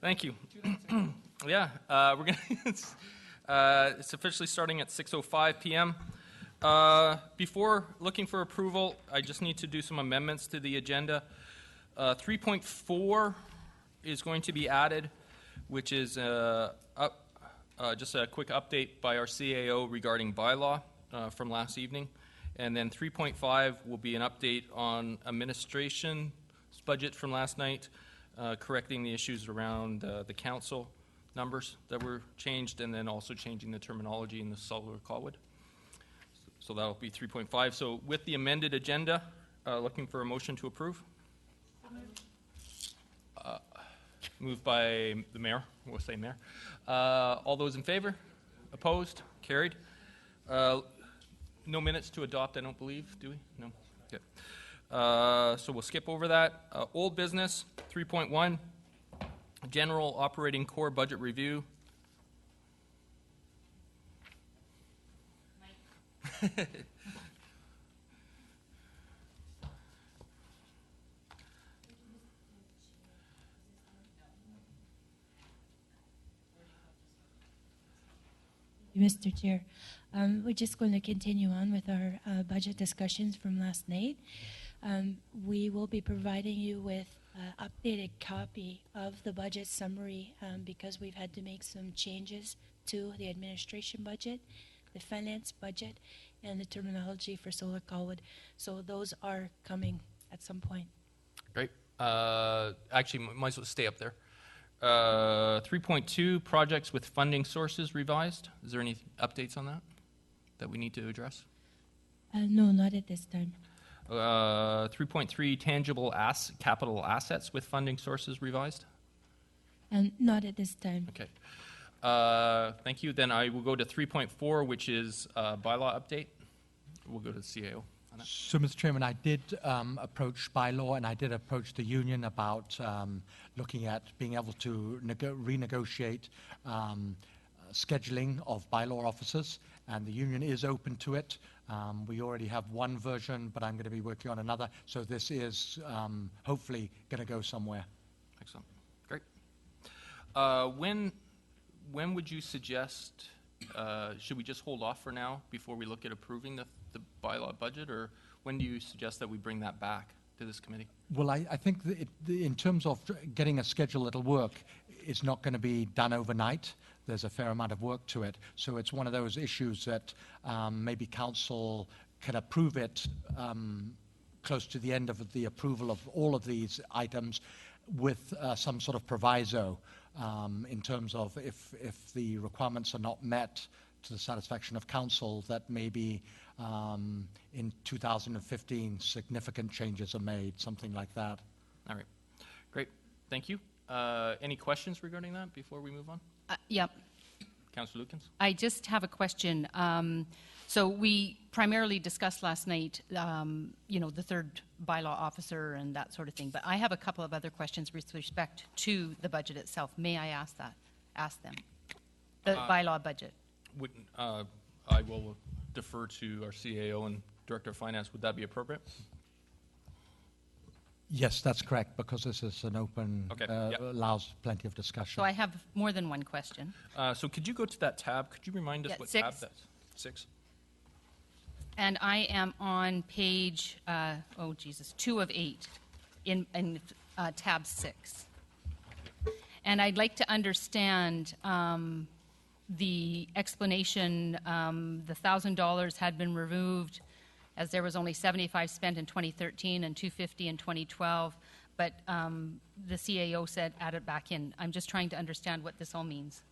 Thank you. Yeah, we're gonna. It's officially starting at 6:05 p.m. Before looking for approval, I just need to do some amendments to the agenda. 3.4 is going to be added, which is just a quick update by our CAO regarding bylaw from last evening. And then 3.5 will be an update on administration's budget from last night, correcting the issues around the council numbers that were changed, and then also changing the terminology in the Solar Colwood. So that'll be 3.5. So with the amended agenda, looking for a motion to approve. Moved by the mayor. We'll say mayor. All those in favor? Opposed? Carried. No minutes to adopt, I don't believe, do we? No. Okay. So we'll skip over that. Old business, 3.1, general operating core budget review. Mr. Chair, we're just going to continue on with our budget discussions from last night. We will be providing you with an updated copy of the budget summary because we've had to make some changes to the administration budget, the finance budget, and the terminology for Solar Colwood. So those are coming at some point. Great. Actually, might as well stay up there. 3.2, projects with funding sources revised. Is there any updates on that we need to address? No, not at this time. 3.3, tangible capital assets with funding sources revised. Not at this time. Okay. Thank you. Then I will go to 3.4, which is bylaw update. We'll go to the CAO. So, Mr. Chairman, I did approach bylaw, and I did approach the union about looking at being able to renegotiate scheduling of bylaw officers, and the union is open to it. We already have one version, but I'm going to be working on another, so this is hopefully going to go somewhere. Excellent. Great. When would you suggest, should we just hold off for now before we look at approving the bylaw budget, or when do you suggest that we bring that back to this committee? Well, I think that in terms of getting a schedule that'll work, it's not going to be done overnight. There's a fair amount of work to it. So it's one of those issues that maybe council can approve it close to the end of the approval of all of these items with some sort of proviso in terms of if the requirements are not met to the satisfaction of council, that maybe in 2015 significant changes are made, something like that. All right. Great. Thank you. Any questions regarding that before we move on? Yep. Councillor Lukens? I just have a question. So we primarily discussed last night, the third bylaw officer and that sort of thing, but I have a couple of other questions with respect to the budget itself. May I ask them? The bylaw budget. I will defer to our CAO and Director of Finance. Would that be appropriate? Yes, that's correct, because this is an open, Yep. allows plenty of discussion. So I have more than one question. So could you go to that tab? Could you remind us what 6. tab that's? 6. And I am on page, 2 of 8 in tab 6. And I'd like to understand the explanation. The $1,000 had been removed as there was only $75 spent in 2013 and $250 in 2012, but the CAO said add it back in. I'm just trying to understand what this all means.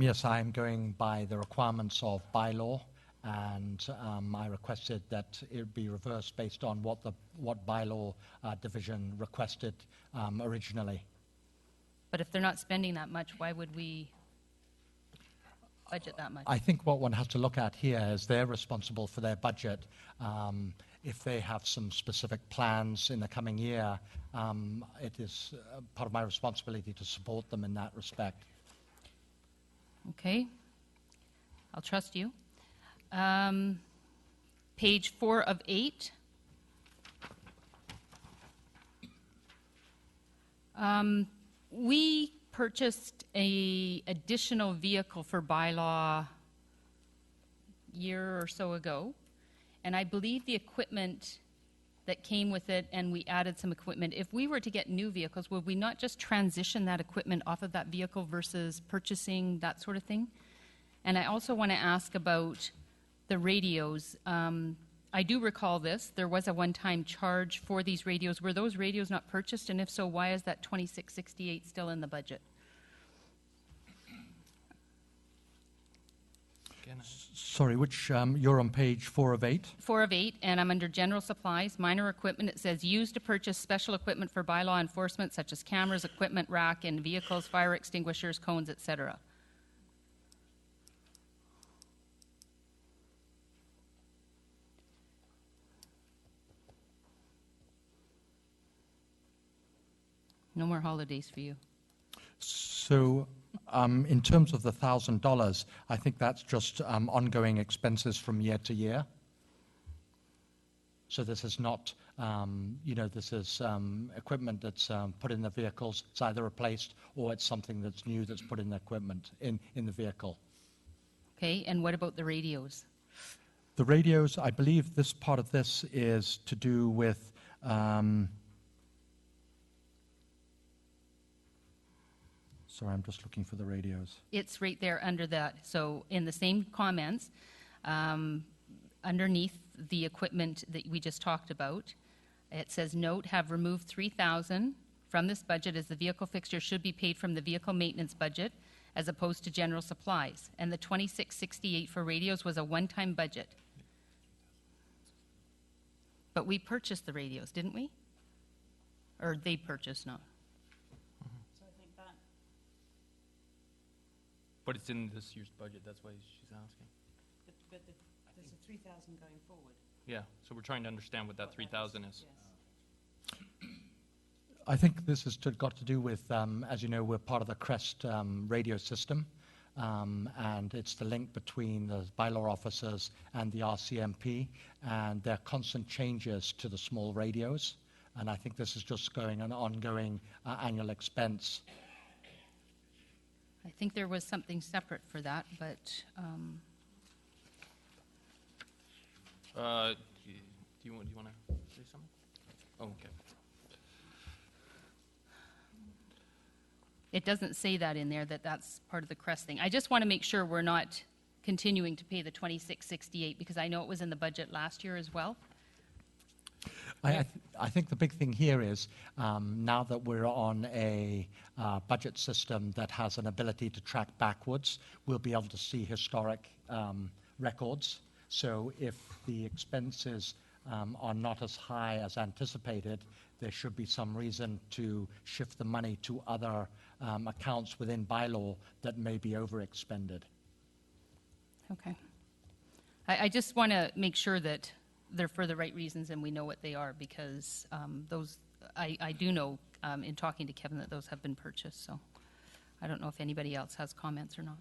Yes, I'm going by the requirements of bylaw, and I requested that it be reversed based on what bylaw division requested originally. But if they're not spending that much, why would we budget that much? I think what one has to look at here is they're responsible for their budget. If they have some specific plans in the coming year, it is part of my responsibility to support them in that respect. Okay. I'll trust you. Page 4 of 8. We purchased a additional vehicle for bylaw year or so ago, and I believe the equipment that came with it, and we added some equipment. If we were to get new vehicles, would we not just transition that equipment off of that vehicle versus purchasing that sort of thing? And I also want to ask about the radios. I do recall this. There was a one-time charge for these radios. Were those radios not purchased? And if so, why is that $2668 still in the budget? Again, Sorry, which, you're on page 4 of 8? 4 of 8, and I'm under general supplies, minor equipment. It says used to purchase special equipment for bylaw enforcement, such as cameras, equipment rack in vehicles, fire extinguishers, cones, etc. No more holidays for you. So, in terms of the $1,000, I think that's just ongoing expenses from year to year. So this is not, this is equipment that's put in the vehicles. It's either replaced or it's something that's new that's put in the equipment in the vehicle. Okay, and what about the radios? The radios, I believe this part of this is to do with sorry, I'm just looking for the radios. It's right there under that. So in the same comments, underneath the equipment that we just talked about, it says, note, have removed $3,000 from this budget as the vehicle fixture should be paid from the vehicle maintenance budget as opposed to general supplies. And the $2668 for radios was a one-time budget. But we purchased the radios, didn't we? Or they purchased, no. but it's in this year's budget, that's why she's asking. But there's a 3,000 going forward. Yeah, so we're trying to understand what that 3,000 is. Yes. I think this has got to do with, as you know, we're part of the CREST radio system, and it's the link between the bylaw officers and the RCMP, and there are constant changes to the small radios, and I think this is just going an ongoing annual expense. I think there was something separate for that, but Do you want to say something? Oh, okay. it doesn't say that in there, that that's part of the CREST thing. I just want to make sure we're not continuing to pay the $2668, because I know it was in the budget last year as well. I think the big thing here is now that we're on a budget system that has an ability to track backwards, we'll be able to see historic records. So if the expenses are not as high as anticipated, there should be some reason to shift the money to other accounts within bylaw that may be overexpended. Okay. I just want to make sure that they're for the right reasons and we know what they are, because those, I do know in talking to Kevin that those have been purchased, so I don't know if anybody else has comments or not.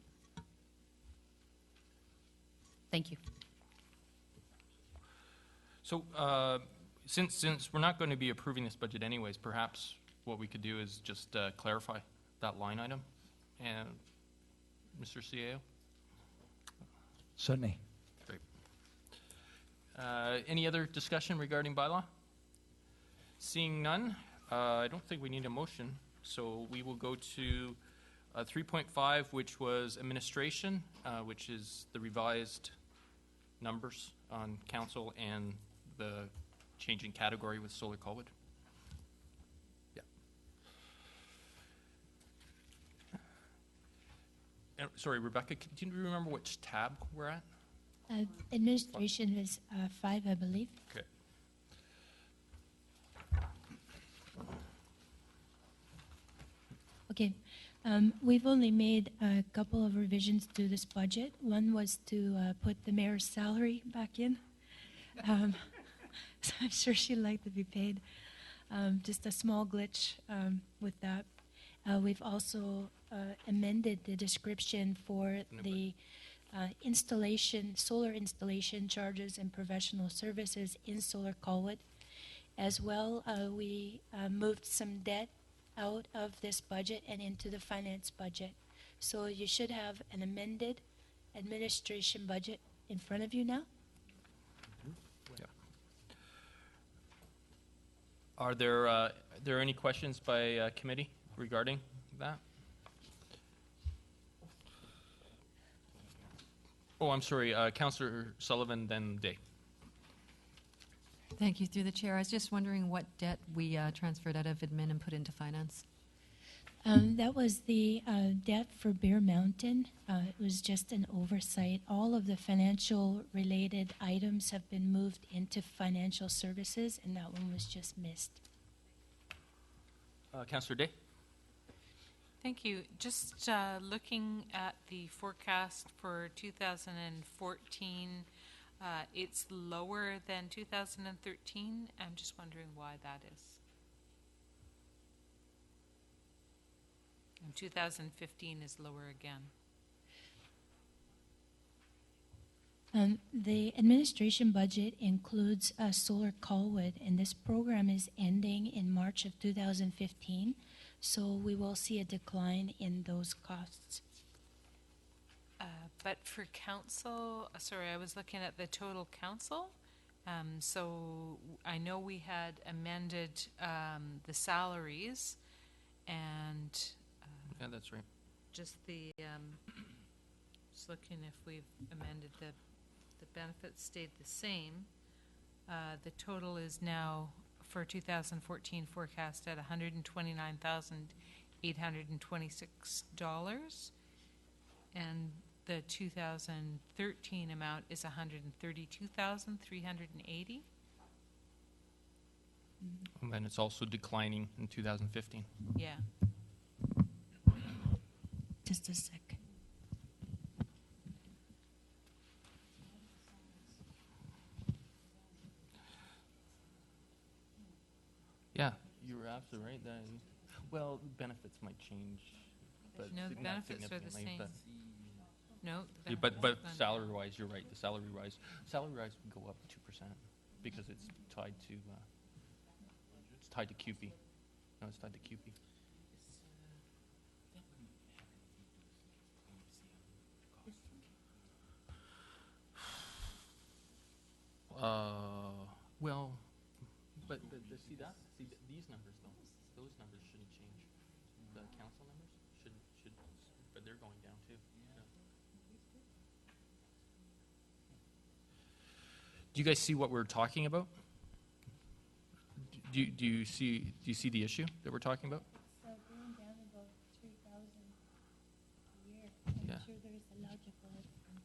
Thank you. So since we're not going to be approving this budget anyways, perhaps what we could do is just clarify that line item. And Mr. CAO? Certainly. Great. Any other discussion regarding bylaw? Seeing none, I don't think we need a motion, so we will go to 3.5, which was administration, which is the revised numbers on council and the change in category with Solar Colwood. Yeah. And, sorry, Rebecca, do you remember which tab we're at? Administration is 5, I believe. Okay. Okay. We've only made a couple of revisions to this budget. One was to put the mayor's salary back in. So I'm sure she'd like to be paid. Just a small glitch with that. We've also amended the description for the solar installation charges and professional services in Solar Colwood. As well, we moved some debt out of this budget and into the finance budget. So you should have an amended administration budget in front of you now. Yep. Are there any questions by committee regarding that? Oh, I'm sorry, Councillor Sullivan, then Day. Thank you. Through the chair, I was just wondering what debt we transferred out of admin and put into finance. That was the debt for Bear Mountain. It was just an oversight. All of the financial related items have been moved into financial services, and that one was just missed. Councillor Day? Thank you. Just looking at the forecast for 2014, it's lower than 2013. I'm just wondering why that is. And 2015 is lower again. The administration budget includes Solar Colwood, and this program is ending in March of 2015, so we will see a decline in those costs. But for council, sorry, I was looking at the total council. So I know we had amended the salaries and Yeah, that's right. just the, just looking if we've amended the benefits stayed the same. The total is now for 2014 forecast at $129,826. And the 2013 amount is $132,380. And then it's also declining in 2015. Yeah. Just a sec. Yeah, you were absolutely right. Well, benefits might change, but No, the not benefits are the significantly, same. No, the But benefits have gone down. salary-wise, you're right, the salary rise would go up 2% because it's tied to CUPE. No, it's tied to CUPE. Well, but see that? See, these numbers don't, those numbers shouldn't change. The council numbers should, but they're going down too. Yeah. Do you guys see what we're talking about? Do you see the issue that we're talking about? So going down about 3,000 a year. Yeah. I'm sure there is a logical explanation.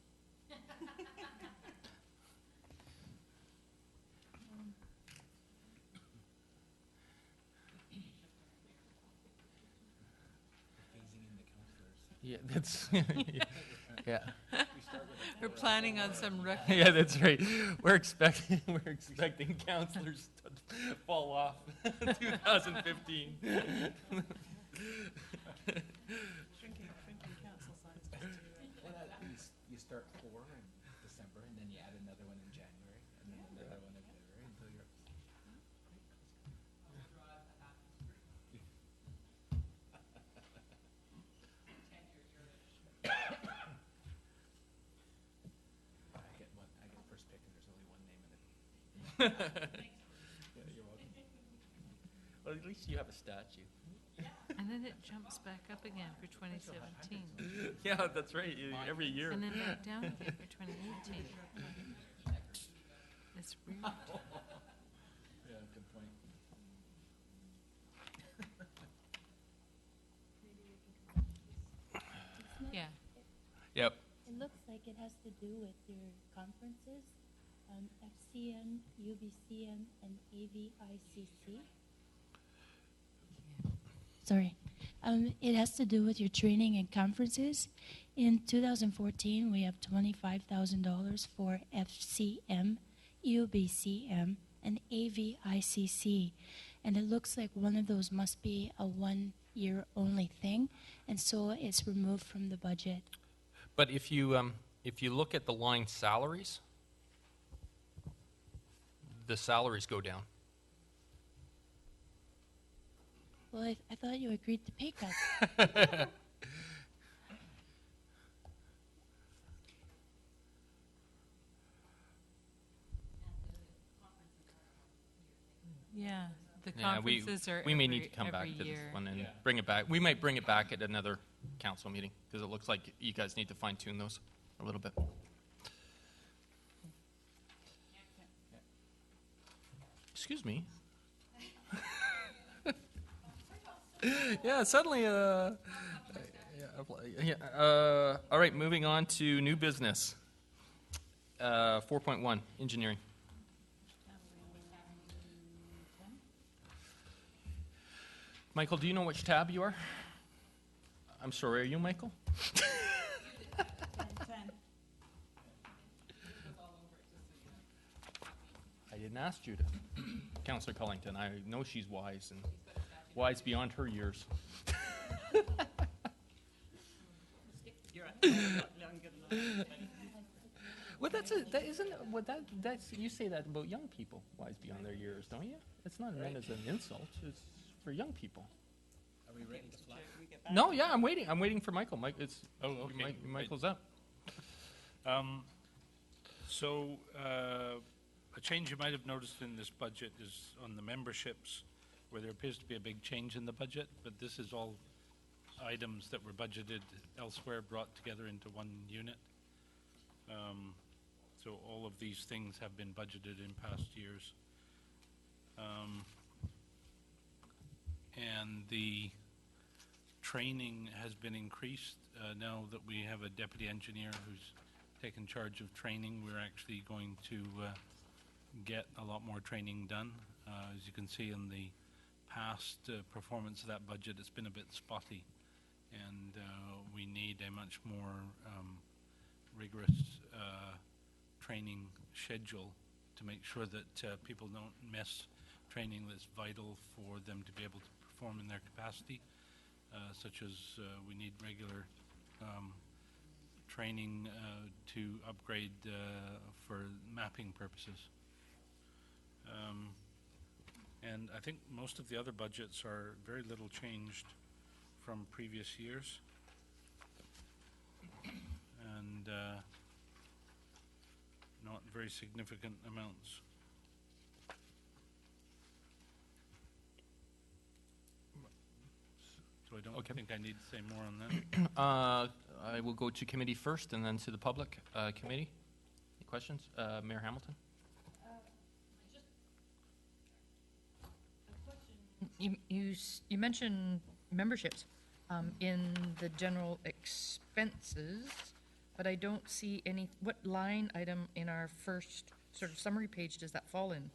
Yeah, that's, yeah. We're planning on some Yeah, that's right. We're expecting counselors to fall off 2015. You start 4 in December, and then you add another one in January, and then another one in February until you're. I get first pick, and there's only one name in it. Yeah, you're welcome. Well, at least you have a statue. And then it jumps back up again for 2017. Yeah, that's right. Every year. And then back down again for 2018. It's weird. Yeah, good point. Yeah. Yep. It looks like it has to do with your conferences, FCN, UBCN, and AVICC. Sorry. It has to do with your training and conferences. In 2014, we have $25,000 for FCM, UBCM, and AVICC. And it looks like one of those must be a one-year only thing, and so it's removed from the budget. But if you look at the line salaries, the salaries go down. Well, I thought you agreed to pay cut. Yeah, the Yeah, conferences are we may need to come back every to this year. one and bring it back. We might bring it back at another council meeting, because it looks like you guys need to fine tune those a little bit. Excuse me. Yeah, suddenly, all right, moving on to new business. 4.1, engineering. Michael, do you know which tab you are? I'm sorry, are you Michael? I didn't ask you to. Councillor Cullington, I know she's wise and wise beyond her years. Well, that isn't what that's you say that about young people, wise beyond their years, don't you? It's not meant as an insult. It's for young people. Are we ready to fly? No, yeah, I'm waiting. I'm waiting for Michael. Okay. Michael's up. A change you might have noticed in this budget is on the memberships, where there appears to be a big change in the budget, but this is all items that were budgeted elsewhere, brought together into one unit. So all of these things have been budgeted in past years. And the training has been increased. Now that we have a deputy engineer who's taken charge of training, we're actually going to get a lot more training done. As you can see in the past performance of that budget, it's been a bit spotty, and we need a much more rigorous training schedule to make sure that people don't miss training that's vital for them to be able to perform in their capacity, such as we need regular training to upgrade for mapping purposes. And I think most of the other budgets are very little changed from previous years. And not very significant amounts. So I don't Okay. think I need to say more on that. I will go to committee first and then to the public committee. Any questions? Mayor Hamilton? You mentioned memberships in the general expenses, but I don't see any, what line item in our first sort of summary page does that fall in?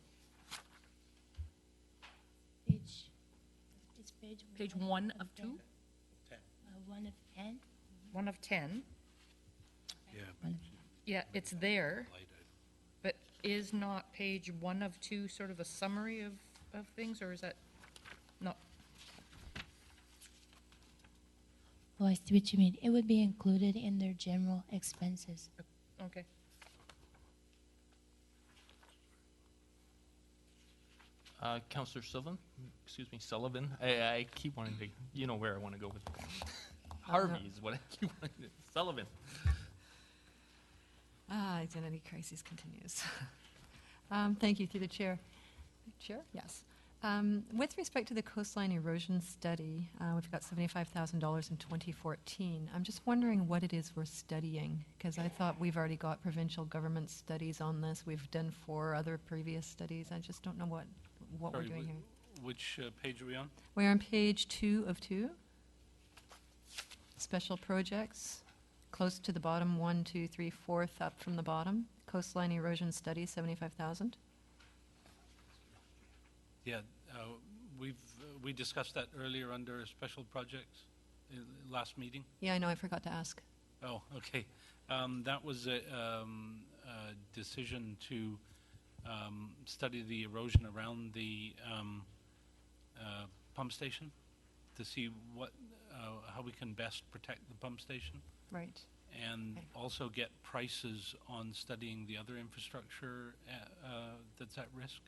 It's page Page 1 of 2? 1 of 10. 1 of 10? Yeah. Yeah, it's there, but is not page 1 of 2 sort of a summary of things, or is that not? Oh, I see what you mean. It would be included in their general expenses. Okay. Councillor Sullivan. I keep wanting to, you know where I want to go with Harvey is what I keep wanting to, Sullivan. Identity crisis continues. Thank you, through the chair. Chair? Yes. With respect to the coastline erosion study, we've got $75,000 in 2014. I'm just wondering what it is we're studying, because I thought we've already got provincial government studies on this. We've done 4 other previous studies. I just don't know what we're Sorry, doing here. Which page are we on? We're on page 2 of 2. Special projects, close to the bottom, 1, 2, 3, 4th up from the bottom. Coastline erosion study, 75,000. Yeah, we discussed that earlier under special projects, last meeting. Yeah, I know, I forgot to ask. Oh, okay. That was a decision to study the erosion around the pump station to see how we can best protect the pump station, Right. and Okay. also get prices on studying the other infrastructure that's at risk.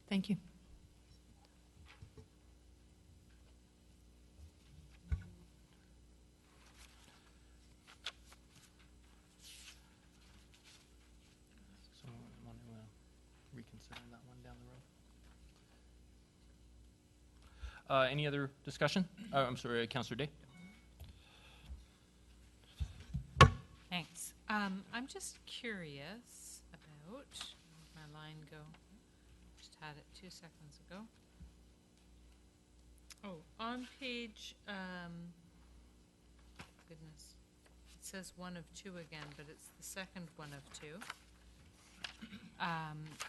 Thank you. Any other discussion? I'm sorry, Councillor Day? Thanks. I'm just curious about, where'd my line go? Just had it 2 seconds ago. Oh, on page, goodness, it says 1 of 2 again, but it's the second 1 of 2.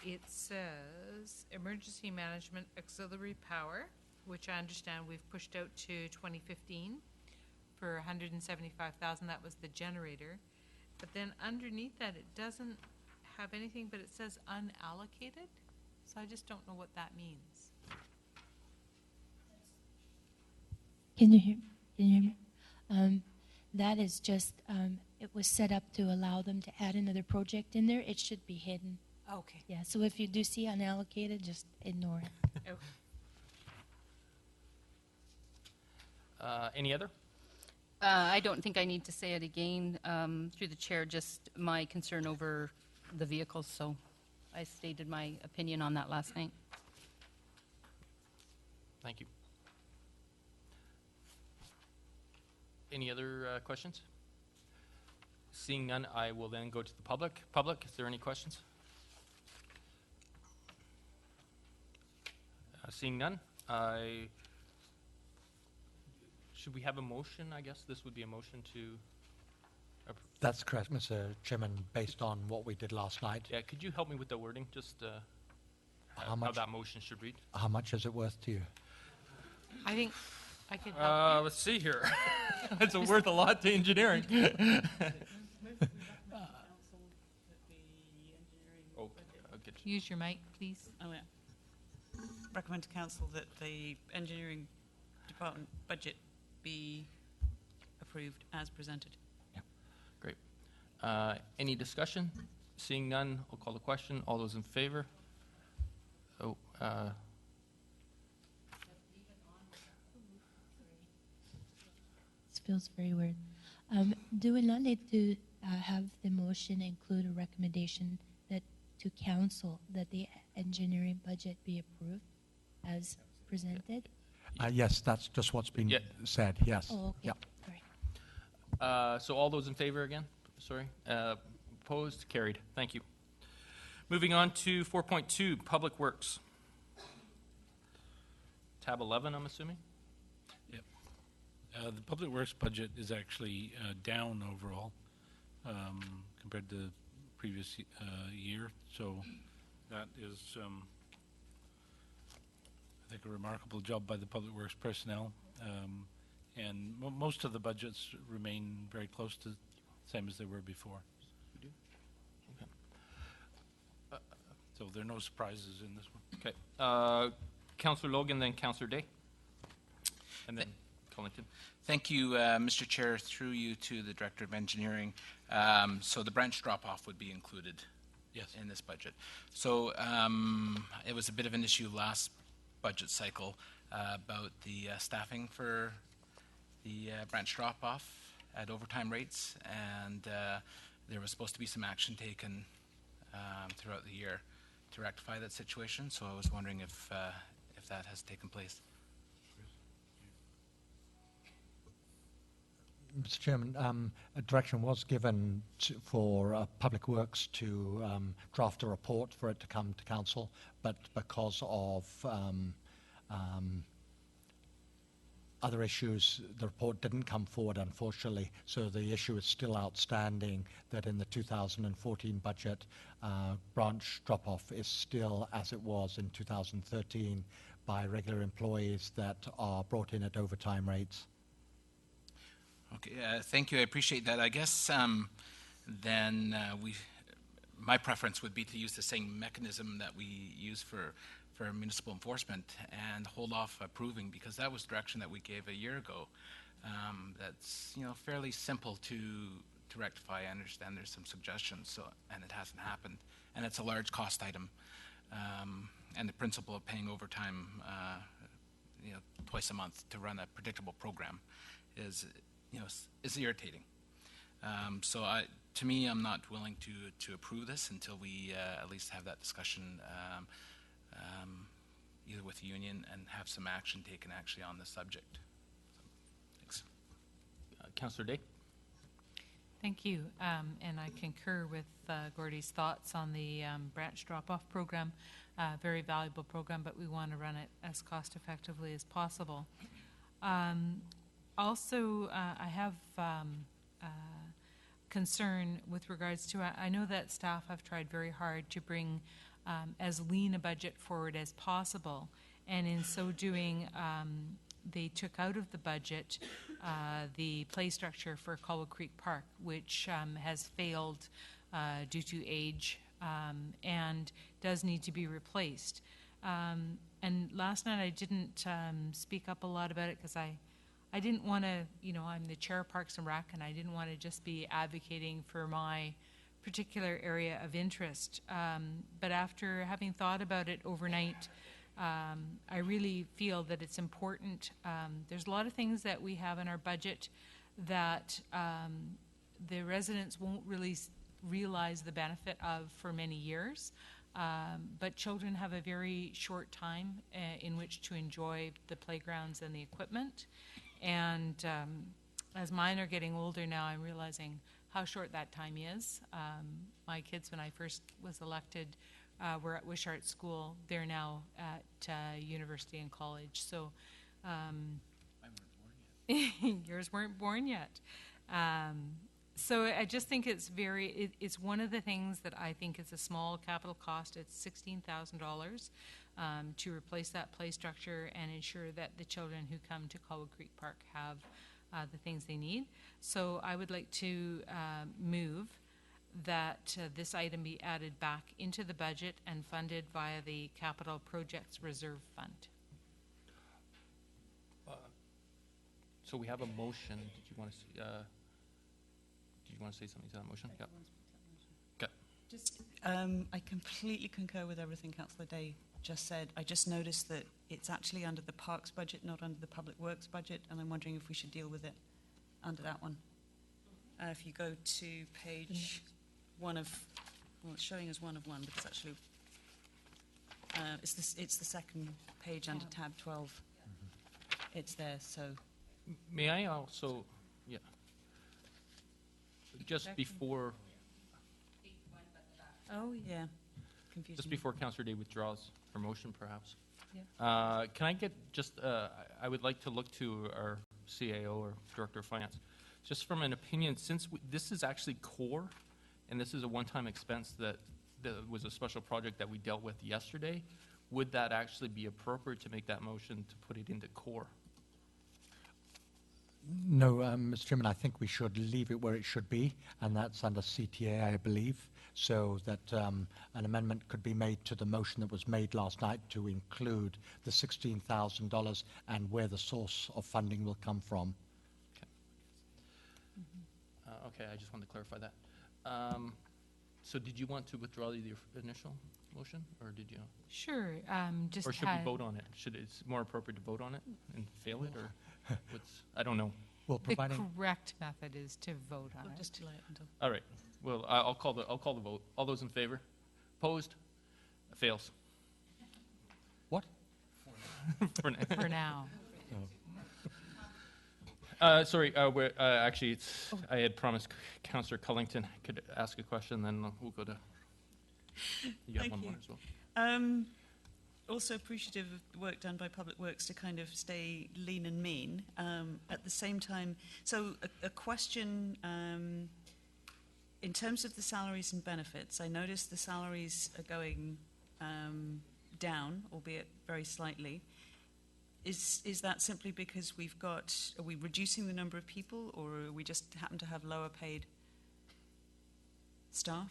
It says emergency management auxiliary power, which I understand we've pushed out to 2015 for 175,000. That was the generator. But then underneath that, it doesn't have anything, but it says unallocated. So I just don't know what that means. Can you hear me? That is just, it was set up to allow them to add another project in there. It should be hidden. Okay. Yeah, so if you do see unallocated, just ignore it. Okay. Any other? I don't think I need to say it again, through the chair, just my concern over the vehicles, so I stated my opinion on that last night. Thank you. Any other questions? Seeing none, I will then go to the public. Public, is there any questions? Seeing none, should we have a motion, I guess? This would be a motion to... That's correct, Mr. Chairman, based on what we did last night. Yeah, could you help me with the wording, just how much- that motion should read? How much is it worth to you? I think I could help you. Let's see here. It's worth a lot to engineering. Oh, I'll get you. Use your mic, please. Oh, yeah. Recommend to council that the engineering department budget be approved as presented. Great. Any discussion? Seeing none, I'll call the question. All those in favor? Oh, This feels very weird. Do we not need to have the motion include a recommendation that to council that the engineering budget be approved as presented? Yes, that's just what's been Yeah. said, yes. Oh, okay. Yep. Sorry. so all those in favor again? Sorry. Opposed? Carried. Thank you. Moving on to 4.2, Public Works. Tab 11, I'm assuming? Yep. The Public Works budget is actually down overall compared to the previous year. So that is, I think, a remarkable job by the Public Works personnel. And most of the budgets remain very close to the same as they were before. We do? Okay. So there are no surprises in this one. Okay. Councillor Logan, then Councillor Day. And then Collington. Thank you, Mr. Chair, through you to the Director of Engineering. So the branch drop-off would be included Yes. in this budget. So it was a bit of an issue last budget cycle about the staffing for the branch drop-off at overtime rates, and there was supposed to be some action taken throughout the year to rectify that situation. So I was wondering if that has taken place. Mr. Chairman, a direction was given for Public Works to draft a report for it to come to council, but because of other issues, the report didn't come forward, unfortunately. So the issue is still outstanding that in the 2014 budget, branch drop-off is still as it was in 2013 by regular employees that are brought in at overtime rates. Okay, thank you. I appreciate that. I guess then my preference would be to use the same mechanism that we use for municipal enforcement and hold off approving, because that was direction that we gave a year ago. That's fairly simple to rectify. I understand there's some suggestions, and it hasn't happened, and it's a large cost item, and the principle of paying overtime, twice a month to run a predictable program is irritating. So to me, I'm not willing to approve this until we at least have that discussion either with the union and have some action taken actually on the subject. Thanks. Councillor Day? Thank you. And I concur with Gordy's thoughts on the branch drop-off program. Very valuable program, but we want to run it as cost-effectively as possible. Also, I have concern with regards to, I know that staff have tried very hard to bring as lean a budget forward as possible, and in so doing, they took out of the budget the play structure for Colwood Creek Park, which has failed due to age and does need to be replaced. And last night I didn't speak up a lot about it because I didn't want to, I'm the chair of Parks and Rec, and I didn't want to just be advocating for my particular area of interest. But after having thought about it overnight, I really feel that it's important. There's a lot of things that we have in our budget that the residents won't really realize the benefit of for many years. But children have a very short time in which to enjoy the playgrounds and the equipment. And as mine are getting older now, I'm realizing how short that time is. My kids, when I first was elected, were at Wishart School. They're now at university and college. So yours weren't born yet. So I just think it's it's one of the things that I think is a small capital cost. It's $16,000 to replace that play structure and ensure that the children who come to Colwood Creek Park have the things they need. So I would like to move that this item be added back into the budget and funded via the Capital Projects Reserve Fund. So we have a motion. Did you want to say something to that motion? Yeah. Okay. Just, I completely concur with everything Councillor Day just said. I just noticed that it's actually under the Parks budget, not under the Public Works budget, and I'm wondering if we should deal with it under that one. If you go to page one of, well, it's showing as one of one, but it's actually, it's the second page under tab 12. It's there, so. May I also, yeah, just before, Oh, yeah. Confusing. just before Councillor Day withdraws her motion, perhaps. Yeah. Can I get just, I would like to look to our CAO or Director of Finance, just from an opinion, since this is actually core, and this is a one-time expense that was a special project that we dealt with yesterday, would that actually be appropriate to make that motion to put it into core? No, Mr. Chairman, I think we should leave it where it should be, and that's under CTA, I believe, so that an amendment could be made to the motion that was made last night to include the $16,000 and where the source of funding will come from. Okay, I just wanted to clarify that. So did you want to withdraw the initial motion, or did you? Sure. Just Or should we vote on it? It's more appropriate to vote on it and fail it, or what's, I don't know. Well, the providing correct method is to vote on it. Just delay it until. All right, well, I'll call the vote. All those in favor? Opposed? Fails. what? For now. For now. Sorry, actually, I had promised Councillor Cullington could ask a question, then we'll go to, you have Thank one you. more as well. Also appreciative of the work done by Public Works to kind of stay lean and mean. At the same time, so a question in terms of the salaries and benefits, I noticed the salaries are going down, albeit very slightly. Is that simply because are we reducing the number of people, or we just happen to have lower paid staff?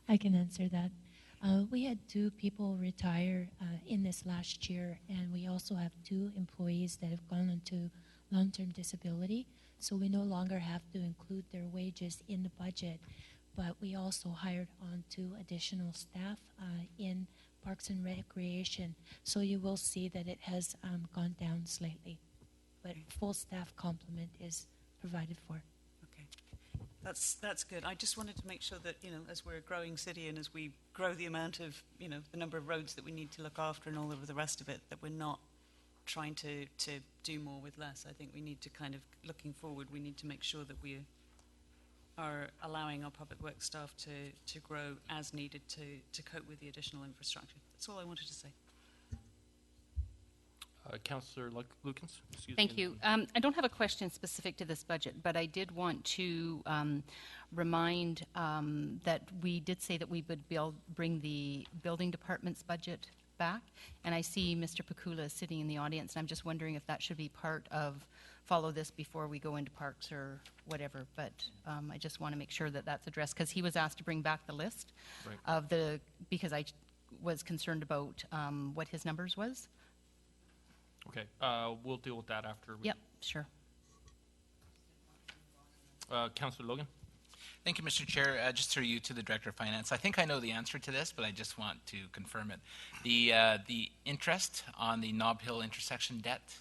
I can answer that. We had 2 people retire in this last year, and we also have 2 employees that have gone into long-term disability. So we no longer have to include their wages in the budget, but we also hired on 2 additional staff in Parks and Recreation. So you will see that it has gone down slightly, but full staff complement is provided for. Okay. That's good. I just wanted to make sure that, as we're a growing city and as we grow the amount of, the number of roads that we need to look after and all of the rest of it, that we're not trying to do more with less. I think we need to kind of, looking forward, we need to make sure that we are allowing our public works staff to grow as needed to cope with the additional infrastructure. That's all I wanted to say. Councillor Lukens? Excuse me. Thank you. I don't have a question specific to this budget, but I did want to remind that we did say that we would bring the building department's budget back, and I see Mr. Pakula sitting in the audience, and I'm just wondering if that should be part of follow this before we go into parks or whatever, but I just want to make sure that that's addressed, because he was asked to bring back the list Right. because I was concerned about what his numbers was. Okay, we'll deal with that after. Yep, sure. Councillor Logan? Thank you, Mr. Chair. Just through you to the Director of Finance. I think I know the answer to this, but I just want to confirm it. The interest on the Nob Hill intersection debt,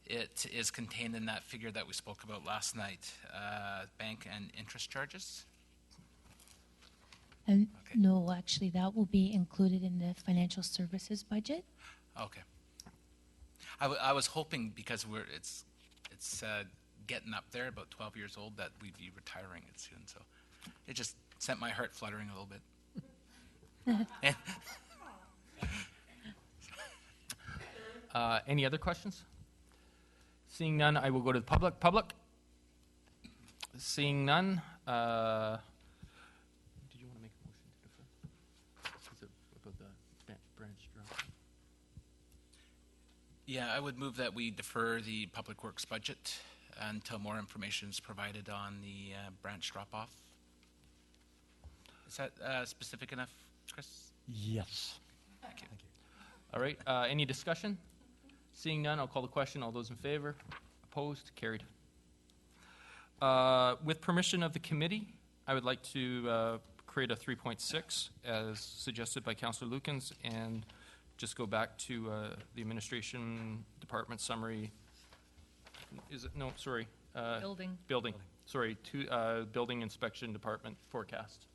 it is contained in that figure that we spoke about last night, bank and interest charges? And Okay. no, actually, that will be included in the financial services budget. Okay. I was hoping because it's getting up there, about 12 years old, that we'd be retiring it soon. So it just sent my heart fluttering a little bit. Any other questions? Seeing none, I will go to the public. Public? Seeing none, did you want to make a motion to defer? Is it about the branch drop? Yeah, I would move that we defer the Public Works budget until more information is provided on the branch drop-off. Is that specific enough, Chris? Yes. Thank you. All right, any discussion? Seeing none, I'll call the question. All those in favor? Opposed? Carried. With permission of the committee, I would like to create a 3.6 as suggested by Councillor Lukens and just go back to the administration department summary. Is it, no, sorry. Building. Building, sorry, to building inspection department forecast.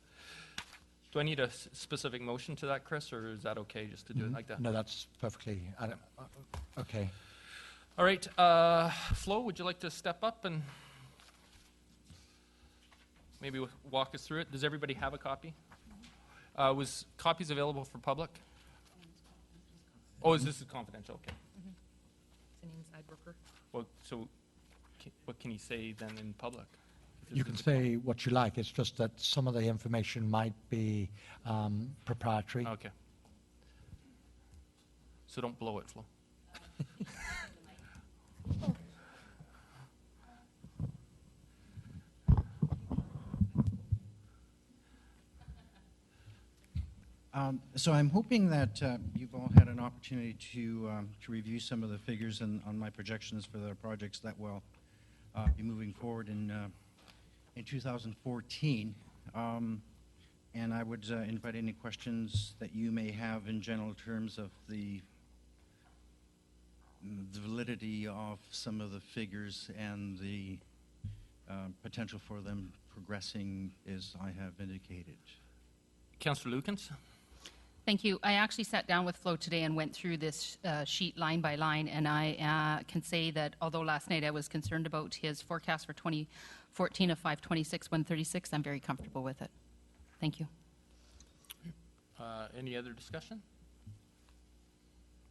Do I need a specific motion to that, Chris, or is that okay just to do it like that? No, that's perfectly, okay. All right, Flo, would you like to step up and maybe walk us through it? Does everybody have a copy? Was copies available for public? Oh, is this confidential? Okay. It's an inside worker. Well, so what can you say then in public? If You this can is a say what you like, it's just that some of the information might be proprietary. Okay. So don't blow it, Flo. So I'm hoping that you've all had an opportunity to review some of the figures on my projections for the projects that will be moving forward in 2014. And I would invite any questions that you may have in general terms of the validity of some of the figures and the potential for them progressing as I have indicated. Councillor Lukens? Thank you. I actually sat down with Flo today and went through this sheet line by line, and I can say that although last night I was concerned about his forecast for 2014 of 526, 136, I'm very comfortable with it. Thank you. Any other discussion?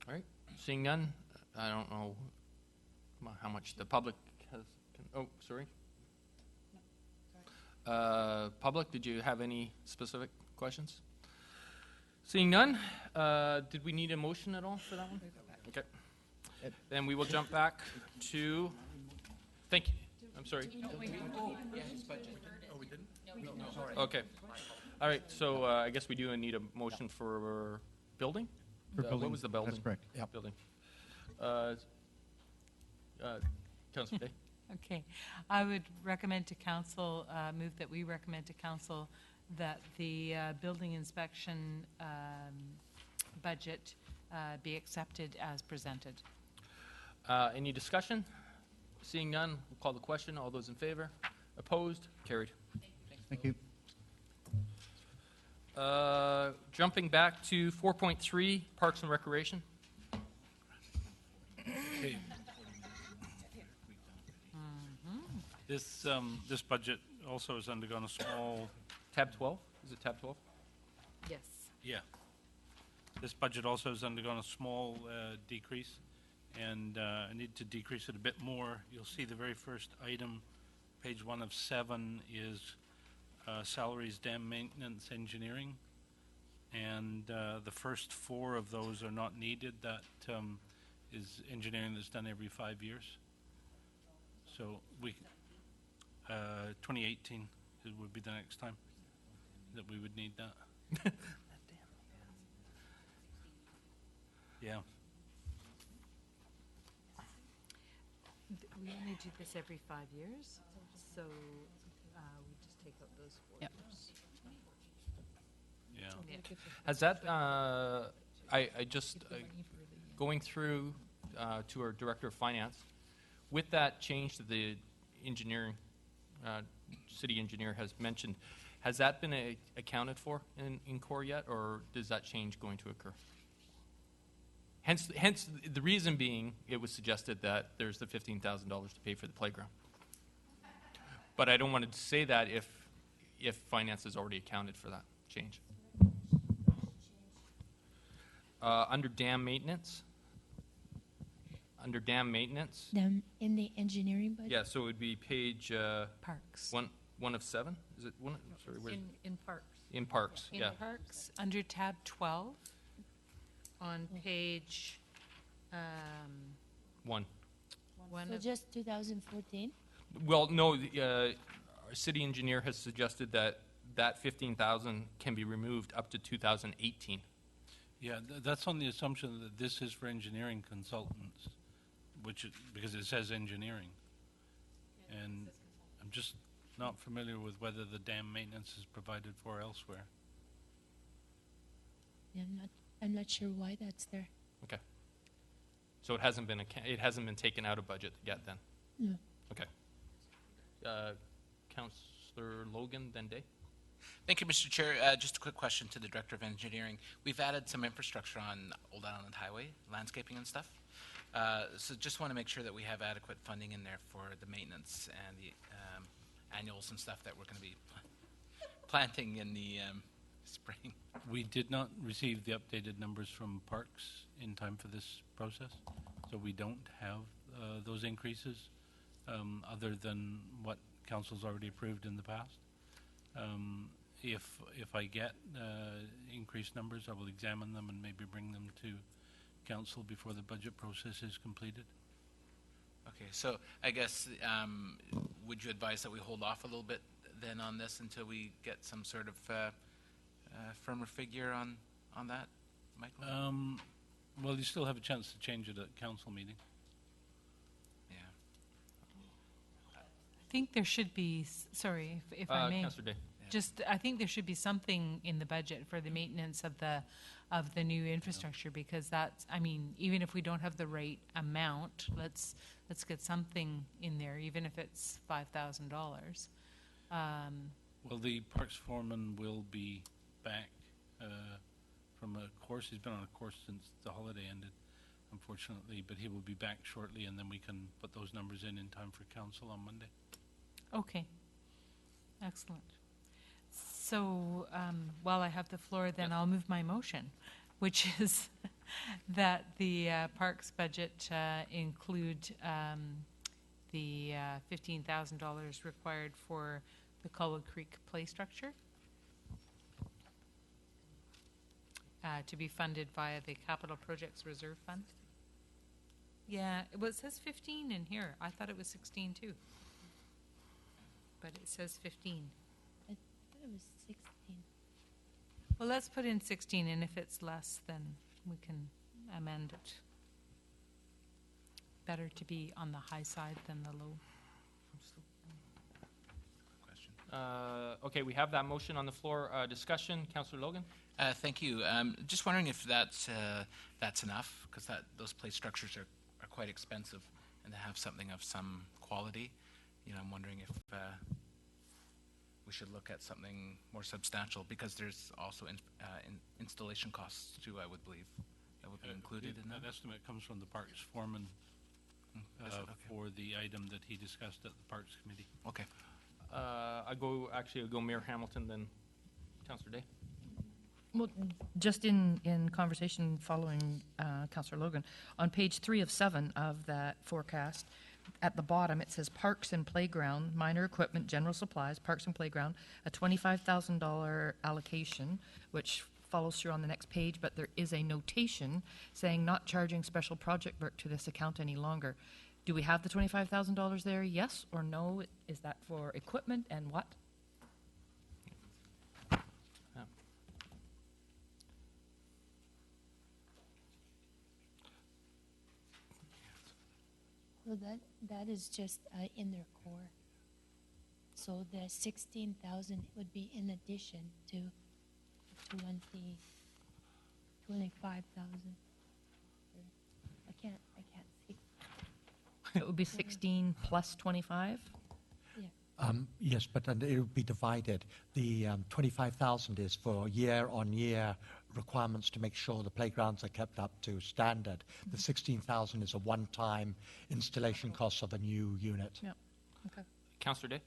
All right, seeing none, I don't know how much the public has, oh, sorry. Public, did you have any specific questions? Seeing none, did we need a motion at all for that one? Okay. Then we will jump back to, thank you, I'm sorry. Okay. All right, so I guess we do need a motion for building? For What building, was the building? that's correct. Yep. Building. Councillor Day? Okay. I would recommend to council, move that we recommend to council that the building inspection budget be accepted as presented. Any discussion? Seeing none, we'll call the question. All those in favor? Opposed? Carried. Thank you. Jumping back to 4.3, Parks and Recreation. Okay. This budget also has undergone a small, Tab 12? Is it tab 12? Yes. yeah. This budget also has undergone a small decrease, and I need to decrease it a bit more. You'll see the very first item, page 1 of 7, is salaries, dam maintenance, engineering. And the first 4 of those are not needed. That is engineering that's done every 5 years. So 2018 would be the next time that we would need that. Yeah. We only do this every 5 years, so we just take out those 4 Yep. years. Yeah. Yeah. Has that, I just, going through to our Director of Finance, with that change that the engineering, city engineer has mentioned, has that been accounted for in core yet, or is that change going to occur? Hence, the reason being, it was suggested that there's the $15,000 to pay for the playground. But I don't want to say that if finance has already accounted for that change. Under dam maintenance. Under dam maintenance. Them in the engineering budget? Yeah, so it would be page Parks. one of 7. Is it one? Sorry, where's In parks. in parks? In Yeah. Parks, under tab 12, On page, One. one So of, just 2014? Well, no. Our city engineer has suggested that 15,000 can be removed up to 2018. Yeah, that's on the assumption that this is for engineering consultants, because it says engineering. And I'm just not familiar with whether the dam maintenance is provided for elsewhere. Yeah, I'm not sure why that's there. Okay. So it hasn't been taken out of budget yet then? No. Okay. Councillor Logan, then Day? Thank you, Mr. Chair. Just a quick question to the Director of Engineering. We've added some infrastructure on Old Island Highway, landscaping and stuff. So just want to make sure that we have adequate funding in there for the maintenance and the annuals and stuff that we're going to be planting in the spring. We did not receive the updated numbers from Parks in time for this process, so we don't have those increases other than what Council's already approved in the past. If I get increased numbers, I will examine them and maybe bring them to Council before the budget process is completed. Okay, so I guess, would you advise that we hold off a little bit then on this until we get some sort of firmer figure on that, Michael? Well, you still have a chance to change it at council meeting. Yeah. I think there should be, sorry, if I may. Councillor Day. Just, I think there should be something in the budget for the maintenance of the new infrastructure, because that's, I mean, even if we don't have the right amount, let's get something in there, even if it's $5,000. Well, the Parks foreman will be back from a course. He's been on a course since the holiday ended, unfortunately, but he will be back shortly, and then we can put those numbers in time for council on Monday. Okay, excellent. So while I have the floor, then I'll move my motion, which is that the parks budget include the $15,000 required for the Colwood Creek play structure to be funded via the Capital Projects Reserve Fund. Yeah, well, it says 15 in here. I thought it was 16 too. But it says 15. I thought it was 16. Well, let's put in 16, and if it's less, then we can amend it. Better to be on the high side than the low. Question. Okay, we have that motion on the floor. Discussion, Councillor Logan? Thank you. Just wondering if that's enough, because those play structures are quite expensive, and to have something of some quality. I'm wondering if we should look at something more substantial, because there's also installation costs too, I would believe, that would be included in that. That estimate comes from the Parks foreman Is it? Okay. for the item that he discussed at the Parks Committee. Okay. I go Mayor Hamilton, then Councillor Day. Well, just in conversation following Councillor Logan, on page 3 of 7 of that forecast, at the bottom, it says Parks and Playground, minor equipment, general supplies, Parks and Playground, a $25,000 allocation, which follows through on the next page, but there is a notation saying not charging special project work to this account any longer. Do we have the $25,000 there, yes or no? Is that for equipment and what? Well, that is just in their core. So the 16,000 would be in addition to 25,000. I can't see. It would be 16 plus 25? Yes, but it would be divided. The 25,000 is for year-on-year requirements to make sure the playgrounds are kept up to standard. The 16,000 is a one-time installation cost of a new unit. Yeah. Okay. Councillor Day.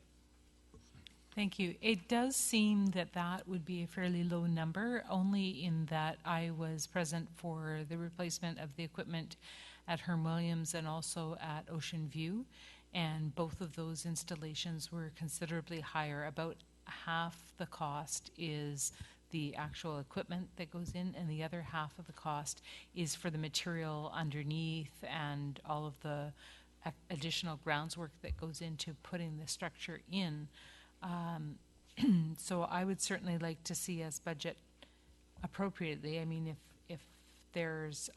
Thank you. It does seem that that would be a fairly low number, only in that I was present for the replacement of the equipment at Herm Williams and also at Ocean View, and both of those installations were considerably higher. About half the cost is the actual equipment that goes in, and the other half of the cost is for the material underneath and all of the additional grounds work that goes into putting the structure in. So I would certainly like to see us budget appropriately. I mean, if there's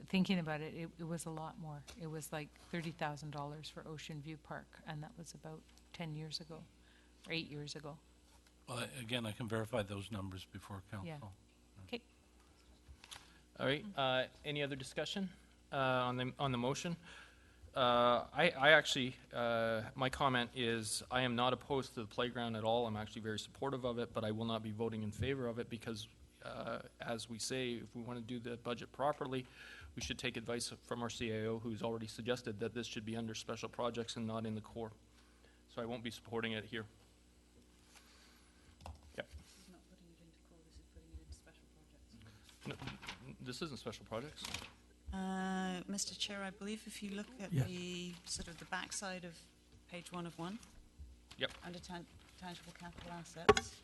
thinking about it, it was a lot more. It was like $30,000 for Ocean View Park, and that was about 10 years ago, or 8 years ago. Well, again, I can verify those numbers before council. Yeah. Okay. All right, any other discussion on the motion? I actually, my comment is, I am not opposed to the playground at all. I'm actually very supportive of it, but I will not be voting in favor of it because, as we say, if we want to do the budget properly, we should take advice from our CAO, who's already suggested that this should be under special projects and not in the core. So I won't be supporting it here. Yep. This isn't special projects. Mr. Chair, I believe if you look at Yes. the sort of the backside of page 1 of 1, Yep. under tangible capital assets,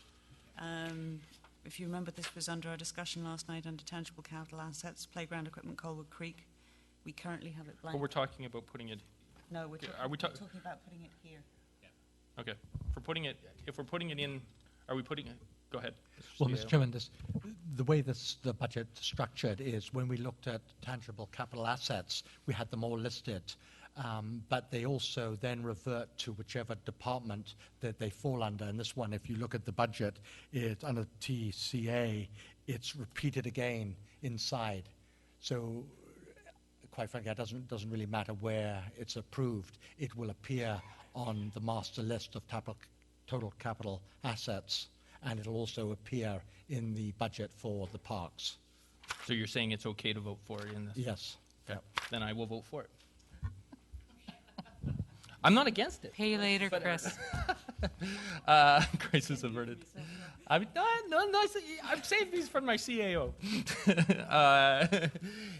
if you remember, this was under our discussion last night under tangible capital assets, playground equipment, Colwood Creek. We currently have it blank. But we're talking about putting it, No, we're Are we talking about putting it here. okay. If we're putting it in, are we putting it, go ahead. Well, CAO. Mr. Chairman, the way the budget structured is when we looked at tangible capital assets, we had them all listed, but they also then revert to whichever department that they fall under. And this one, if you look at the budget, it's under TCA, it's repeated again inside. So, quite frankly, it doesn't really matter where it's approved. It will appear on the master list of total capital assets, and it'll also appear in the budget for the parks. So you're saying it's okay to vote for it in this? Yes. Okay. Then I will vote for it. I'm not against it. Pay later, Chris. Crisis averted. I'm saving these from my CAO.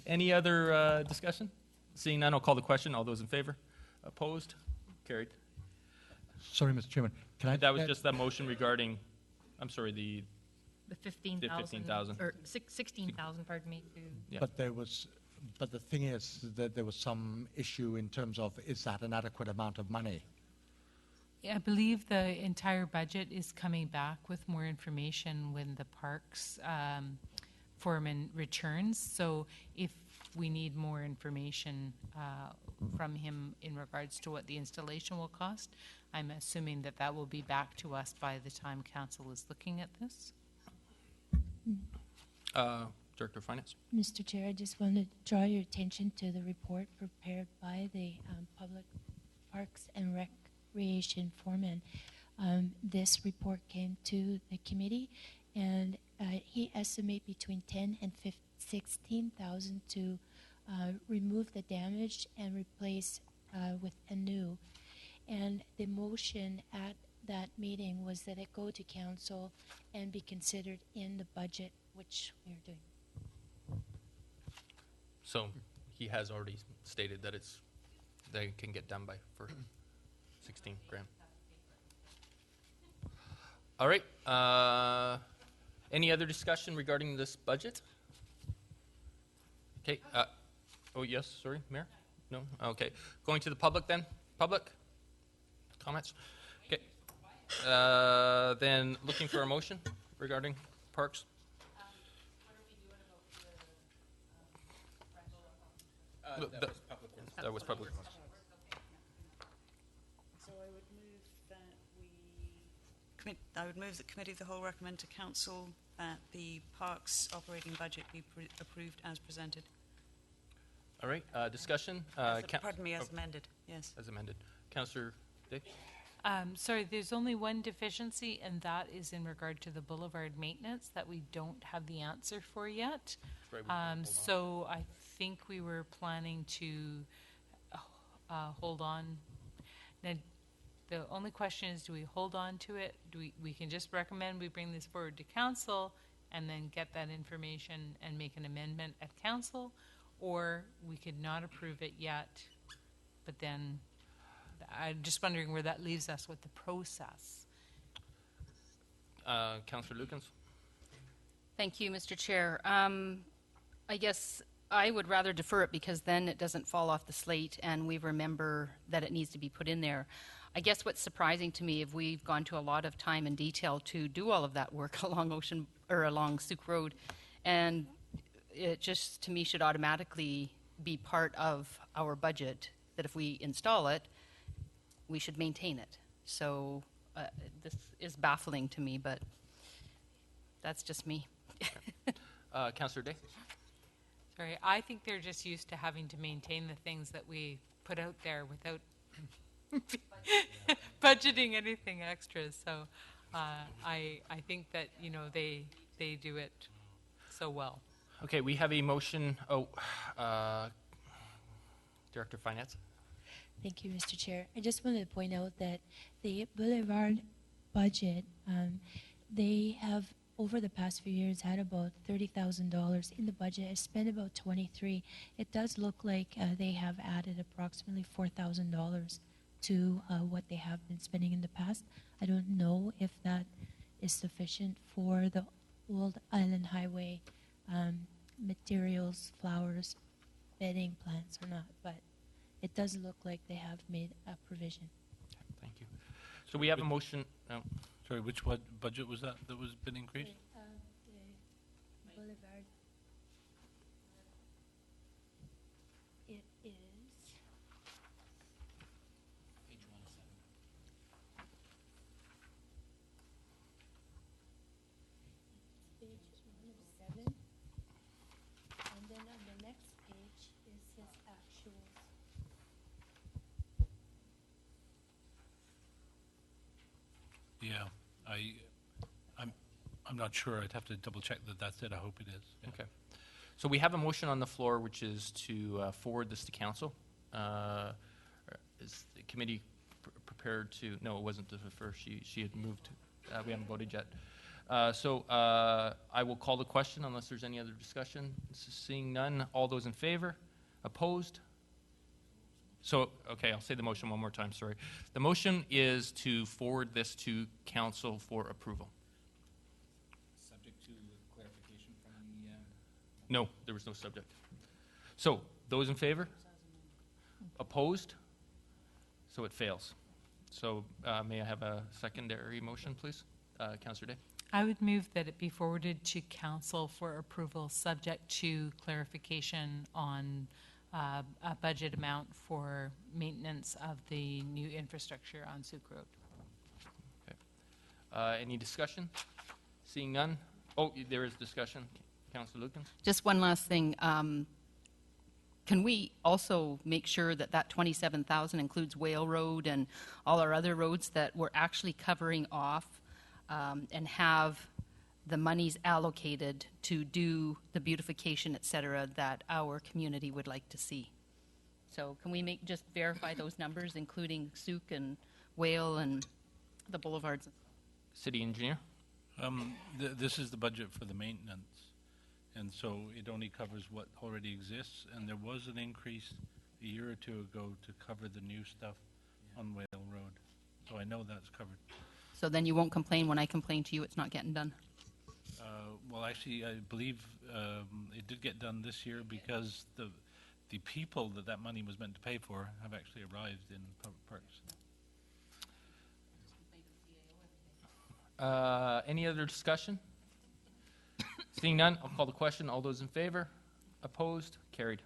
Any other discussion? Seeing none, I'll call the question. All those in favor? Opposed? Carried. Sorry, Mr. Chairman. Can I? That was just that motion regarding, I'm sorry, the The 15,000. 15,000. Or 16,000, pardon me, to... Yeah. But the thing is that there was some issue in terms of, is that an adequate amount of money? Yeah, I believe the entire budget is coming back with more information when the parks foreman returns. So if we need more information from him in regards to what the installation will cost, I'm assuming that that will be back to us by the time council is looking at this. Director of Finance. Mr. Chair, I just want to draw your attention to the report prepared by the Public Parks and Recreation foreman. This report came to the committee, and he estimated between 10 and 16,000 to remove the damage and replace with a new. And the motion at that meeting was that it go to council and be considered in the budget, which we are doing. So he has already stated that they can get done by for 16 grand. All right. Any other discussion regarding this budget? Okay. Oh, yes, sorry, Mayor? No? Okay. Going to the public then? Public? Comments? Okay. Then looking for a motion regarding parks? That was public. So I would move that Committee of the Whole recommend to Council that the Parks operating budget be approved as presented. All right, discussion? Pardon me, as amended, yes. As amended. Councillor Day? Sorry, there's only one deficiency, and that is in regard to the boulevard maintenance that we don't have the answer for yet. Right, we can hold on. So I think we were planning to hold on. Now, the only question is, do we hold on to it? We can just recommend we bring this forward to council and then get that information and make an amendment at council, or we could not approve it yet, but then I'm just wondering where that leaves us with the process. Councillor Lukens? Thank you, Mr. Chair. I guess I would rather defer it because then it doesn't fall off the slate and we remember that it needs to be put in there. I guess what's surprising to me, if we've gone to a lot of time and detail to do all of that work along Souk Road, and it just to me should automatically be part of our budget, that if we install it, we should maintain it. So this is baffling to me, but that's just me. Councillor Day? Sorry, I think they're just used to having to maintain the things that we put out there without budgeting anything extra. So I think that, you know, they do it so well. Okay, we have a motion. Director of Finance? Thank you, Mr. Chair. I just wanted to point out that the Boulevard budget, they have, over the past few years, had about $30,000 in the budget. I spent about $23,000. It does look like they have added approximately $4,000 to what they have been spending in the past. I don't know if that is sufficient for the Old Island Highway materials, flowers, bedding plants or not, but it does look like they have made a provision. Thank you. So we have a motion. Sorry, which budget was that was been increased? The Boulevard. It is. Page 107. Page 107. And then on the next page is his actuals. Yeah, I'm not sure. I'd have to double check that that's it. I hope it is. Yeah. Okay. So we have a motion on the floor, which is to forward this to council. Is the committee prepared to? No, it wasn't to defer. She had moved. We haven't voted yet. So I will call the question unless there's any other discussion. Seeing none, all those in favor? Opposed? So, okay, I'll say the motion one more time, sorry. The motion is to forward this to council for approval. Subject to clarification from the... No, there was no subject. So, those in favor? Opposed? So it fails. So may I have a secondary motion, please? Councillor Day? I would move that it be forwarded to council for approval, subject to clarification on a budget amount for maintenance of the new infrastructure on Souk Road. Okay. Any discussion? Seeing none? Oh, there is discussion. Councillor Lukens? Just one last thing. can we also make sure that that 27,000 includes Whale Road and all our other roads that we're actually covering off and have the monies allocated to do the beautification, et cetera, that our community would like to see? So can we just verify those numbers, including Souk and Whale and the boulevards? City engineer? This is the budget for the maintenance, and so it only covers what already exists, and there was an increase a year or two ago to cover the new stuff on Whale Road. So I know that's covered. So then you won't complain when I complain to you it's not getting done? Well, actually, I believe it did get done this year because the people that money was meant to pay for have actually arrived in public parks. Any other discussion? Seeing none, I'll call the question. All those in favor? Opposed? Carried.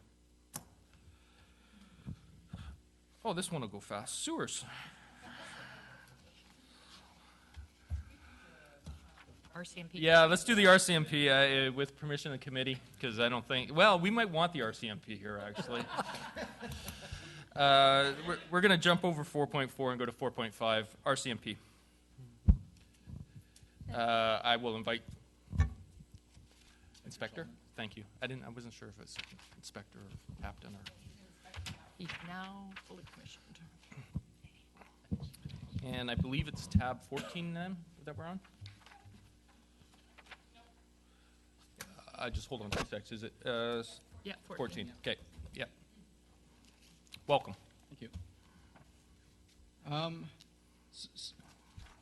Oh, this one will go fast. Sewers. RCMP. Yeah, let's do the RCMP with permission of the committee, because I don't think, well, we might want the RCMP here, actually. We're going to jump over 4.4 and go to 4.5, RCMP. I will invite Inspector. Thank you. I wasn't sure if it's Inspector or Captain or. He's now fully commissioned. And I believe it's tab 14 then that we're on. Just hold on 2 seconds. Is it Yeah, 14? Okay. Yeah. Welcome. Thank you.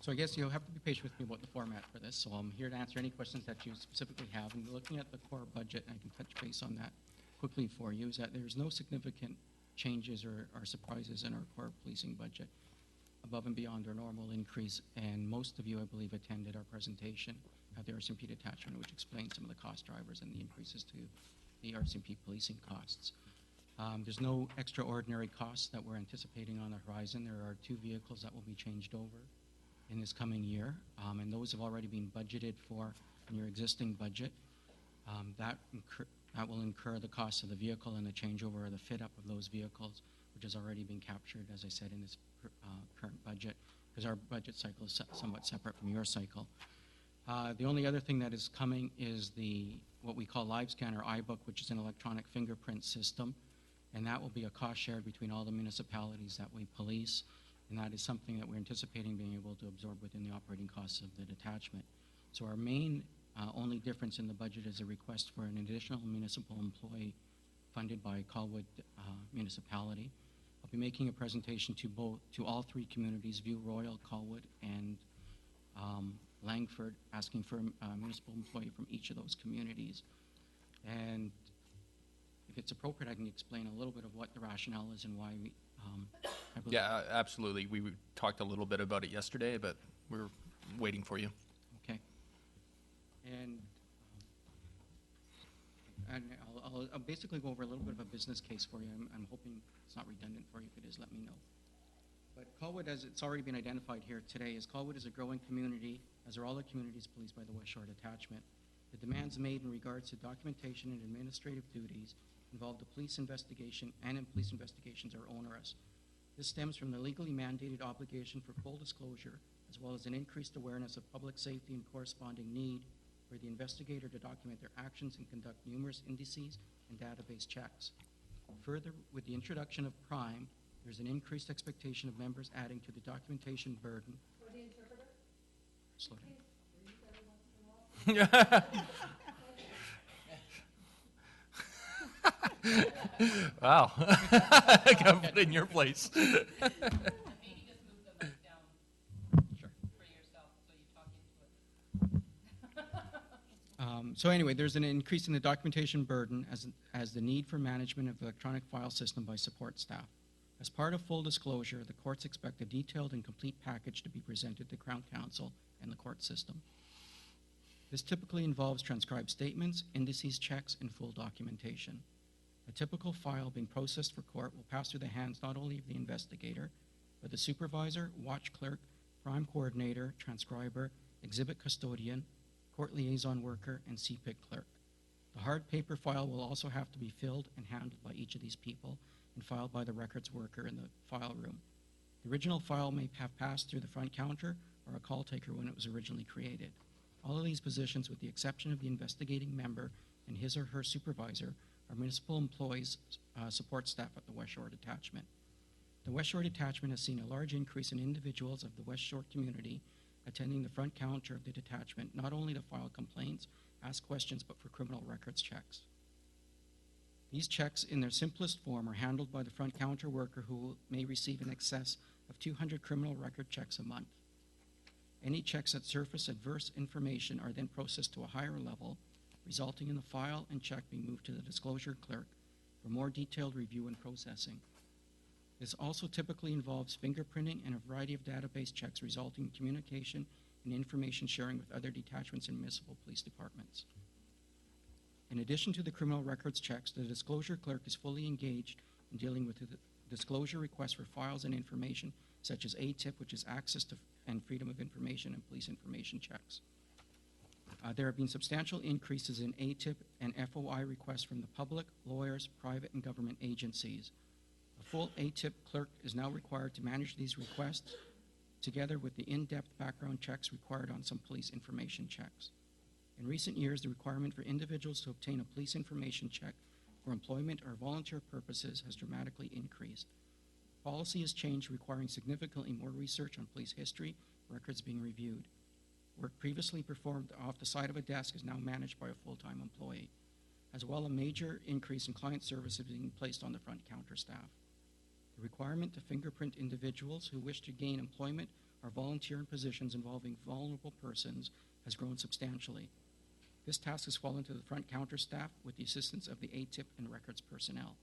So I guess you'll have to be patient with me about the format for this. So I'm here to answer any questions that you specifically have. And looking at the core budget, and I can touch base on that quickly for you, is that there's no significant changes or surprises in our core policing budget above and beyond our normal increase. And most of you, I believe, attended our presentation at the RCMP detachment, which explained some of the cost drivers and the increases to the RCMP policing costs. There's no extraordinary costs that we're anticipating on the horizon. There are 2 vehicles that will be changed over in this coming year, and those have already been budgeted for in your existing budget. That will incur the cost of the vehicle and the changeover or the fit-up of those vehicles, which has already been captured, as I said, in this current budget, because our budget cycle is somewhat separate from your cycle. The only other thing that is coming is what we call LiveScan or iBook, which is an electronic fingerprint system, and that will be a cost shared between all the municipalities that we police, and that is something that we're anticipating being able to absorb within the operating costs of the detachment. So our main only difference in the budget is a request for an additional municipal employee funded by Colwood municipality. I'll be making a presentation to all 3 communities, View Royal, Colwood, and Langford, asking for a municipal employee from each of those communities. And if it's appropriate, I can explain a little bit of what the rationale is and why we, I believe. Yeah, absolutely. We talked a little bit about it yesterday, but we're waiting for you. Okay. And I'll basically go over a little bit of a business case for you. I'm hoping it's not redundant for you. If it is, let me know. But Colwood, as it's already been identified here today, Colwood is a growing community, as are all the communities policed by the West Shore Detachment. The demands made in regards to documentation and administrative duties involve the police investigation, and in police investigations are onerous. This stems from the legally mandated obligation for full disclosure, as well as an increased awareness of public safety and corresponding need for the investigator to document their actions and conduct numerous indices and database checks. Further, with the introduction of Prime, there's an increased expectation of members adding to the documentation burden. For the interpreter? Slow down. Wow. I got put in your place. So anyway, there's an increase in the documentation burden as the need for management of the electronic file system by support staff. As part of full disclosure, the courts expect a detailed and complete package to be presented to Crown Counsel and the court system. This typically involves transcribed statements, indices, checks, and full documentation. A typical file being processed for court will pass through the hands not only of the investigator, but the supervisor, watch clerk, prime coordinator, transcriber, exhibit custodian, court liaison worker, and CPIC clerk. The The hard paper file will also have to be filled and handled by each of these people and filed by the records worker in the file room. The original file may have passed through the front counter or a call taker when it was originally created. All of these positions, with the exception of the investigating member and his or her supervisor, are municipal employees, support staff at the West Shore Detachment. The West Shore Detachment has seen a large increase in individuals of the West Shore community attending the front counter of the detachment, not only to file complaints, ask questions, but for criminal records checks. These checks, in their simplest form, are handled by the front counter worker, who may receive in excess of 200 criminal record checks a month. Any checks that surface adverse information are then processed to a higher level, resulting in the file and check being moved to the disclosure clerk for more detailed review and processing. This also typically involves fingerprinting and a variety of database checks, resulting in communication and information sharing with other detachments and municipal police departments. In addition to the criminal records checks, the disclosure clerk is fully engaged in dealing with the disclosure requests for files and information, such as ATIP, which is access to and freedom of information, and police information checks. There have been substantial increases in ATIP and FOI requests from the public, lawyers, private, and government agencies. A full ATIP clerk is now required to manage these requests, together with the in-depth background checks required on some police information checks. In recent years, the requirement for individuals to obtain a police information check for employment or volunteer purposes has dramatically increased. Policy has changed, requiring significantly more research on police history, records being reviewed. Work previously performed off the side of a desk is now managed by a full-time employee. As well, a major increase in client services being placed on the front counter staff. The requirement to fingerprint individuals who wish to gain employment or volunteer in positions involving vulnerable persons has grown substantially. This task has fallen to the front counter staff with the assistance of the ATIP and records personnel.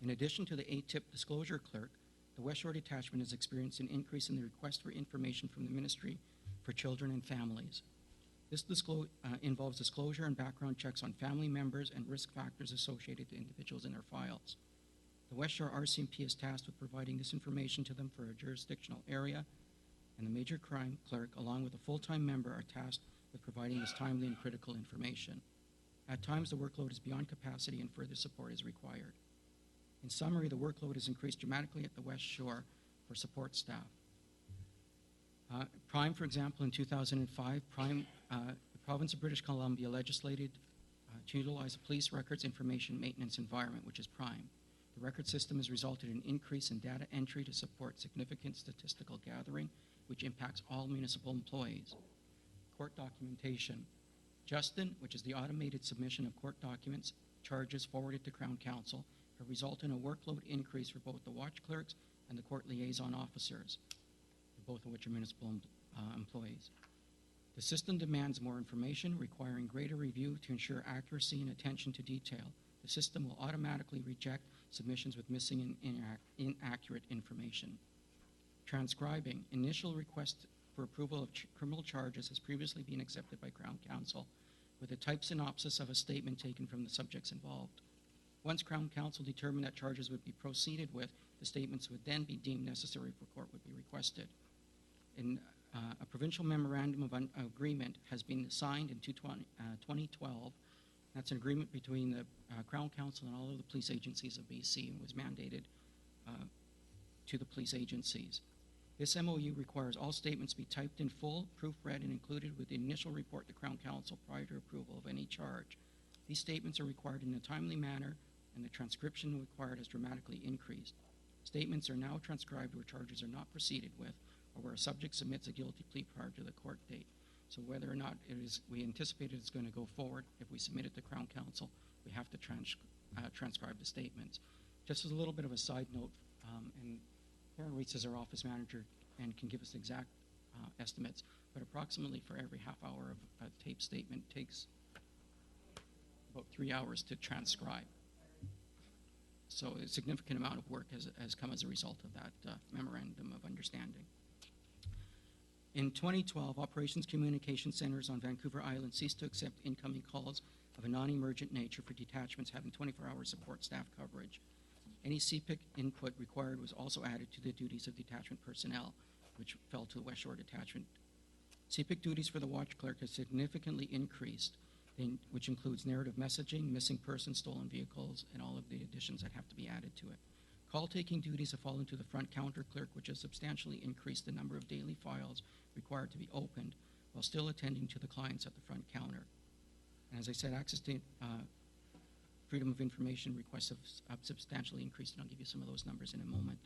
In addition to the ATIP disclosure clerk, the West Shore Detachment has experienced an increase in the request for information from the Ministry for Children and Families. This involves disclosure and background checks on family members and risk factors associated to individuals in their files. The West Shore RCMP is tasked with providing this information to them for a jurisdictional area, and the Major Crime Clerk, along with a full-time member, are tasked with providing this timely and critical information. At times, the workload is beyond capacity and further support is required. In summary, the workload has increased dramatically at the West Shore for support staff. Prime, for example, in 2005, the province of British Columbia legislated to utilize a police records information maintenance environment, which is Prime. The record system has resulted in an increase in data entry to support significant statistical gathering, which impacts all municipal employees. Court documentation. Justin, which is the automated submission of court documents, charges forwarded to Crown Counsel, have resulted in a workload increase for both the watch clerks and the court liaison officers, both of which are municipal employees. The system demands more information, requiring greater review to ensure accuracy and attention to detail. The system will automatically reject submissions with missing and inaccurate information. Transcribing. Initial request for approval of criminal charges has previously been accepted by Crown Counsel, with a typed synopsis of a statement taken from the subjects involved. Once Crown Counsel determined that charges would be proceeded with, the statements would then be deemed necessary for court would be requested. A provincial memorandum of agreement has been signed in 2012. That's an agreement between the Crown Counsel and all of the police agencies of BC, and was mandated to the police agencies. This MOU requires all statements be typed in full, proofread, and included with the initial report to Crown Counsel prior to approval of any charge. These statements are required in a timely manner, and the transcription required has dramatically increased. Statements are now transcribed where charges are not proceeded with, or where a subject submits a guilty plea prior to the court date. So whether or not we anticipate it's going to go forward, if we submit it to Crown Counsel, we have to transcribe the statements. Just as a little bit of a side note, and Karen Reitz is our office manager and can give us exact estimates, but approximately for every half hour of a tape statement takes about 3 hours to transcribe. So a significant amount of work has come as a result of that memorandum of understanding. In 2012, Operations Communication Centers on Vancouver Island ceased to accept incoming calls of a non-emergent nature for detachments having 24-hour support staff coverage. Any CPIC input required was also added to the duties of detachment personnel, which fell to the West Shore Detachment. CPIC duties for the watch clerk has significantly increased. which includes narrative messaging, missing persons, stolen vehicles, and all of the additions that have to be added to it. Call-taking duties have fallen to the front counter clerk, which has substantially increased the number of daily files required to be opened while still attending to the clients at the front counter. And as I said, access to freedom of information requests have substantially increased, and I'll give you some of those numbers in a moment.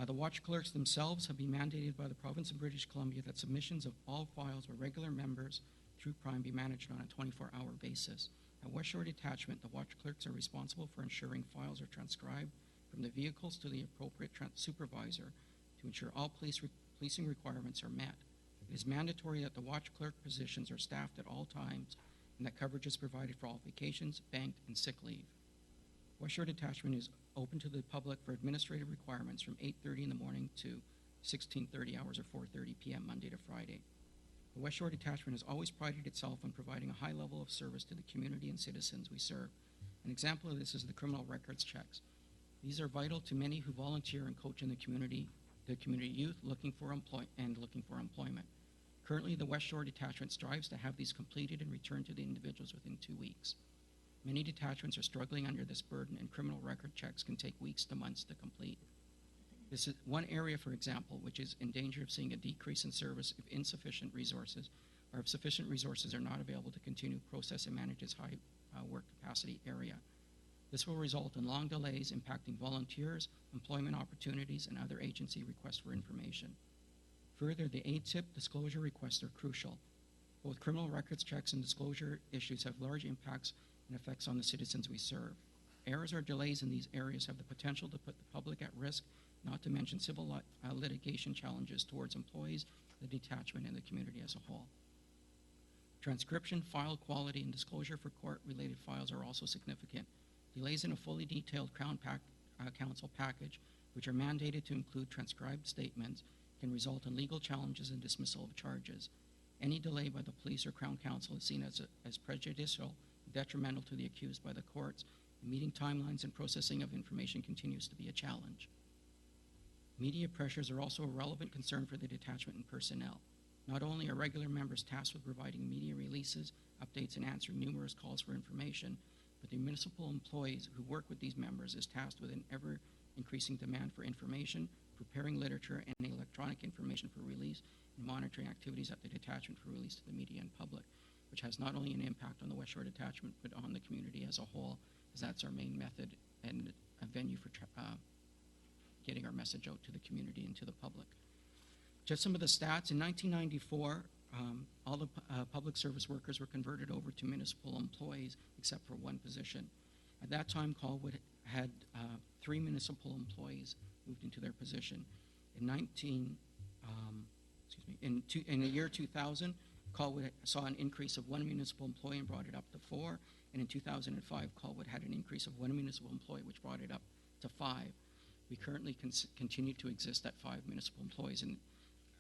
The watch clerks themselves have been mandated by the province of British Columbia that submissions of all files by regular members through Prime be managed on a 24-hour basis. At West Shore Detachment, the watch clerks are responsible for ensuring files are transcribed from the vehicles to the appropriate supervisor to ensure all policing requirements are met. It is mandatory that the watch clerk positions are staffed at all times and that coverage is provided for all vacations, banked, and sick leave. West Shore Detachment is open to the public for administrative requirements from 8:30 in the morning to 16:30 hours or 4:30 p.m. Monday to Friday. The West Shore Detachment has always prided itself on providing a high level of service to the community and citizens we serve. An example of this is the criminal records checks. These are vital to many who volunteer and coach in the community youth looking for employment. Currently, the West Shore Detachment strives to have these completed and returned to the individuals within 2 weeks. Many detachments are struggling under this burden, and criminal record checks can take weeks to months to complete. This is one area, for example, which is in danger of seeing a decrease in service if insufficient resources or if sufficient resources are not available to continue process and manage its high work capacity area. This will result in long delays impacting volunteers, employment opportunities, and other agency requests for information. Further, the ATIP disclosure requests are crucial. Both criminal records checks and disclosure issues have large impacts and effects on the citizens we serve. Errors or delays in these areas have the potential to put the public at risk, not to mention civil litigation challenges towards employees, the detachment, and the community as a whole. Transcription, file quality, and disclosure for court-related files are also significant. Delays in a fully detailed Crown Counsel package, which are mandated to include transcribed statements, can result in legal challenges and dismissal of charges. Any delay by the police or Crown Counsel is seen as prejudicial, detrimental to the accused by the courts, and meeting timelines and processing of information continues to be a challenge. Media pressures are also a relevant concern for the detachment and personnel. Not only are regular members tasked with providing media releases, updates, and answering numerous calls for information, but the municipal employees who work with these members is tasked with an ever-increasing demand for information, preparing literature and electronic information for release, and monitoring activities at the detachment for release to the media and public, which has not only an impact on the West Shore Detachment, but on the community as a whole, as that's our main method and a venue for getting our message out to the community and to the public. Just some of the stats. In 1994, all the public service workers were converted over to municipal employees, except for one position. At that time, Colwood had 3 municipal employees moved into their position. In the year 2000, Colwood saw an increase of 1 municipal employee and brought it up to 4. And in 2005, Colwood had an increase of 1 municipal employee, which brought it up to 5. We currently continue to exist at 5 municipal employees. And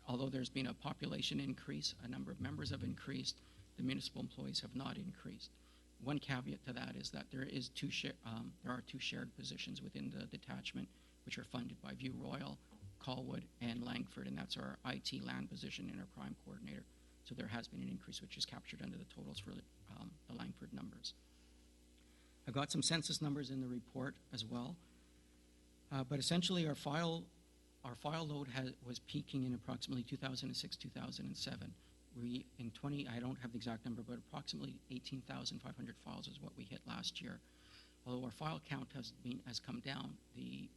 although there's been a population increase, a number of members have increased, the municipal employees have not increased. One caveat to that is that there are 2 shared positions within the detachment, which are funded by View Royal, Colwood, and Langford, and that's our IT land position and our crime coordinator. So there has been an increase, which is captured under the totals for the Langford numbers. I've got some census numbers in the report as well, but essentially our file load was peaking in approximately 2006, 2007. I don't have the exact number, but approximately 18,500 files is what we hit last year. Although our file count has come down, the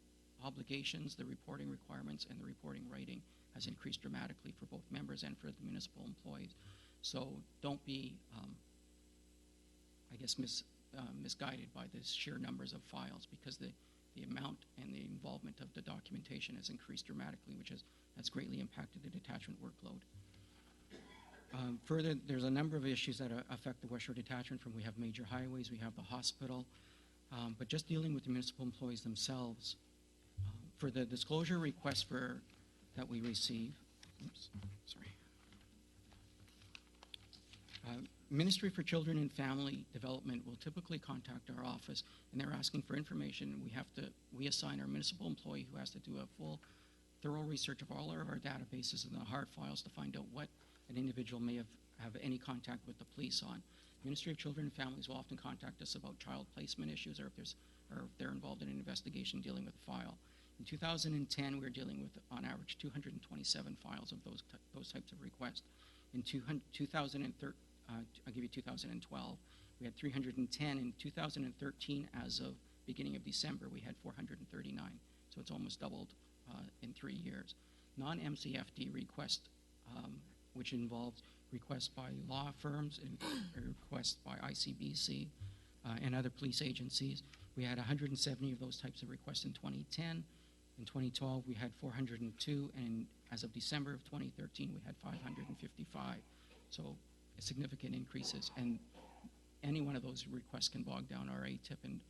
obligations, the reporting requirements, and the reporting writing has increased dramatically for both members and for the municipal employees. So don't be, misguided by the sheer numbers of files, because the amount and the involvement of the documentation has increased dramatically, which has greatly impacted the detachment workload. Further, there's a number of issues that affect the West Shore Detachment. We have major highways, we have the hospital, but just dealing with the municipal employees themselves, for the disclosure requests that we receive, Ministry for Children and Family Development will typically contact our office, and they're asking for information. We assign our municipal employee who has to do a full, thorough research of all of our databases and the hard files to find out what an individual may have any contact with the police on. Ministry of Children and Families will often contact us about child placement issues or if they're involved in an investigation dealing with a file. In 2010, we were dealing with, on average, 227 files of those types of requests. In 2013, I'll give you 2012, we had 310. In 2013, as of beginning of December, we had 439. So it's almost doubled in 3 years. Non-MCFD requests, which involves requests by law firms and requests by ICBC and other police agencies. We had 170 of those types of requests in 2010. In 2012, we had 402, and as of December of 2013, we had 555. So significant increases, and any one of those requests can bog down our ATIP and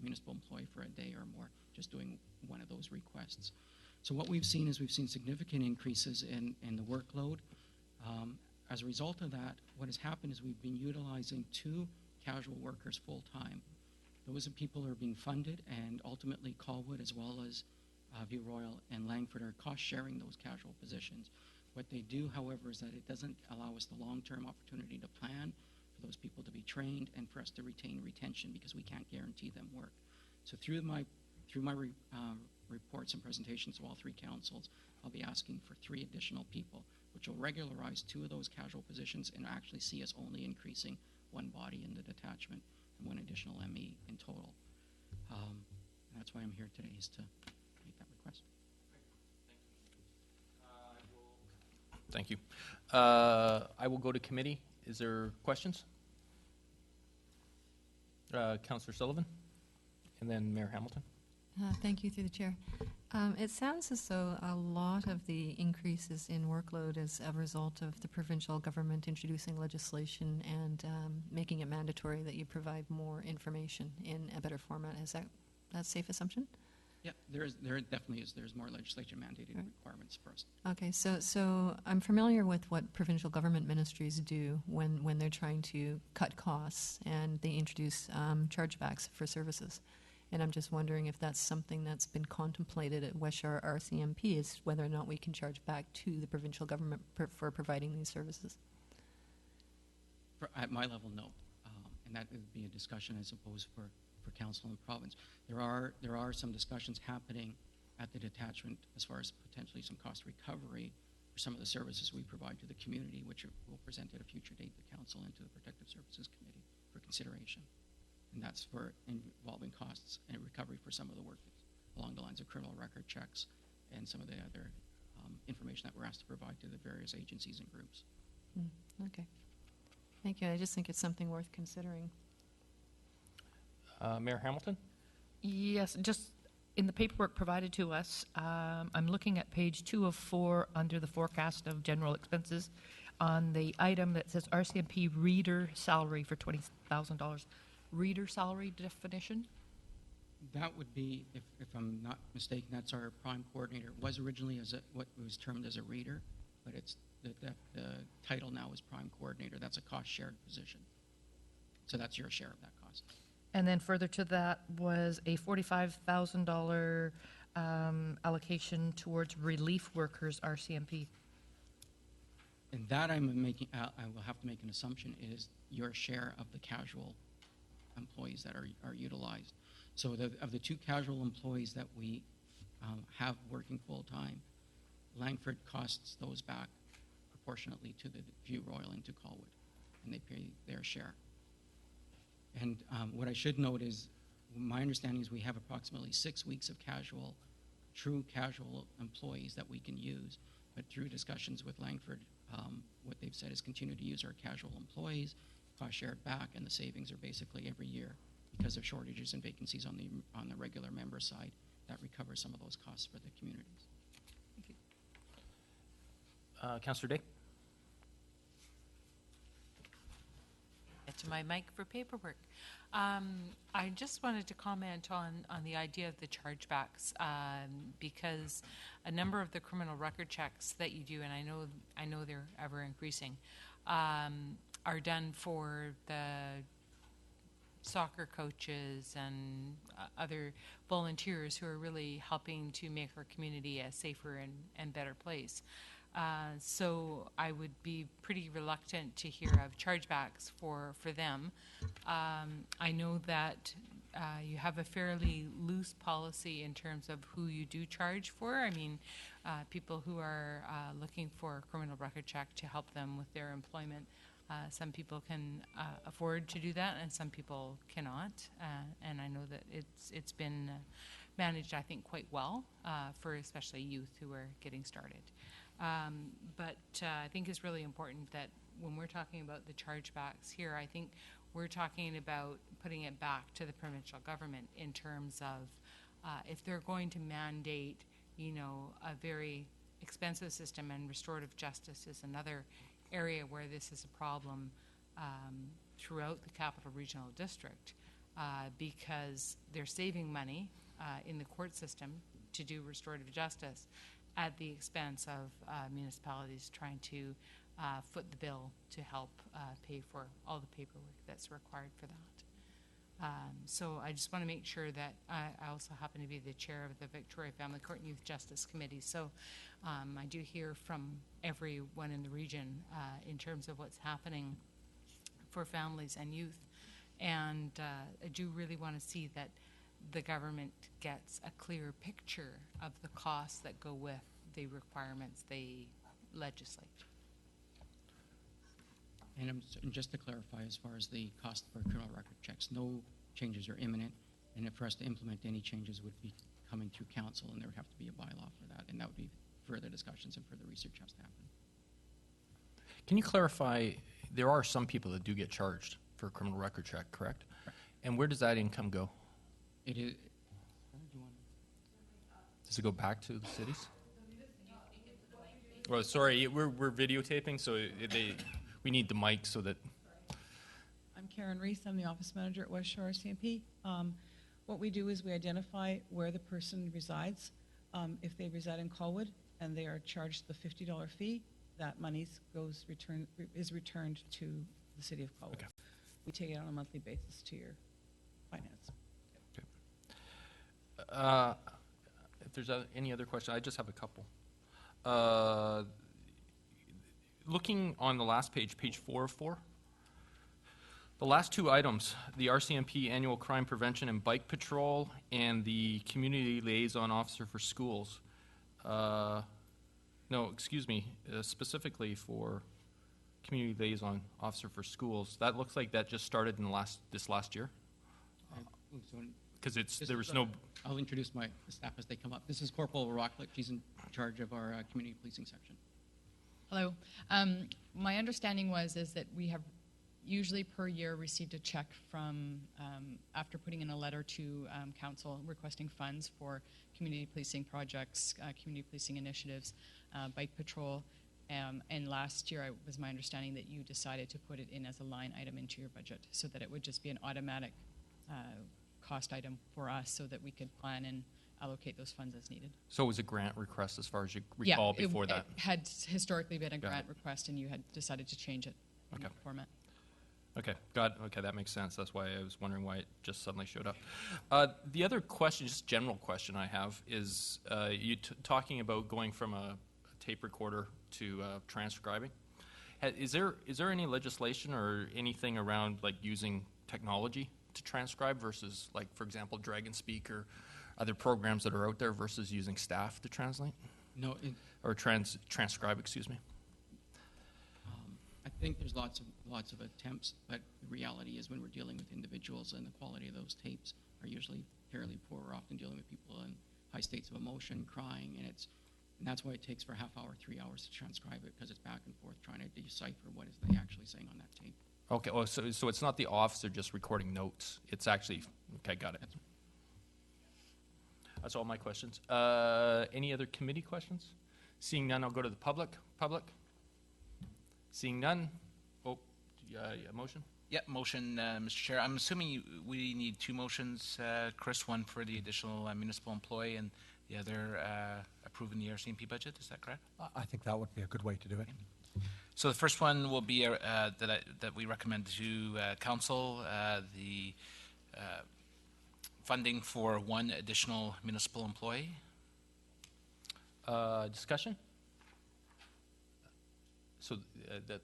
municipal employee for a day or more, just doing one of those requests. So what we've seen is we've seen significant increases in the workload. As a result of that, what has happened is we've been utilizing 2 casual workers full-time. Those people are being funded, and ultimately Colwood, as well as View Royal and Langford, are cost-sharing those casual positions. What they do, however, is that it doesn't allow us the long-term opportunity to plan for those people to be trained and for us to retain retention, because we can't guarantee them work. So through my reports and presentations to all 3 councils, I'll be asking for 3 additional people, which will regularize 2 of those casual positions and actually see us only increasing 1 body in the detachment and 1 additional ME in total. And that's why I'm here today, is to make that request. Thank you. I will go to committee. Is there questions? Councillor Sullivan, and then Mayor Hamilton. Thank you, through the chair. It sounds as though a lot of the increases in workload is a result of the provincial government introducing legislation and making it mandatory that you provide more information in a better format. Is that a safe assumption? Yeah, there definitely is. There's more legislation mandated requirements for us. Okay, so I'm familiar with what provincial government ministries do when they're trying to cut costs and they introduce chargebacks for services. And I'm just wondering if that's something that's been contemplated at West Shore RCMP, is whether or not we can charge back to the provincial government for providing these services. At my level, no. And that would be a discussion, I suppose, for council and province. There are some discussions happening at the detachment as far as potentially some cost recovery for some of the services we provide to the community, which will present at a future date to council and to the Protective Services Committee for consideration. And that's for involving costs and recovery for some of the work along the lines of criminal record checks and some of the other information that we're asked to provide to the various agencies and groups. Okay. Thank you. I just think it's something worth considering. Mayor Hamilton? Yes, just in the paperwork provided to us, I'm looking at page 2 of 4 under the forecast of general expenses on the item that says RCMP reader salary for $20,000. Reader salary definition? That would be, if I'm not mistaken, that's our prime coordinator. It was originally as what was termed as a reader, but it's the title now is prime coordinator. That's a cost shared position. So that's your share of that cost. And then further to that was a $45,000 allocation towards relief workers, RCMP. And that I'm making, I will have to make an assumption, is your share of the casual employees that are utilized. So of the 2 casual employees that we have working full-time, Langford costs those back proportionately to the View Royal and to Colwood, and they pay their share. And what I should note is, my understanding is we have approximately 6 weeks of true casual employees that we can use, but through discussions with Langford, what they've said is continue to use our casual employees, cost shared back, and the savings are basically every year because of shortages and vacancies on the regular member side. That recovers some of those costs for the communities. Thank you. Councillor Day? Get to my mic for paperwork. I just wanted to comment on the idea of the chargebacks, because a number of the criminal record checks that you do, and I know they're ever increasing, are done for the soccer coaches and other volunteers who are really helping to make our community a safer and better place. So I would be pretty reluctant to hear of chargebacks for them. I know that you have a fairly loose policy in terms of who you do charge for. I mean, people who are looking for a criminal record check to help them with their employment. Some people can afford to do that, and some people cannot. And I know that it's been managed, I think, quite well for especially youth who are getting started. But I think it's really important that when we're talking about the chargebacks here, I think we're talking about putting it back to the provincial government in terms of if they're going to mandate, a very expensive system, and restorative justice is another area where this is a problem throughout the Capital Regional District because they're saving money in the court system to do restorative justice at the expense of municipalities trying to foot the bill to help pay for all the paperwork that's required for that. So I just want to make sure that I also happen to be the chair of the Victoria Family Court and Youth Justice Committee. So I do hear from everyone in the region in terms of what's happening for families and youth. And I do really want to see that the government gets a clear picture of the costs that go with the requirements they legislate. And just to clarify, as far as the cost for criminal record checks, no changes are imminent, and for us to implement any changes would be coming through council, and there would have to be a bylaw for that, and that would be further discussions and further research has to happen. Can you clarify, there are some people that do get charged for a criminal record check, correct? Correct. And where does that income go? It is. Does it go back to the cities? Well, sorry, we're videotaping, so we need the mic so that. I'm Karen Reese. I'm the office manager at West Shore RCMP. What we do is we identify where the person resides. If they reside in Colwood and they are charged the $50 fee, that money is returned to the city of Colwood. Okay. We take it on a monthly basis to your finance. If there's any other question, I just have a couple. Looking on the last page, page 4 of 4, the last two items, the RCMP Annual Crime Prevention and Bike Patrol and the Community Liaison Officer for Schools. Specifically for Community Liaison Officer for Schools. That looks like that just started in this last year. Because there was no. I'll introduce the staff as they come up. This is Corporal Rocklick. She's in charge of our community policing section. Hello. My understanding is that we have usually per year received a check from, after putting in a letter to council requesting funds for community policing projects, community policing initiatives, bike patrol. And last year, it was my understanding that you decided to put it in as a line item into your budget so that it would just be an automatic cost item for us so that we could plan and allocate those funds as needed. So it was a grant request as far as you recall before that? It had historically been a grant request and you had decided to change it in that format. Okay, okay, that makes sense. That's why I was wondering why it just suddenly showed up. The other question, just general question I have is you talking about going from a tape recorder to transcribing. Is there any legislation or anything around like using technology to transcribe versus like, for example, Dragon Speak or other programs that are out there versus using staff to translate? No. Or transcribe, excuse me. I think there's lots of attempts, but the reality is when we're dealing with individuals and the quality of those tapes are usually fairly poor. We're often dealing with people in high states of emotion, crying, and that's why it takes for a half hour, 3 hours to transcribe it, because it's back and forth trying to decipher what is they actually saying on that tape. Okay, well, so it's not the officer just recording notes. It's actually, okay, got it. That's all my questions. Any other committee questions? Seeing none, I'll go to the public. Seeing none, a motion? Yeah, motion, Mr. Chair. I'm assuming we need two motions, Chris, one for the additional municipal employee and the other approving the RCMP budget. Is that correct? I think that would be a good way to do it. So the first one will be that we recommend to council the funding for one additional municipal employee. Discussion? So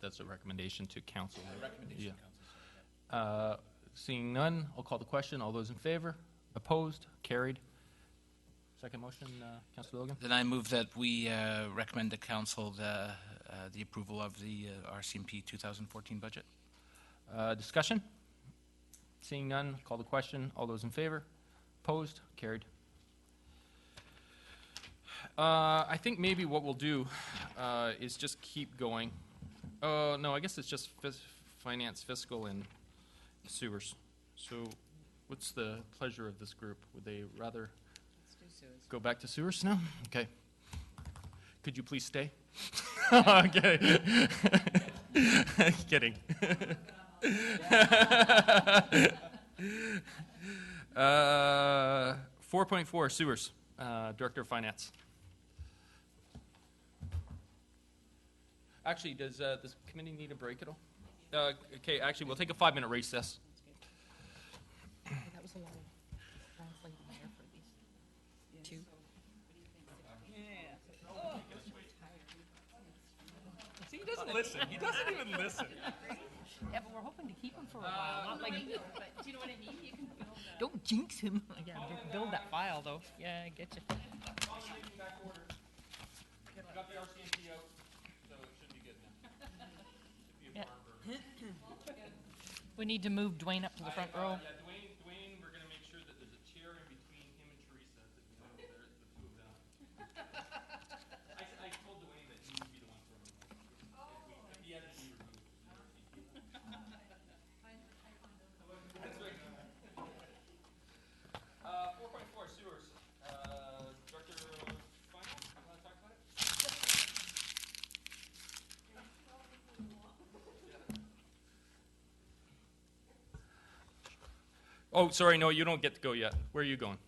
that's a recommendation to council. Recommendation to council. Seeing none, I'll call the question. All those in favor? Opposed? Carried. Second motion, Councillor Logan. Then I move that we recommend to council the approval of the RCMP 2014 budget. Discussion? Seeing none, call the question. All those in favor? Opposed? Carried. I think maybe what we'll do is just keep going. Oh, no, I guess it's just finance, fiscal, and sewers. So what's the pleasure of this group? Would they rather go back to sewers now? Okay. Could you please stay? Okay. Kidding. 4.4 sewers. Director of Finance. Actually, does this committee need a break at all? Okay, actually, we'll take a 5-minute recess. That was a lot of translating there for these two. See, he doesn't listen. He doesn't even listen. Yeah, but we're hoping to keep him for a while. Not like, but do you know what I mean? You can build that. Don't jinx him. Yeah, build that file though. Yeah, I get you. Got the RCMP out, so it should be good now. Yeah. We need to move Dwayne up to the front row. Yeah, Dwayne, we're going to make sure that there's a chair in between him and Teresa, that you know they're the two of them. I told Dwayne that he would be the one for him. If he had to be removed. That's right. 4.4 sewers. Director of Finance, you want to talk about it? Oh, sorry, no, you don't get to go yet. Where are you going?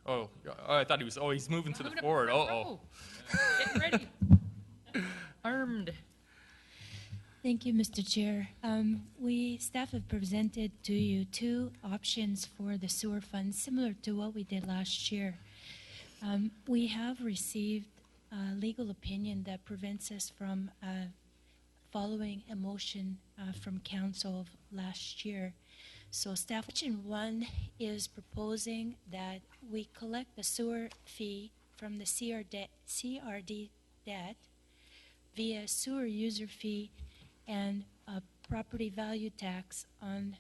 Oh, I thought he was, he's moving to the forward. Uh-oh. Get ready. Armed. Thank you, Mr. Chair. Staff have presented to you two options for the sewer fund, similar to what we did last year. We have received a legal opinion that prevents us from following a motion from council of last year. So staff option 1 is proposing that we collect the sewer fee from the CRD debt via sewer user fee and a property value tax on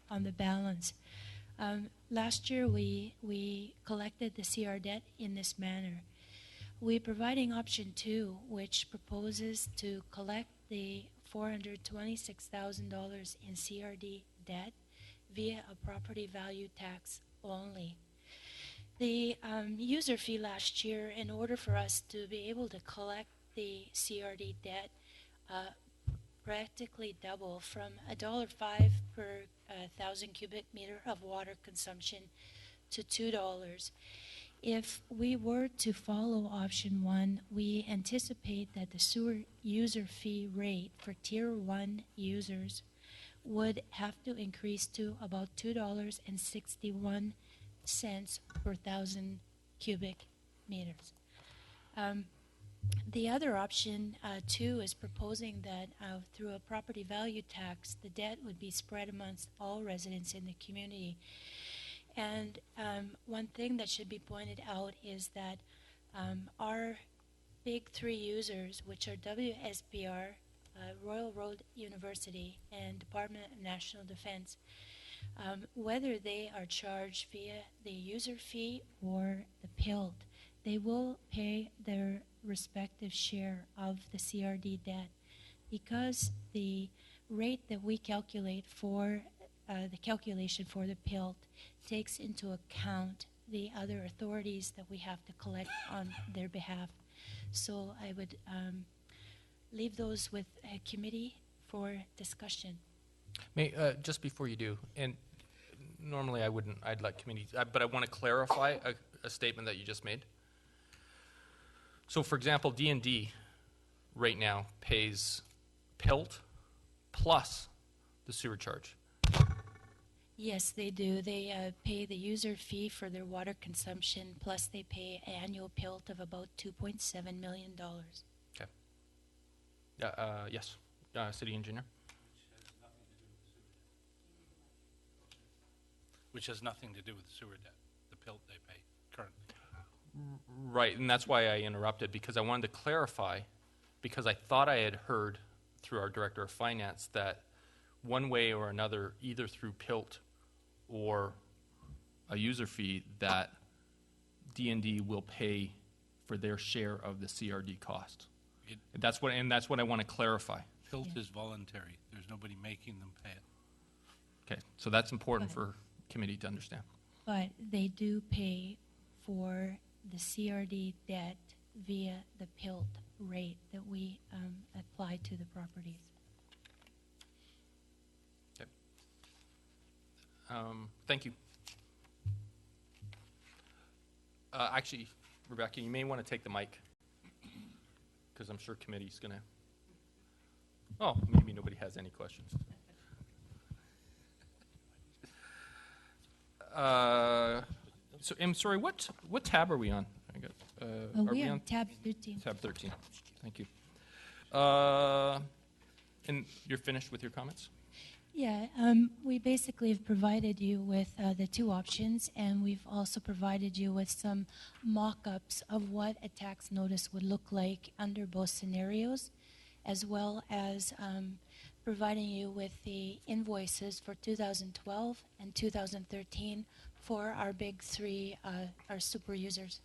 the balance. Last year we collected the CR debt in this manner. We're providing option 2, which proposes to collect the $426,000 in CRD debt via a property value tax only. The user fee last year, in order for us to be able to collect the CRD debt, practically double from $1.05 per 1,000 cubic meter of water consumption to $2. If we were to follow option 1, we anticipate that the sewer user fee rate for tier 1 users would have to increase to about $2.61 per 1,000 cubic meters. The other option, 2, is proposing that through a property value tax, the debt would be spread amongst all residents in the community. And one thing that should be pointed out is that our big 3 users, which are WSPR, Royal Road University, and Department of National Defense, whether they are charged via the user fee or the PILT, they will pay their respective share of the CRD debt, because the rate that we calculate for the calculation for the PILT takes into account the other authorities that we have to collect on their behalf. So I would leave those with a committee for discussion. Just before you do, and normally I'd let committees, but I want to clarify a statement that you just made. So for example, D&D right now pays PILT plus the sewer charge. Yes, they do. They pay the user fee for their water consumption, plus they pay an annual PILT of about $2.7 million. Okay. Yes, city engineer. Which has nothing to do with the sewer debt, the PILT they pay currently. Right, and that's why I interrupted, because I wanted to clarify, because I thought I had heard through our Director of Finance that one way or another, either through PILT or a user fee, that D&D will pay for their share of the CRD cost. It- That's what I want to clarify. PILT is voluntary. There's nobody making them pay it. Okay, so that's important for committee to understand. But they do pay for the CRD debt via the PILT rate that we apply to the properties. Okay. Thank you. Actually, Rebecca, you may want to take the mic, because I'm sure committee's going to... Oh, maybe nobody has any questions. So, I'm sorry, what tab are we on? I got, are We are on tab 13. Tab 13. Thank you. And you're finished with your comments? Yeah, we basically have provided you with the two options, and we've also provided you with some mock-ups of what a tax notice would look like under both scenarios, as well as providing you with the invoices for 2012 and 2013 for our big three, our super users.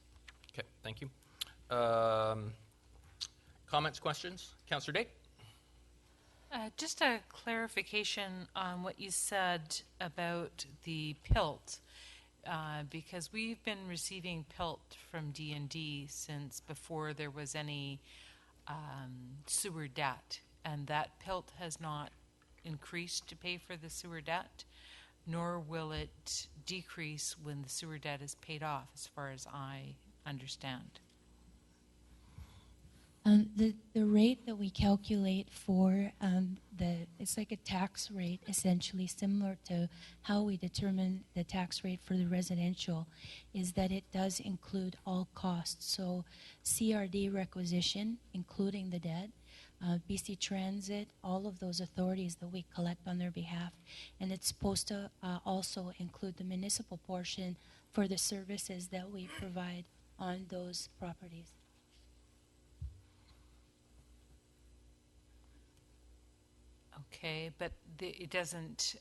Okay, thank you. Comments, questions? Councillor Day? Just a clarification on what you said about the PILT, because we've been receiving PILT from D&D since before there was any sewer debt, and that PILT has not increased to pay for the sewer debt, nor will it decrease when the sewer debt is paid off, as far as I understand. The rate that we calculate for it's like a tax rate, essentially similar to how we determine the tax rate for the residential, is that it does include all costs. So CRD requisition, including the debt, BC Transit, all of those authorities that we collect on their behalf. And it's supposed to also include the municipal portion for the services that we provide on those properties. Okay, but it doesn't,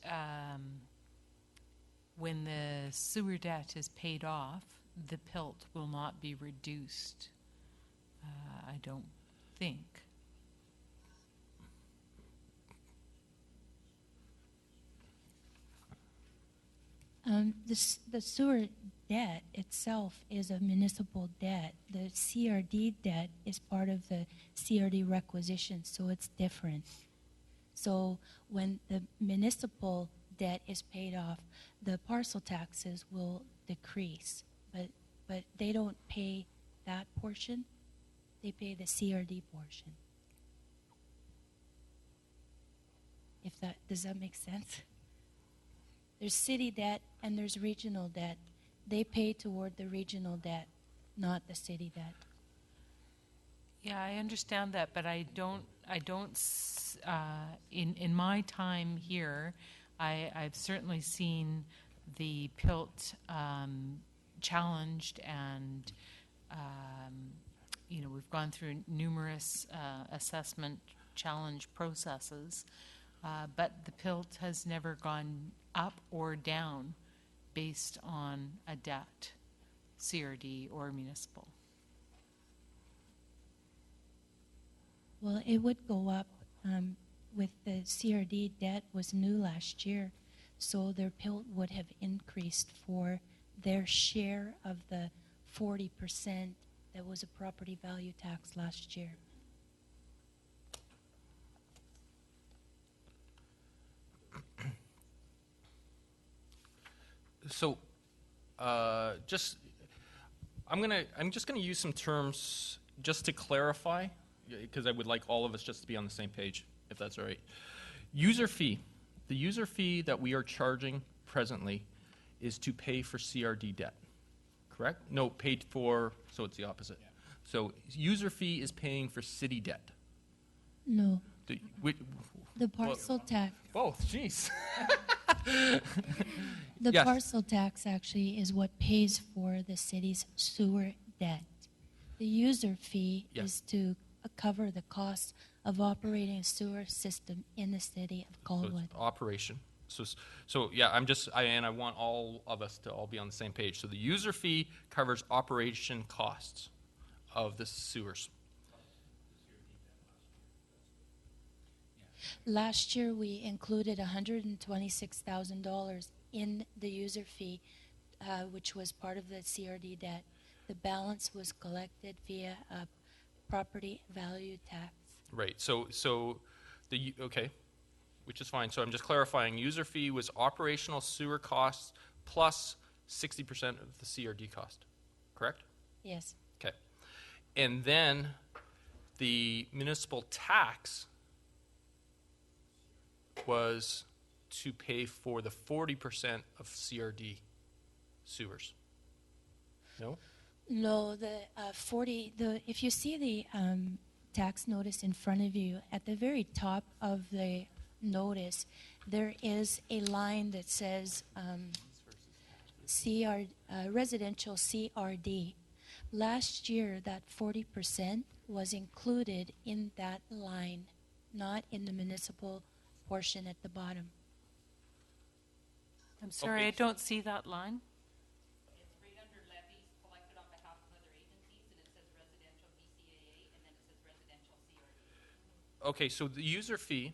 when the sewer debt is paid off, the PILT will not be reduced, I don't think. The sewer debt itself is a municipal debt. The CRD debt is part of the CRD requisition, so it's different. So when the municipal debt is paid off, the parcel taxes will decrease, but they don't pay that portion. They pay the CRD portion. Does that make sense? There's city debt and there's regional debt. They pay toward the regional debt, not the city debt. Yeah, I understand that, but I don't, in my time here, I've certainly seen the PILT challenged, and, we've gone through numerous assessment challenge processes, but the PILT has never gone up or down based on a debt, CRD or municipal. Well, it would go up with the CRD debt was new last year, so their PILT would have increased for their share of the 40% that was a property value tax last year. So, I'm just gonna use some terms just to clarify, because I would like all of us just to be on the same page, if that's all right. User fee. The user fee that we are charging presently is to pay for CRD debt, correct? No, paid for, so it's the opposite. Yeah. So user fee is paying for city debt. No, We, the parcel tax. both, jeez. The Yes. parcel tax actually is what pays for the city's sewer debt. The user fee Yeah. is to cover the cost of operating a sewer system in the city of So Colwood. it's operation. So yeah, I want all of us to all be on the same page. So the user fee covers operation costs of the sewers. Last year, we included $126,000 in the user fee, which was part of the CRD debt. The balance was collected via a property value tax. Right, so okay, which is fine. So I'm just clarifying, user fee was operational sewer costs plus 60% of the CRD cost, correct? Yes. Okay. And then the municipal tax was to pay for the 40% of CRD sewers. No? No, if you see the tax notice in front of you, at the very top of the notice, there is a line that says residential CRD. Last year, that 40% was included in that line, not in the municipal portion at the bottom. I'm sorry, Okay. I don't see that line. It's right under levies collected on behalf of other agencies, and it says residential VCAA, and then it says residential CRD. Okay, so the user fee,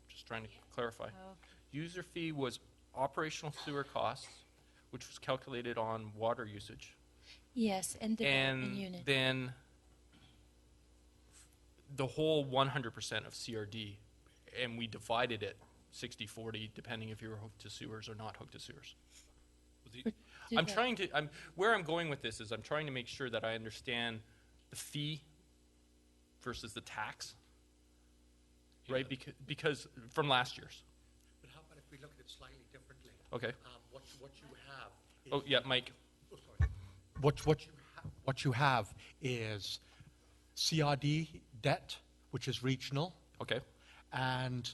just trying to clarify. User fee was operational sewer costs, which was calculated on water usage. Yes, and development And unit. then the whole 100% of CRD, and we divided it 60-40, depending if you were hooked to sewers or not hooked to sewers. Where I'm going with this is I'm trying to make sure that I understand the fee versus the tax, right? Because from last year's. But how about if we look at it slightly differently? Okay. What you have is... Oh, yeah, Mike. What you have is CRD debt, which is regional, Okay. and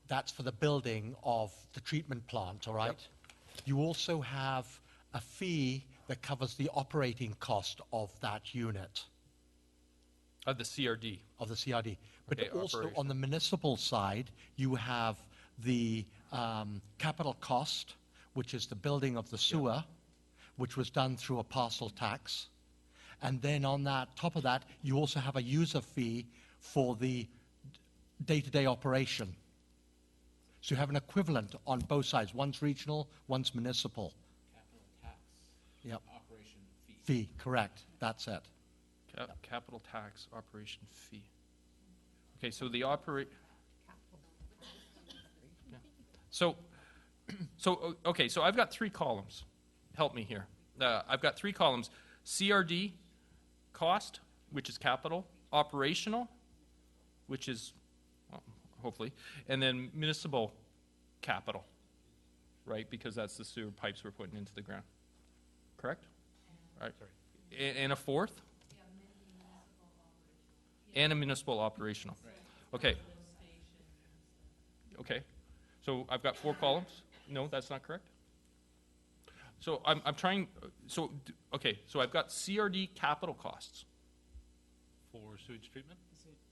that's for the building of the treatment plant, all right? You also have a fee that covers the operating cost of that unit, Of the CRD. of the CRD. But Okay, also on operational. the municipal side, you have the capital cost, which is the building of the sewer, which was done through a parcel tax. And then on that, top of that, you also have a user fee for the day-to-day operation. So you have an equivalent on both sides. One's regional, one's municipal. Capital tax. Yep. Operation fee. Fee, correct. That's it. Capital tax operation fee. Okay, so the operate. Yeah. So I've got three columns. Help me here. I've got three columns. CRD cost, which is capital, operational, which is, well, hopefully, and then municipal capital, right? Because that's the sewer pipes we're putting into the ground. Correct? All right. And a fourth? And a municipal operational. Okay. Okay. So I've got four columns? No, that's not correct? So I'm trying, so I've got CRD capital costs For sewage treatment?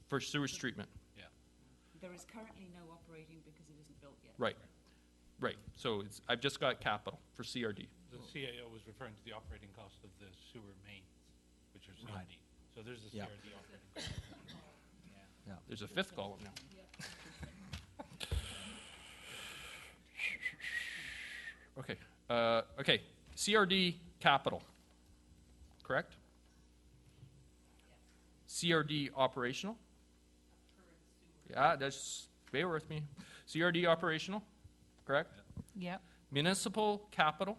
for sewage treatment. Yeah. There is currently no operating because it isn't built yet. Right. So I've just got capital for CRD. The CAO was referring to the operating cost of the sewer mains, which are CRD. Right. So there's the Yeah. CRD operating cost. There's a fifth column now. Okay, CRD capital, correct? CRD operational? Yeah, bear with me. CRD operational, correct? Yep, Municipal capital,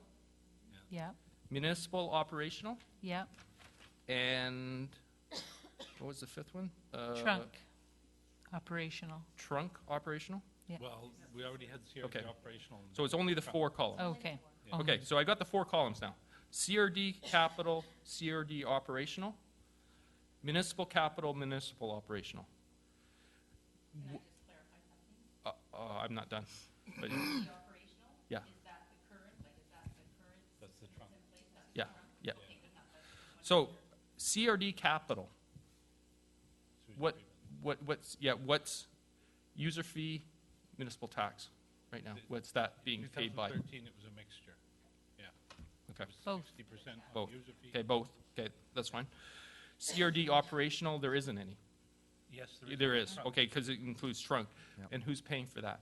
yep, municipal operational, yep. and what was the fifth one? Trunk, operational. Trunk operational? Well, we already had CRD Okay. operational. So it's only the four columns. Okay. Okay, so I got the four columns now. CRD capital, CRD operational, municipal capital, municipal operational. I'm not done. But, yeah. That's the trunk. Yeah, yeah. So, CRD capital. What's user fee, municipal tax right now? What's that being paid by? 2013, it was a mixture. Yeah. Okay. Both. 60% on Both. user fee. Okay, both. Okay, that's fine. CRD operational, there isn't any. Yes, There is, okay, because it includes trunk. Yep. And who's paying for that?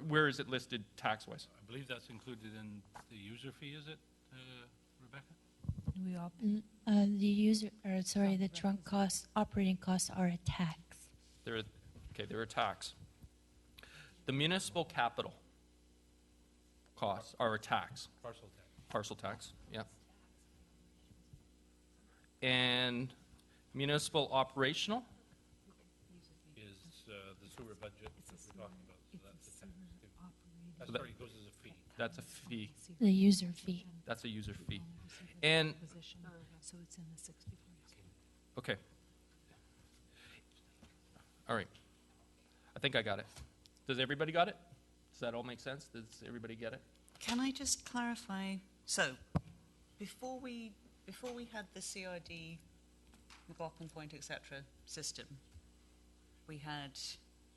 Where is it listed tax-wise? I believe that's included in the user fee, is it, Rebecca? We all The trunk costs, operating costs are a tax. They're a tax. The municipal capital costs are a tax, Parcel tax. parcel tax, yeah. And municipal operational, Is the sewer budget that we're talking about, so that's the tax. Too. So that- Sorry, it goes as a fee. that's a fee, The user fee. that's a user fee. And, So it's in the 64. okay. All right. I think I got it. Does everybody got it? Does that all make sense? Does everybody get it? Can I just clarify? So, before we had the CRD, McLaughlin Point, etc. system, we had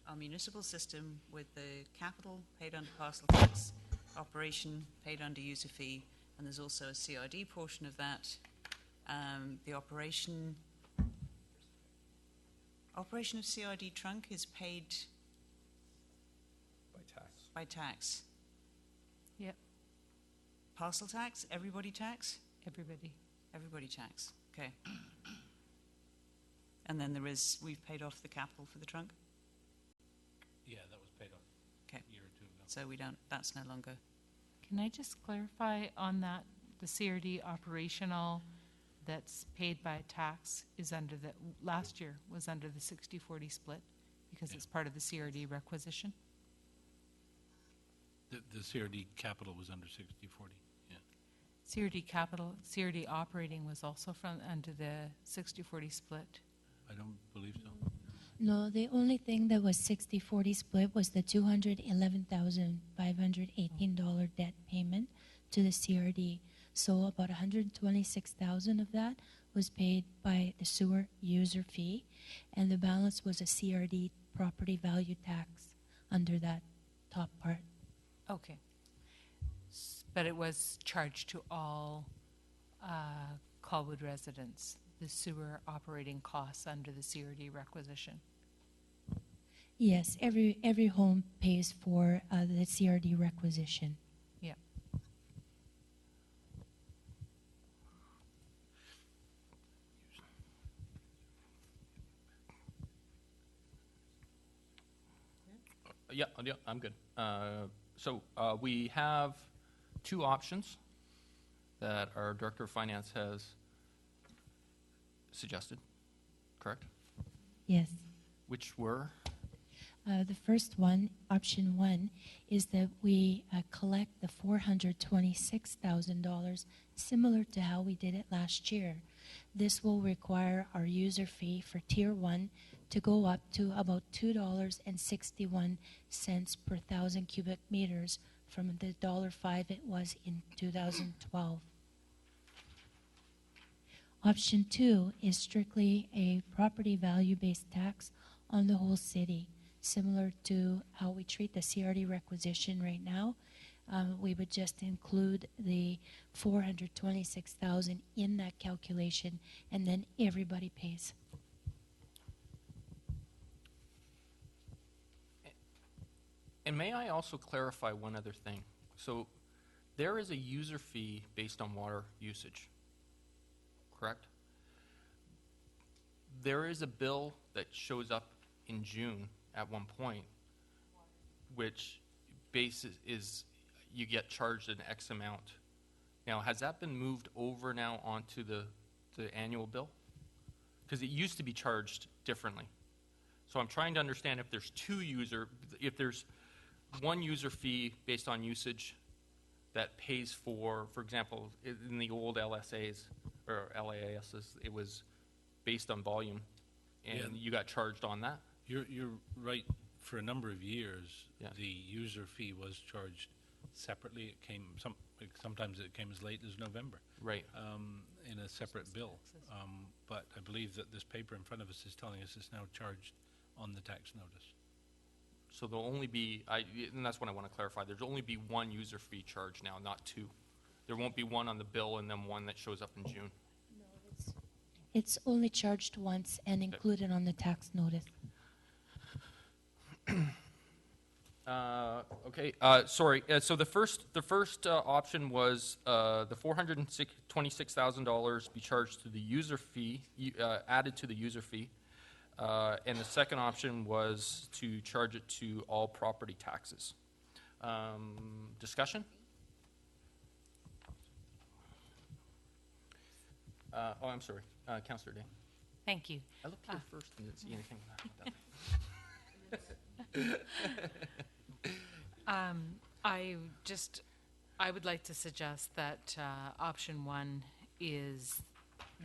our municipal system with the capital paid under parcel tax, operation paid under user fee, and there's also a CRD portion of that. The operation of CRD trunk is paid By tax. by tax. Yep, Parcel tax, everybody tax? everybody. Everybody tax, okay. And then we've paid off the capital for the trunk, Yeah, that was paid off Okay. a year or two ago. so that's no longer. Can I just clarify on that, the CRD operational that's paid by tax is last year was under the 60-40 split because it's part of the CRD requisition? The CRD capital was under 60/40, yeah. CRD operating was also under the 60-40 split. I don't believe so. No, the only thing that was 60-40 split was the $211,518 debt payment to the CRD. So about $126,000 of that was paid by the sewer user fee, and the balance was a CRD property value tax under that top part. Okay. But it was charged to all Colwood residents, the sewer operating costs under the CRD requisition. Yes, every home pays for the CRD requisition. Yeah. Yeah, I'm good. So we have two options that our Director of Finance has suggested, correct? Yes. Which were? The first one, option one, is that we collect the $426,000, similar to how we did it last year. This will require our user fee for Tier 1 to go up to about $2.61 per 1,000 cubic meters from the $1.05 it was in 2012. Option 2 is strictly a property value-based tax on the whole city, similar to how we treat the CRD requisition right now. We would just include the $426,000 in that calculation, and then everybody pays. And may I also clarify one other thing? So there is a user fee based on water usage, correct? There is a bill that shows up in June at one point, which is you get charged an X amount. Now, has that been moved over now onto the annual bill? Because it used to be charged differently. So I'm trying to understand if there's if there's one user fee based on usage that pays for example, in the old LSAs or LASs, it was based on volume, and Yeah. you got charged on that. You're right. For a number of years, Yeah. the user fee was charged separately. It came sometimes it came as late as November. Right. In a separate bill. But I believe that this paper in front of us is telling us it's now charged on the tax notice. So there'll only be, and that's what I want to clarify, there's only be one user fee charge now, not two. There won't be one on the bill and then one that shows up in June. It's only charged once and included on the tax notice. Okay, sorry. So the first option was the $426,000 be charged to the user fee, added to the user fee, and the second option was to charge it to all property taxes. Discussion? I'm sorry, Councillor Day. Thank you. I looked here first and didn't see anything about that. I would like to suggest that option one is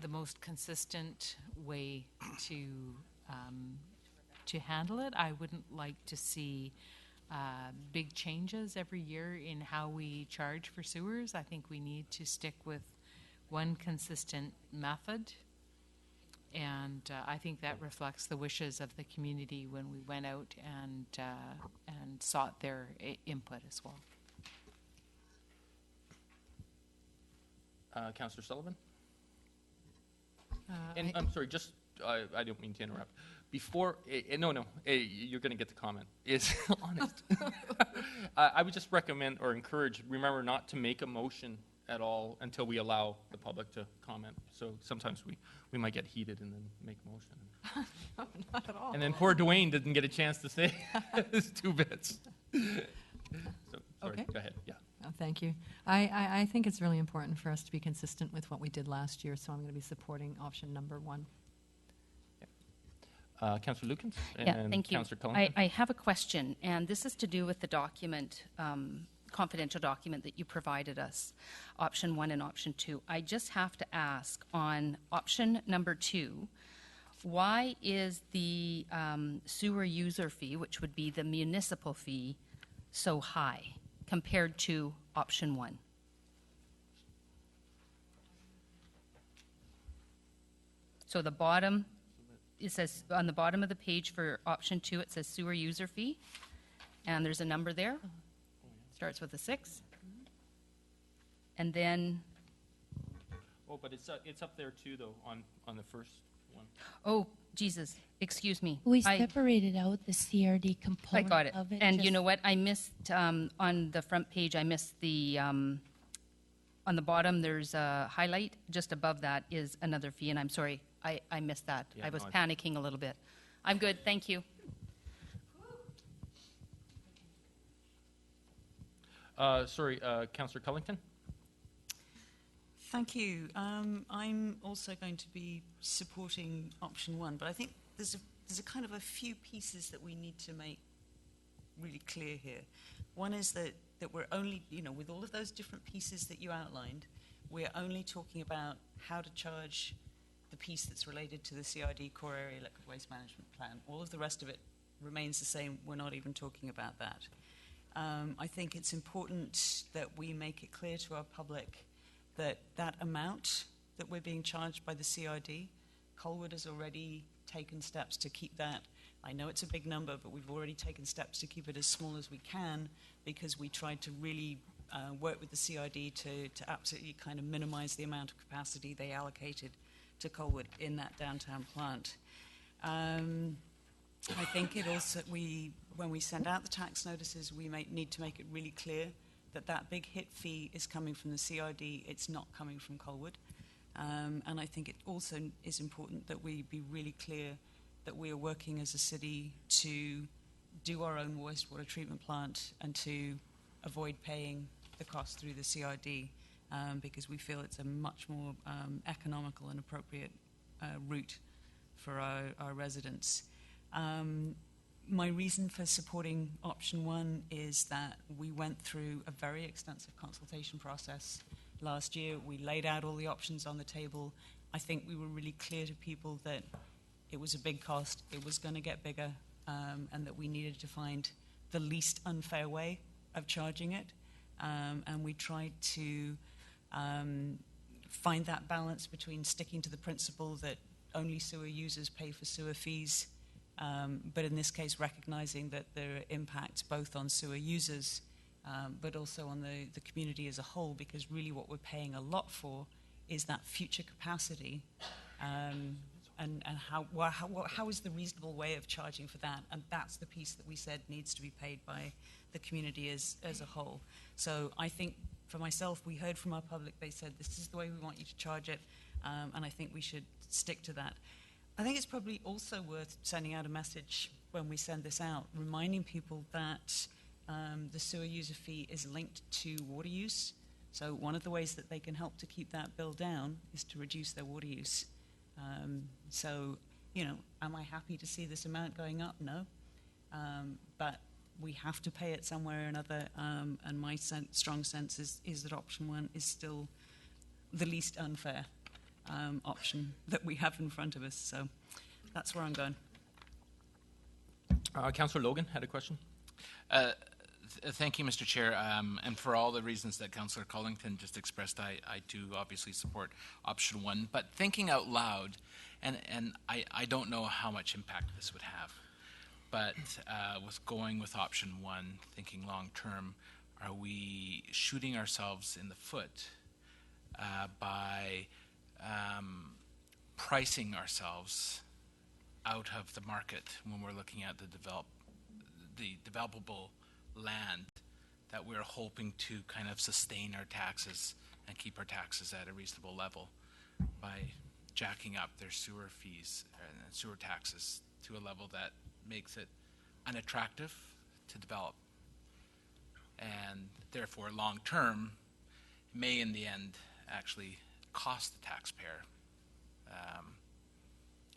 the most consistent way to handle it. I wouldn't like to see big changes every year in how we charge for sewers. I think we need to stick with one consistent method. And I think that reflects the wishes of the community when we went out and sought their input as well. Councillor Sullivan? And I'm sorry, just, I don't mean to interrupt. Before, no, you're going to get the comment. Is honest. I would just recommend or encourage, remember not to make a motion at all until we allow the public to comment. So sometimes we might get heated and then make a motion. Not at all. And then poor Dwayne didn't get a chance to say his 2 bits. So, sorry, Okay. go ahead, yeah. Oh, thank you. I think it's really important for us to be consistent with what we did last year, so I'm going to be supporting option number one. Councillor Lukens? Yeah, thank you. Councillor Cullington? I have a question, and this is to do with the document, confidential document that you provided us, option one and option two. I just have to ask on option number 2, why is the sewer user fee, which would be the municipal fee, so high compared to option 1? So the bottom, it says on the bottom of the page for option 2, it says sewer user fee, and there's a number there. Starts with a 6. And then, Oh, but it's up there too, though, on the first one. oh, Jesus, excuse me. We separated out the CRD I component got it. of it. And you just- know what? I missed, on the front page, I missed the, on the bottom, there's a highlight. Just above that is another fee, and I'm sorry, I missed that. Yeah, I was no, panicking a little bit. I'm good, thank you. Sorry, Councillor Cullington? Thank you. I'm also going to be supporting option one, but I think there's a kind of a few pieces that we need to make really clear here. One is that we're only, with all of those different pieces that you outlined, we're only talking about how to charge the piece that's related to the CID Core Area Liquid Waste Management Plan. All of the rest of it remains the same. We're not even talking about that. I think it's important that we make it clear to our public that that amount that we're being charged by the CID, Colwood has already taken steps to keep that. I know it's a big number, but we've already taken steps to keep it as small as we can because we tried to really work with the CID to absolutely kind of minimize the amount of capacity they allocated to Colwood in that downtown plant. I think it also, when we send out the tax notices, we need to make it really clear that that big hit fee is coming from the CID, it's not coming from Colwood. And I think it also is important that we be really clear that we are working as a city to do our own wastewater treatment plant and to avoid paying the cost through the CID because we feel it's a much more economical and appropriate route for our residents. My reason for supporting option one is that we went through a very extensive consultation process last year. We laid out all the options on the table. I think we were really clear to people that it was a big cost. It was going to get bigger. and that we needed to find the least unfair way of charging it. And we tried to find that balance between sticking to the principle that only sewer users pay for sewer fees, but in this case recognizing that there are impacts both on sewer users but also on the community as a whole, because really what we're paying a lot for is that future capacity, and how is the reasonable way of charging for that? And that's the piece that we said needs to be paid by the community as a whole. So I think for myself, we heard from our public, they said this is the way we want you to charge it, and I think we should stick to that. I think it's probably also worth sending out a message when we send this out, reminding people that the sewer user fee is linked to water use. So one of the ways that they can help to keep that bill down is to reduce their water use. So, you know, am I happy to see this amount going up? No. But we have to pay it somewhere or another, and my strong sense is that option one is still the least unfair option that we have in front of us. So that's where I'm going. Councillor Logan had a question. Thank you, Mr. Chair, and for all the reasons that Councillor Collington just expressed, I too obviously support option one. But thinking out loud, and I don't know how much impact this would have, but with going with option one, thinking long term, are we shooting ourselves in the foot by pricing ourselves out of the market when we're looking at the developable land that we're hoping to kind of sustain our taxes and keep our taxes at a reasonable level by jacking up their sewer fees and sewer taxes to a level that makes it unattractive to develop, and therefore long term may in the end actually cost the taxpayer.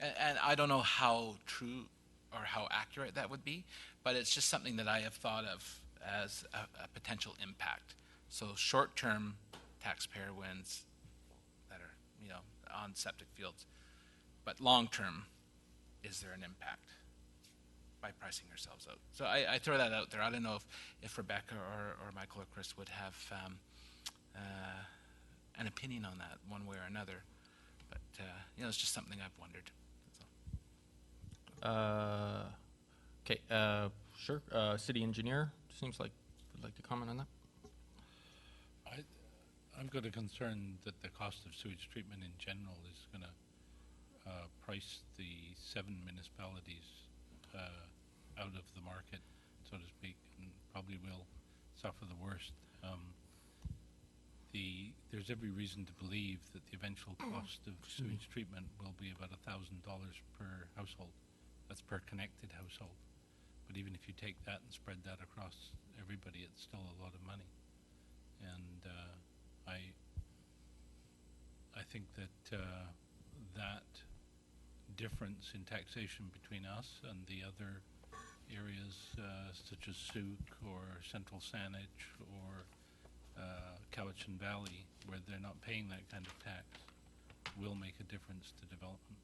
And I don't know how true or how accurate that would be, but it's just something that I have thought of as a potential impact. So short-term taxpayer wins that are, you know, on septic fields, but long-term, is there an impact by pricing ourselves out? So I throw that out there. I don't know if Rebecca or Michael or Chris would have an opinion on that one way or another, but you know, it's just something I've wondered. Okay, sure. City engineer seems like would like to comment on that. I've got a concern that the cost of sewage treatment in general is going to price the 7 municipalities out of the market, so to speak, and probably will suffer the worst. There's every reason to believe that the eventual cost of sewage treatment will be about $1,000 per household. That's per connected household. But even if you take that and spread that across everybody, it's still a lot of money. And I think that that difference in taxation between us and the other areas such as Souk or Central Saanich or Cowichan Valley, where they're not paying that kind of tax, will make a difference to development.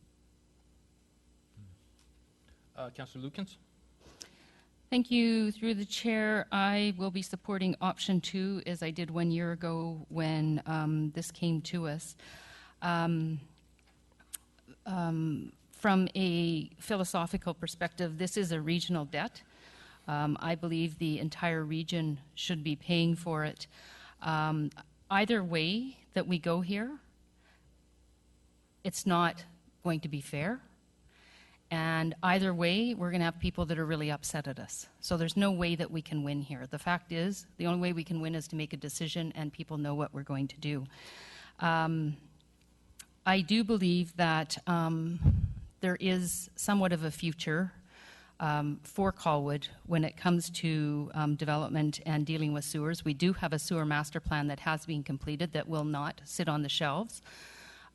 Councillor Lukens? Thank you. Through the chair, I will be supporting option 2, as I did 1 year ago when this came to us. From a philosophical perspective, this is a regional debt. I believe the entire region should be paying for it. Either way that we go here, it's not going to be fair. And either way, we're going to have people that are really upset at us. So there's no way that we can win here. The fact is, the only way we can win is to make a decision and people know what we're going to do. I do believe that there is somewhat of a future for Colwood when it comes to development and dealing with sewers. We do have a sewer master plan that has been completed that will not sit on the shelves.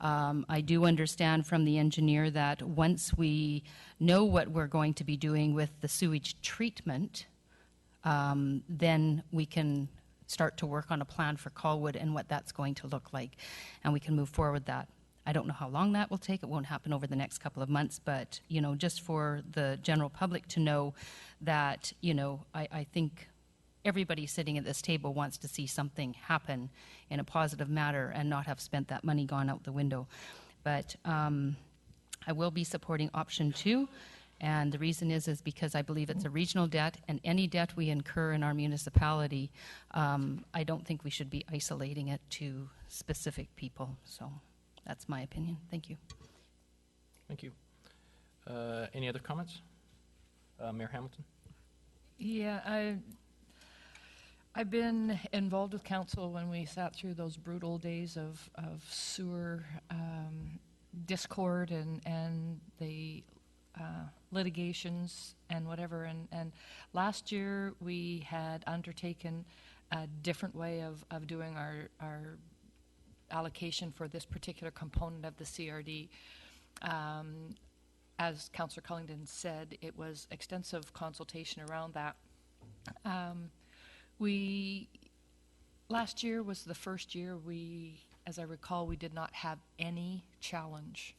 I do understand from the engineer that once we know what we're going to be doing with the sewage treatment, then we can start to work on a plan for Colwood and what that's going to look like, and we can move forward that. I don't know how long that will take. It won't happen over the next couple of months, but, just for the general public to know that, I think everybody sitting at this table wants to see something happen in a positive manner and not have spent that money gone out the window. But I will be supporting option 2. And the reason is because I believe it's a regional debt, and any debt we incur in our municipality, I don't think we should be isolating it to specific people. So that's my opinion. Thank you. Thank you. Any other comments? Mayor Hamilton? Yeah, I've been involved with council when we sat through those brutal days of sewer discord and the litigations and whatever. And last year we had undertaken a different way of doing our allocation for this particular component of the CRD. As Councillor Cullington said, it was extensive consultation around that. Last year was the first year as I recall, we did not have any challenge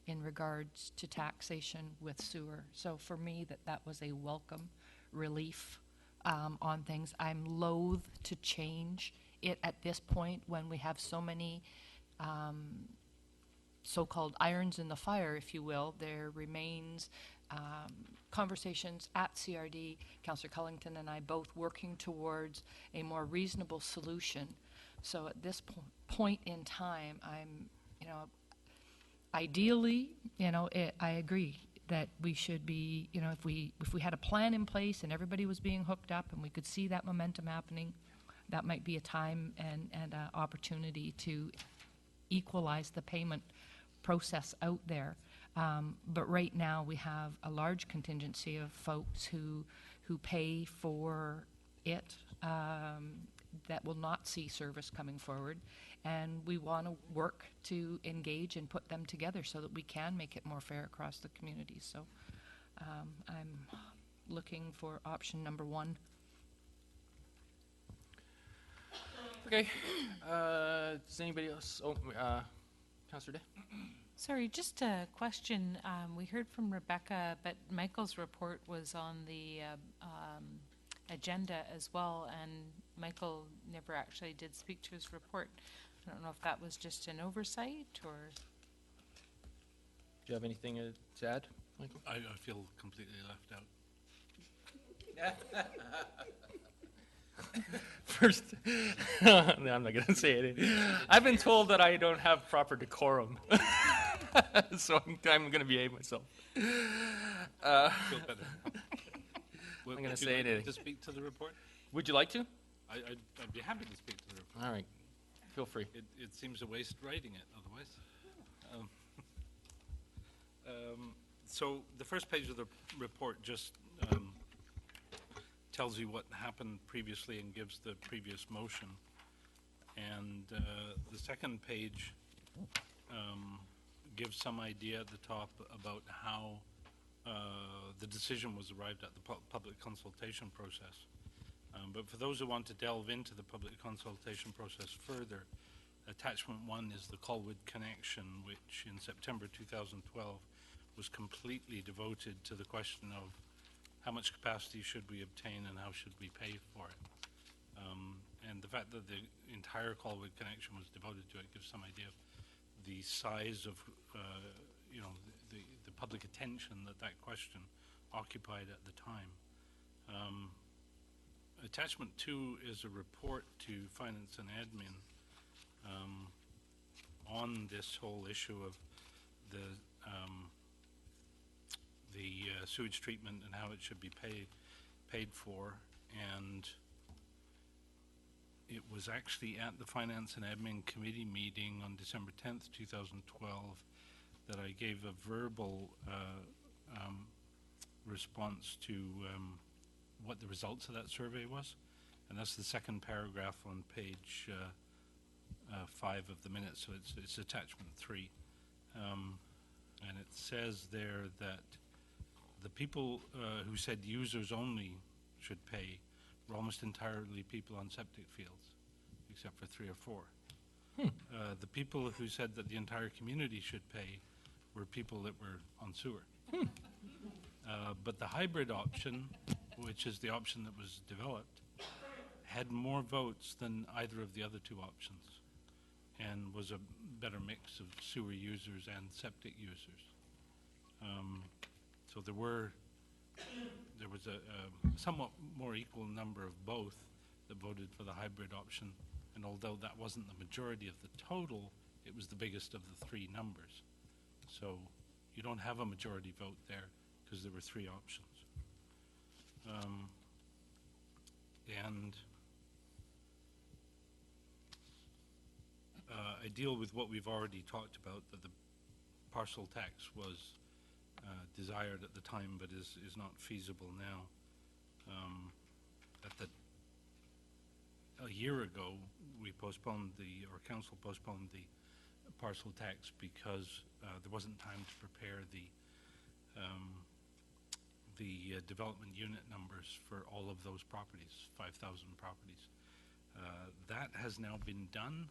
in regards to taxation with sewer. So for me, that was a welcome relief on things. I'm loath to change it at this point when we have so many so-called irons in the fire, if you will. There remains conversations at CRD, Councillor Cullington and I both working towards a more reasonable solution. So at this point in time, I'm, ideally, I agree that we should be, if we had a plan in place and everybody was being hooked up and we could see that momentum happening, that might be a time and an opportunity to equalize the payment process out there. But right now we have a large contingency of folks who pay for it that will not see service coming forward, and we want to work to engage and put them together so that we can make it more fair across the community. So I'm looking for option number 1. Okay. Does anybody else? Oh, Councillor Day? Sorry, just a question. We heard from Rebecca, but Michael's report was on the agenda as well, and Michael never actually did speak to his report. I don't know if that was just an oversight or... Do you have anything to add, Michael? I feel completely left out. First, no, I'm not going to say it. I've been told that I don't have proper decorum, so I'm going to behave myself. Feel better. I'm going to say it. To speak to the report? Would you like to? I'd be happy to speak to the report. All right. Feel free. It seems a waste writing it otherwise. So the first page of the report just tells you what happened previously and gives the previous motion. And the second page gives some idea at the top about how the decision was arrived at, the public consultation process. But for those who want to delve into the public consultation process further, attachment 1 is the Colwood connection, which in September 2012 was completely devoted to the question of how much capacity should we obtain and how should we pay for it. And the fact that the entire Colwood connection was devoted to it gives some idea of the size of, the public attention that question occupied at the time. Attachment 2 is a report to Finance and Admin on this whole issue of the sewage treatment and how it should be paid for. And it was actually at the Finance and Admin Committee meeting on December 10th, 2012 that I gave a verbal response to what the results of that survey was. And that's the second paragraph on page 5 of the minutes, so it's attachment 3. And it says there that the people who said users only should pay were almost entirely people on septic fields, except for 3 or 4. The people who said that the entire community should pay were people that were on sewer. But the hybrid option, which is the option that was developed, had more votes than either of the other two options, and was a better mix of sewer users and septic users. So there was a somewhat more equal number of both that voted for the hybrid option, and although that wasn't the majority of the total, it was the biggest of the three numbers. So you don't have a majority vote there because there were three options. I deal with what we've already talked about, that the parcel tax was desired at the time but is not feasible now. A year ago, council postponed the parcel tax because there wasn't time to prepare the development unit numbers for all of those properties, 5,000 properties. That has now been done.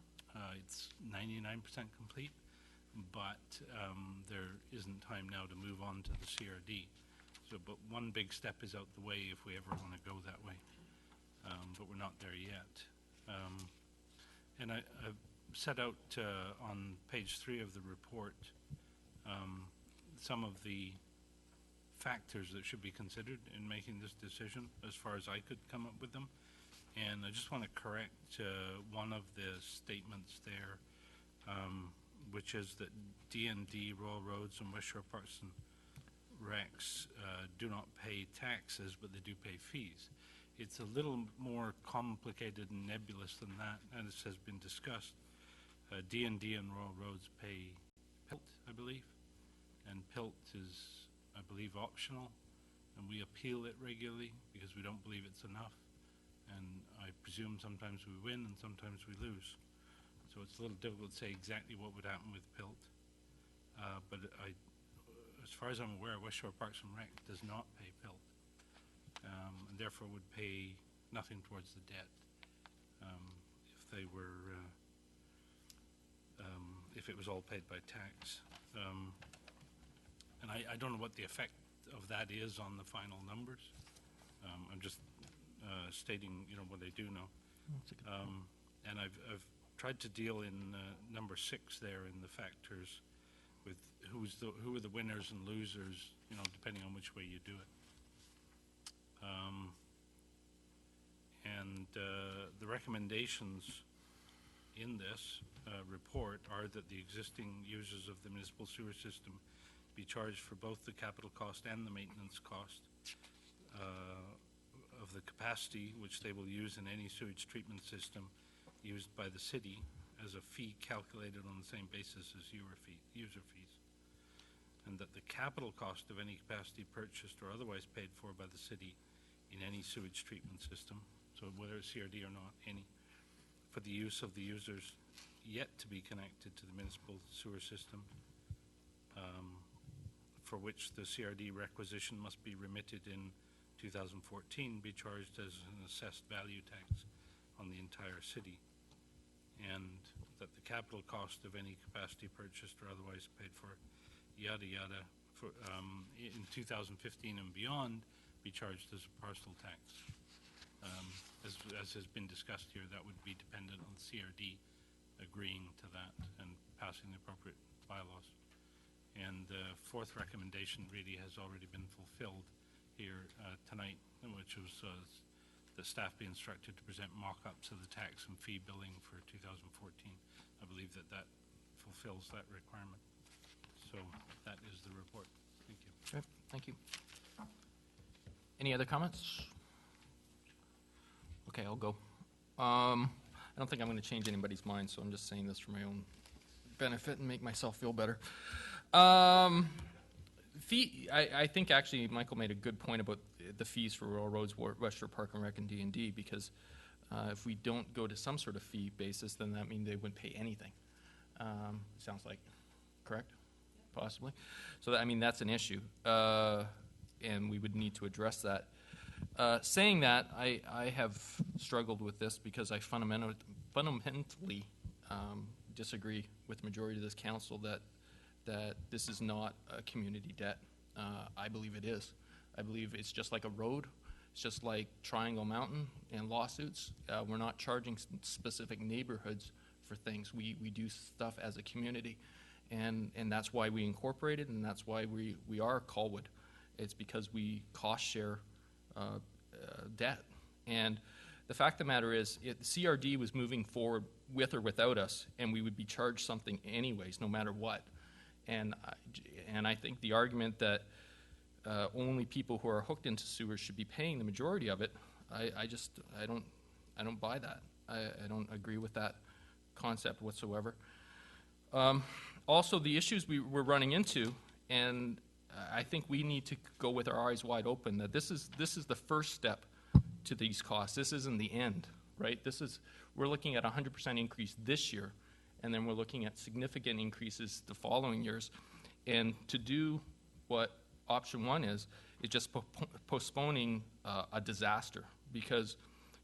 It's 99% complete, but there isn't time now to move on to the CRD. But one big step is out the way if we ever want to go that way. But we're not there yet. And I've set out on page 3 of the report some of the factors that should be considered in making this decision, as far as I could come up with them. And I just want to correct one of the statements there, which is that D&D, Royal Roads, and West Shore Parks and Recs do not pay taxes, but they do pay fees. It's a little more complicated and nebulous than that, and this has been discussed. D&D and Royal Roads pay PILT, I believe, and PILT is, I believe, optional, and we appeal it regularly because we don't believe it's enough, and I presume sometimes we win and sometimes we lose. So it's a little difficult to say exactly what would happen with PILT, but as far as I'm aware, West Shore Parks and Rec does not pay PILT, and therefore would pay nothing towards the debt if they were, if it was all paid by tax. And I don't know what the effect of that is on the final numbers. I'm just stating, what I do know. And I've tried to deal in number 6 there in the factors with who are the winners and losers, depending on which way you do it. The recommendations in this report are that the existing users of the municipal sewer system be charged for both the capital cost and the maintenance cost of the capacity which they will use in any sewage treatment system used by the city as a fee calculated on the same basis as user fees, and that the capital cost of any capacity purchased or otherwise paid for by the city in any sewage treatment system, so whether it's CRD or not, any, for the use of the users yet to be connected to the municipal sewer system, for which the CRD requisition must be remitted in 2014, be charged as an assessed value tax on the entire city, and that the capital cost of any capacity purchased or otherwise paid for, yada yada, for, in 2015 and beyond, be charged as a parcel tax. As has been discussed here, that would be dependent on CRD agreeing to that and passing the appropriate bylaws. And the 4th recommendation really has already been fulfilled here tonight, which was the staff be instructed to present mock-ups of the tax and fee billing for 2014. I believe that fulfills that requirement. So that is the report. Thank you. Okay, thank you. Any other comments? Okay, I'll go. I don't think I'm going to change anybody's mind, so I'm just saying this for my own benefit and make myself feel better. Fee, I think actually Michael made a good point about the fees for Royal Roads, West Shore Park and Rec, and D&D, because if we don't go to some sort of fee basis, then that means they wouldn't pay anything. Sounds like, correct? Possibly. So, that's an issue, and we would need to address that. Saying that, I have struggled with this because I fundamentally disagree with the majority of this council that this is not a community debt. I believe it is. I believe it's just like a road. It's just like Triangle Mountain and lawsuits. We're not charging specific neighborhoods for things. We do stuff as a community. And that's why we incorporated, and that's why we are Colwood. It's because we cost share debt. And the fact of the matter is, CRD was moving forward with or without us, and we would be charged something anyways, no matter what. And I think the argument that only people who are hooked into sewers should be paying the majority of it, I don't buy that. I don't agree with that concept whatsoever. Also, the issues we're running into, and I think we need to go with our eyes wide open, that this is the first step to these costs. This isn't the end, right? We're looking at a 100% increase this year, and then we're looking at significant increases the following years. And to do what option one is just postponing a disaster, because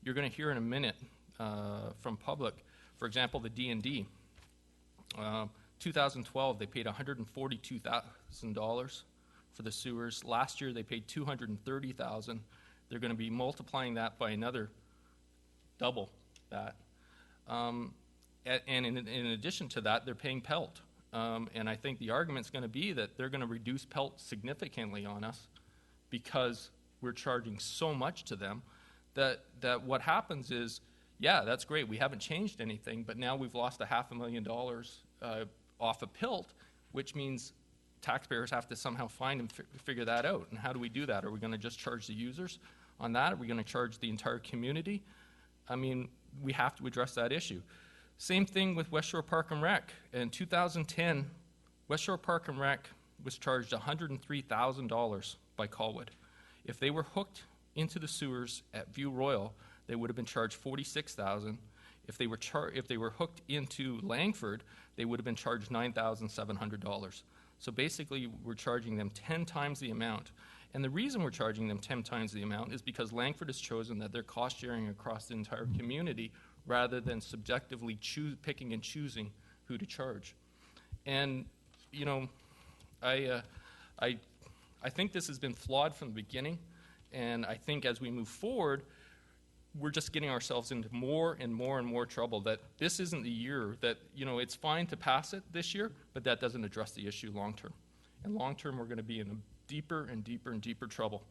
you're going to hear in a minute from public, for example, the D&D. 2012, they paid $142,000 for the sewers. Last year, they paid $230,000. They're going to be multiplying that by another double that. And in addition to that, they're paying PELT. And I think the argument's going to be that they're going to reduce PELT significantly on us because we're charging so much to them that what happens is, yeah, that's great. We haven't changed anything, but now we've lost $500,000 off of PILT, which means taxpayers have to somehow find and figure that out. And how do we do that? Are we going to just charge the users on that? Are we going to charge the entire community? I mean, we have to address that issue. Same thing with West Shore Park and Rec. In 2010, West Shore Park and Rec was charged $103,000 by Colwood. If they were hooked into the sewers at View Royal, they would have been charged $46,000. If they were hooked into Langford, they would have been charged $9,700. So basically, we're charging them 10 times the amount. And the reason we're charging them 10 times the amount is because Langford has chosen that they're cost sharing across the entire community rather than subjectively picking and choosing who to charge. And, you know, I think this has been flawed from the beginning, and I think as we move forward, we're just getting ourselves into more and more and more trouble. That this isn't the year that, you know, it's fine to pass it this year, but that doesn't address the issue long term. And long term, we're going to be in a deeper and deeper and deeper trouble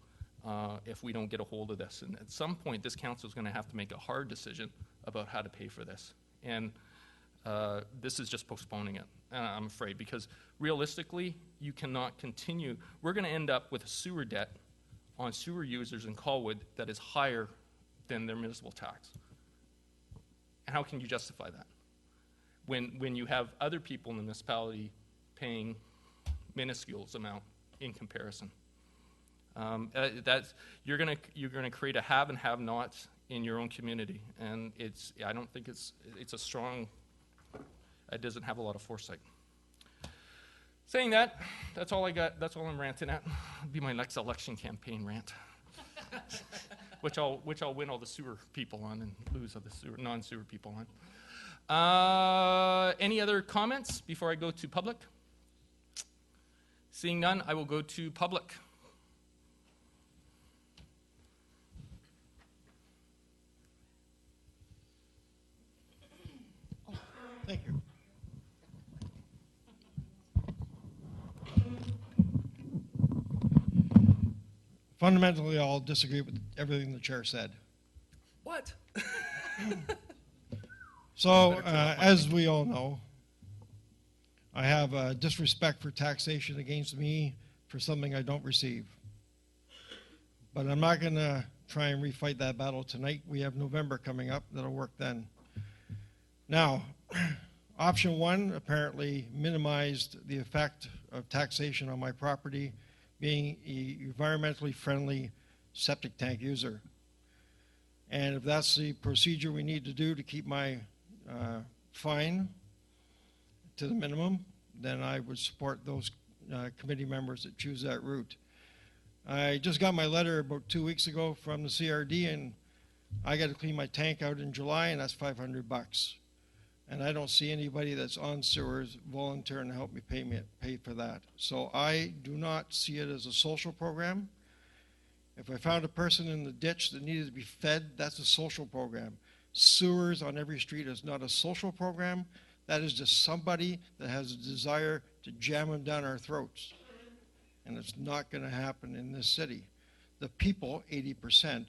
if we don't get a hold of this. And at some point, this council is going to have to make a hard decision about how to pay for this. And this is just postponing it, I'm afraid, because realistically, you cannot continue. We're going to end up with a sewer debt on sewer users in Colwood that is higher than their municipal tax. How can you justify that? When you have other people in the municipality paying minuscule amount in comparison. You're gonna create a have and have-nots in your own community, and I don't think it's a strong. It doesn't have a lot of foresight. Saying that, that's all I got. That's all I'm ranting at. It'll be my next election campaign rant, which I'll win all the sewer people on and lose all the non-sewer people on. Any other comments before I go to public? Seeing none, I will go to public. Thank you. Fundamentally, I'll disagree with everything the chair said. What? So, as we all know, I have disrespect for taxation against me for something I don't receive. But I'm not going to try and refight that battle tonight. We have November coming up. That'll work then. Now, option one apparently minimized the effect of taxation on my property, being an environmentally friendly septic tank user. And if that's the procedure we need to do to keep my fine to the minimum, then I would support those committee members that choose that route. I just got my letter about 2 weeks ago from the CRD, and I got to clean my tank out in July, and that's $500. and I don't see anybody that's on sewers volunteering to help me pay for that. So I do not see it as a social program. If I found a person in the ditch that needed to be fed, that's a social program. Sewers on every street is not a social program. That is just somebody that has a desire to jam them down our throats. And it's not going to happen in this city. The people, 80%,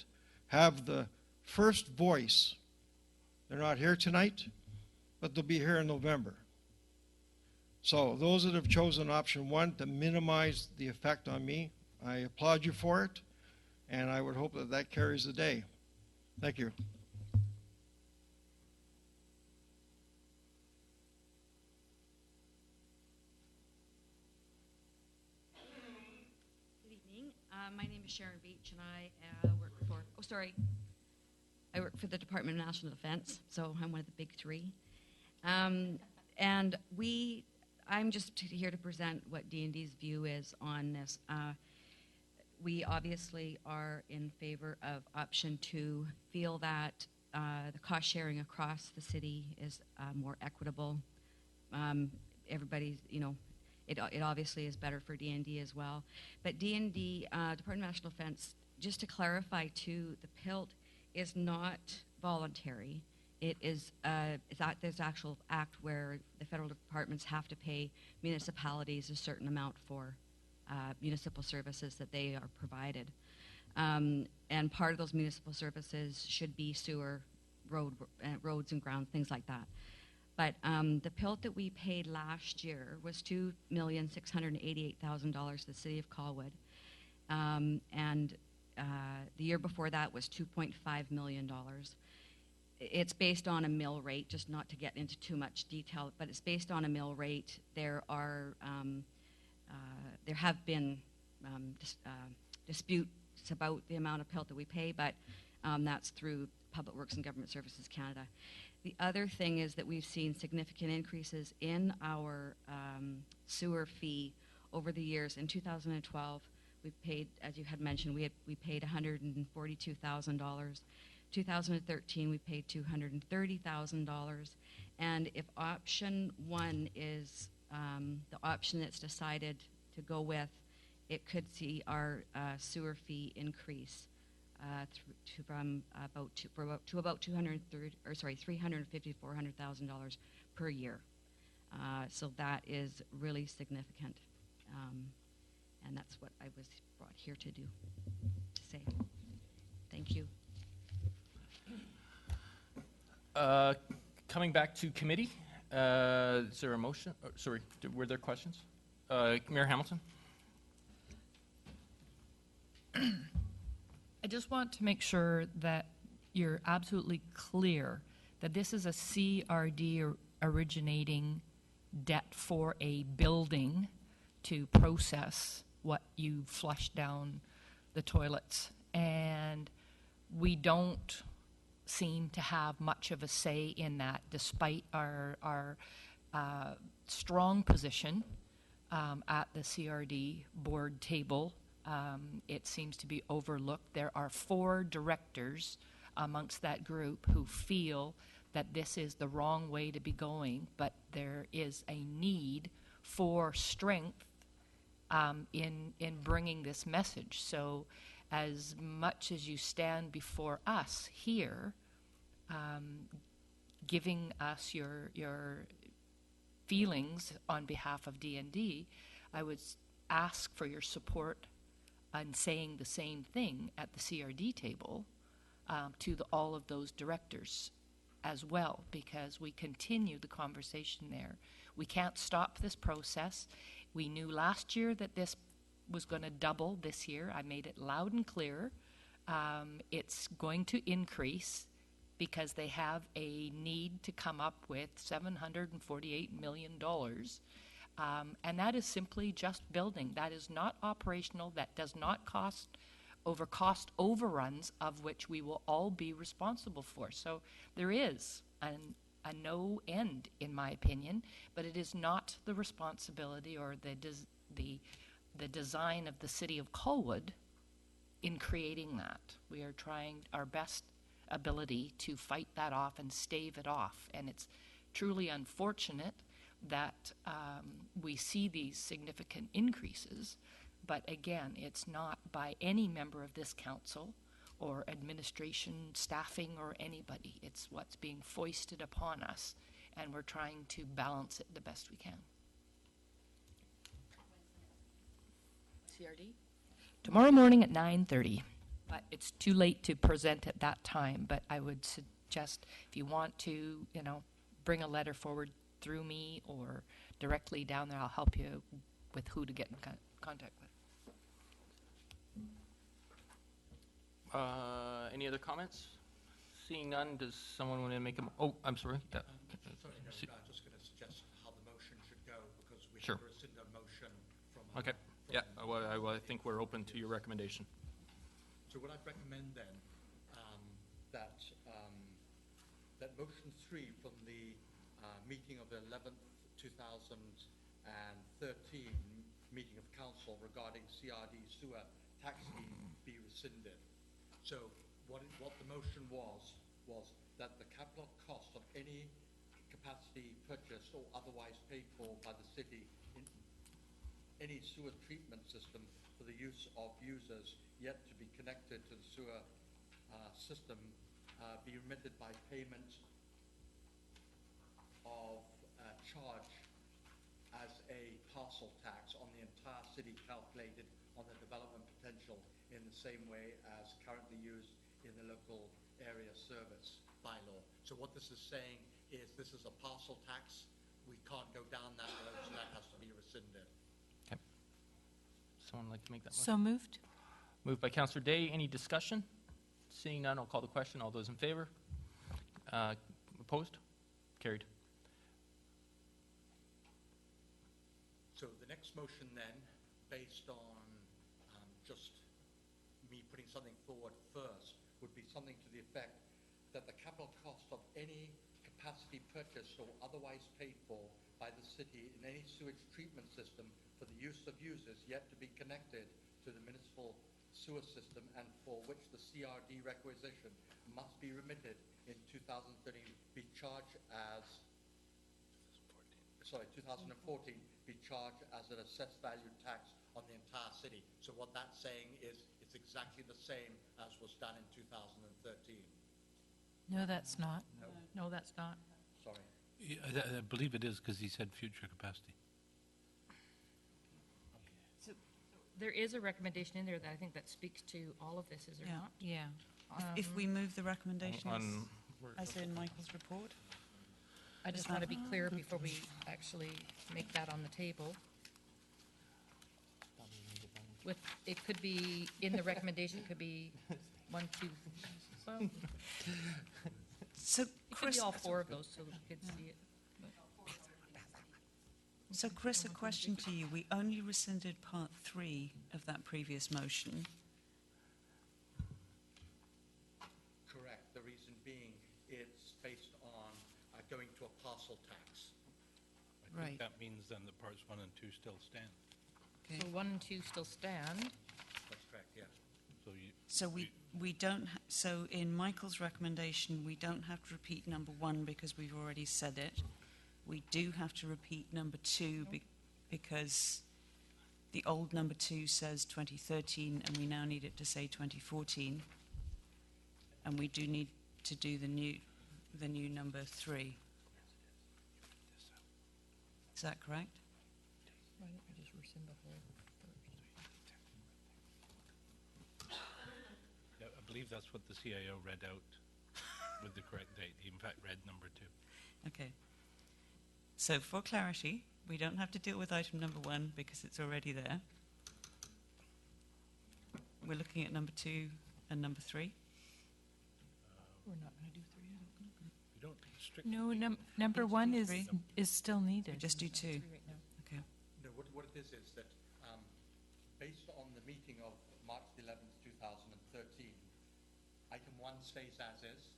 have the first voice. They're not here tonight, but they'll be here in November. So those that have chosen option one to minimize the effect on me, I applaud you for it, and I would hope that that carries the day. Thank you. Good evening. My name is Sharon Beach, and I work for, I work for the Department of National Defense, so I'm one of the big three. And I'm just here to present what D&D's view is on this. We obviously are in favor of option 2, feel that the cost sharing across the city is more equitable. Everybody's, it obviously is better for D&D as well. But D&D, Department of National Defense, just to clarify too, the PILT is not voluntary. It is, there's actual act where the federal departments have to pay municipalities a certain amount for municipal services that they are provided. And part of those municipal services should be sewer, roads and ground, things like that. But the PILT that we paid last year was $2,688,000 to the City of Colwood. And the year before that was $2.5 million. It's based on a mill rate, just not to get into too much detail, but it's based on a mill rate. There have been disputes about the amount of PILT that we pay, but that's through Public Works and Government Services Canada. The other thing is that we've seen significant increases in our sewer fee over the years. In 2012, we paid, as you had mentioned, we paid $142,000. 2013, we paid $230,000. And if option 1 is the option that's decided to go with, it could see our sewer fee increase from about $350,000 to $400,000 per year. So that is really significant, and that's what I was brought here to say. Thank you. Coming back to committee, is there a motion? Sorry, were there questions? Mayor Hamilton? I just want to make sure that you're absolutely clear that this is a CRD originating debt for a building to process what you flush down the toilets. And we don't seem to have much of a say in that, despite our strong position at the CRD board table. It seems to be overlooked. There are 4 directors amongst that group who feel that this is the wrong way to be going, but there is a need for strength in bringing this message. So as much as you stand before us here, giving us your feelings on behalf of D&D, I would ask for your support on saying the same thing at the CRD table to all of those directors as well, because we continue the conversation there. We can't stop this process. We knew last year that this was going to double this year. I made it loud and clear. It's going to increase because they have a need to come up with $748 million. And that is simply just building. That is not operational. That does not cost overruns, of which we will all be responsible for. So there is a no end, in my opinion, but it is not the responsibility or the design of the City of Colwood in creating that. We are trying our best ability to fight that off and stave it off, and it's truly unfortunate that we see these significant increases. But again, it's not by any member of this council or administration, staffing, or anybody. It's what's being foisted upon us, and we're trying to balance it the best we can. CRD? Tomorrow morning at 9:30. But it's too late to present at that time. But I would suggest if you want to, bring a letter forward through me or directly down there, I'll help you with who to get in contact with. Any other comments? Seeing none, does someone want to make a, oh, I'm sorry. Yeah. Sorry, no, I was just going to suggest how the motion should go, because we Sure. have a rescind a motion from... Okay, yeah, well, I think we're open to your recommendation. So what I'd recommend then, that motion 3 from the meeting of the 11th, 2013 meeting of council regarding CRD sewer tax scheme be rescinded. So what the motion was that the capital cost of any capacity purchased or otherwise paid for by the city in any sewer treatment system for the use of users yet to be connected to the sewer system be remitted by payment of charge as a parcel tax on the entire city, calculated on the development potential in the same way as currently used in the local area service bylaw. So what this is saying is this is a parcel tax. We can't go down that road, so that has to be rescinded. Okay. Someone like to make that motion? So moved. Moved by Councillor Day. Any discussion? Seeing none, I'll call the question. All those in favor? Opposed? Carried. So the next motion then, based on just me putting something forward first, would be something to the effect that the capital cost of any capacity purchased or otherwise paid for by the city in any sewage treatment system for the use of users yet to be connected to the municipal sewer system and for which the CRD requisition must be remitted in 2013 be charged as 2014 be charged as an assessed value tax on the entire city. So what that's saying is it's exactly the same as was done in 2013. No, that's not. No, that's not. Sorry. Yeah, I believe it is because he said future capacity. There is a recommendation in there that I think that speaks to all of this, is there not? Yeah. If we move the recommendation as in Michael's report. I just want to be clear before we actually make that on the table. It could be, in the recommendation, it could be 1, 2, well, So, it could Chris, be all 4 of those so that we could see it. so Chris, a question to you. We only rescinded part 3 of that previous motion. Correct. The reason being it's based on going to a parcel tax. I think that means then that parts 1 and 2 still stand. Okay. So 1 and 2 still stand. That's correct, yes. So we don't, so in Michael's recommendation, we don't have to repeat number 1 because we've already said it. We do have to repeat number 2 because the old number 2 says 2013 and we now need it to say 2014. And we do need to do the new number 3. Is that correct? Why don't we just rescind the whole first? yeah, I believe that's what the CIO read out with the correct date. He in fact read number 2. Okay. So for clarity, we don't have to deal with item number 1 because it's already there. We're looking at number 2 and number 3. We're not going to do 3, I don't think. We don't strictly. No, number 1 is still We needed. just do 2. 3 right now. Okay. No, what it is that based on the meeting of March the 11th, 2013, item 1 stays as is,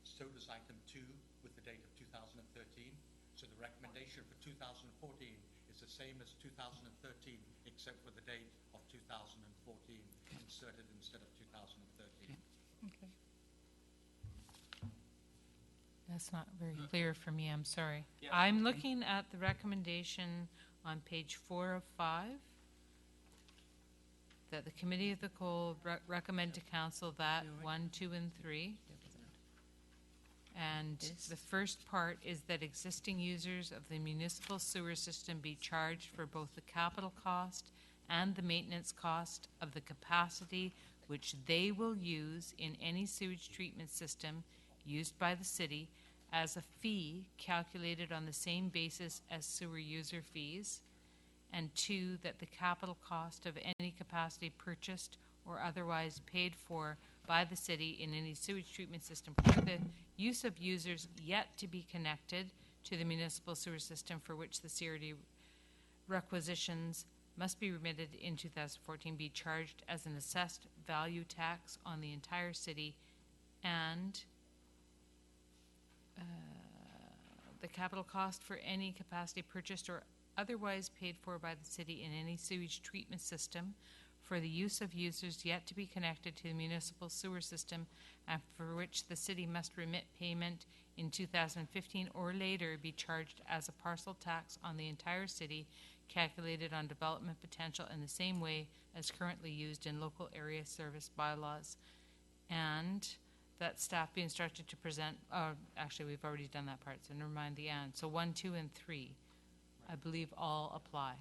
so does item 2 with the date of 2013. So the recommendation for 2014 is the same as 2013, except for the date of 2014 inserted instead of 2013. Okay. That's not very clear for me, I'm sorry. I'm looking at the recommendation on page 4 of 5, that the Committee of the Whole recommend to Council that 1, 2, and 3. And the first part is that existing users of the municipal sewer system be charged for both the capital cost and the maintenance cost of the capacity which they will use in any sewage treatment system used by the city as a fee calculated on the same basis as sewer user fees. And 2, that the capital cost of any capacity purchased or otherwise paid for by the city in any sewage treatment system for the use of users yet to be connected to the municipal sewer system for which the CRD requisitions must be remitted in 2014 be charged as an assessed value tax on the entire city, and the capital cost for any capacity purchased or otherwise paid for by the city in any sewage treatment system for the use of users yet to be connected to the municipal sewer system and for which the city must remit payment in 2015 or later be charged as a parcel tax on the entire city calculated on development potential in the same way as currently used in local area service bylaws. And that staff be instructed to present, actually we've already done that part, so never mind the and. So 1, 2, and 3, I believe all apply.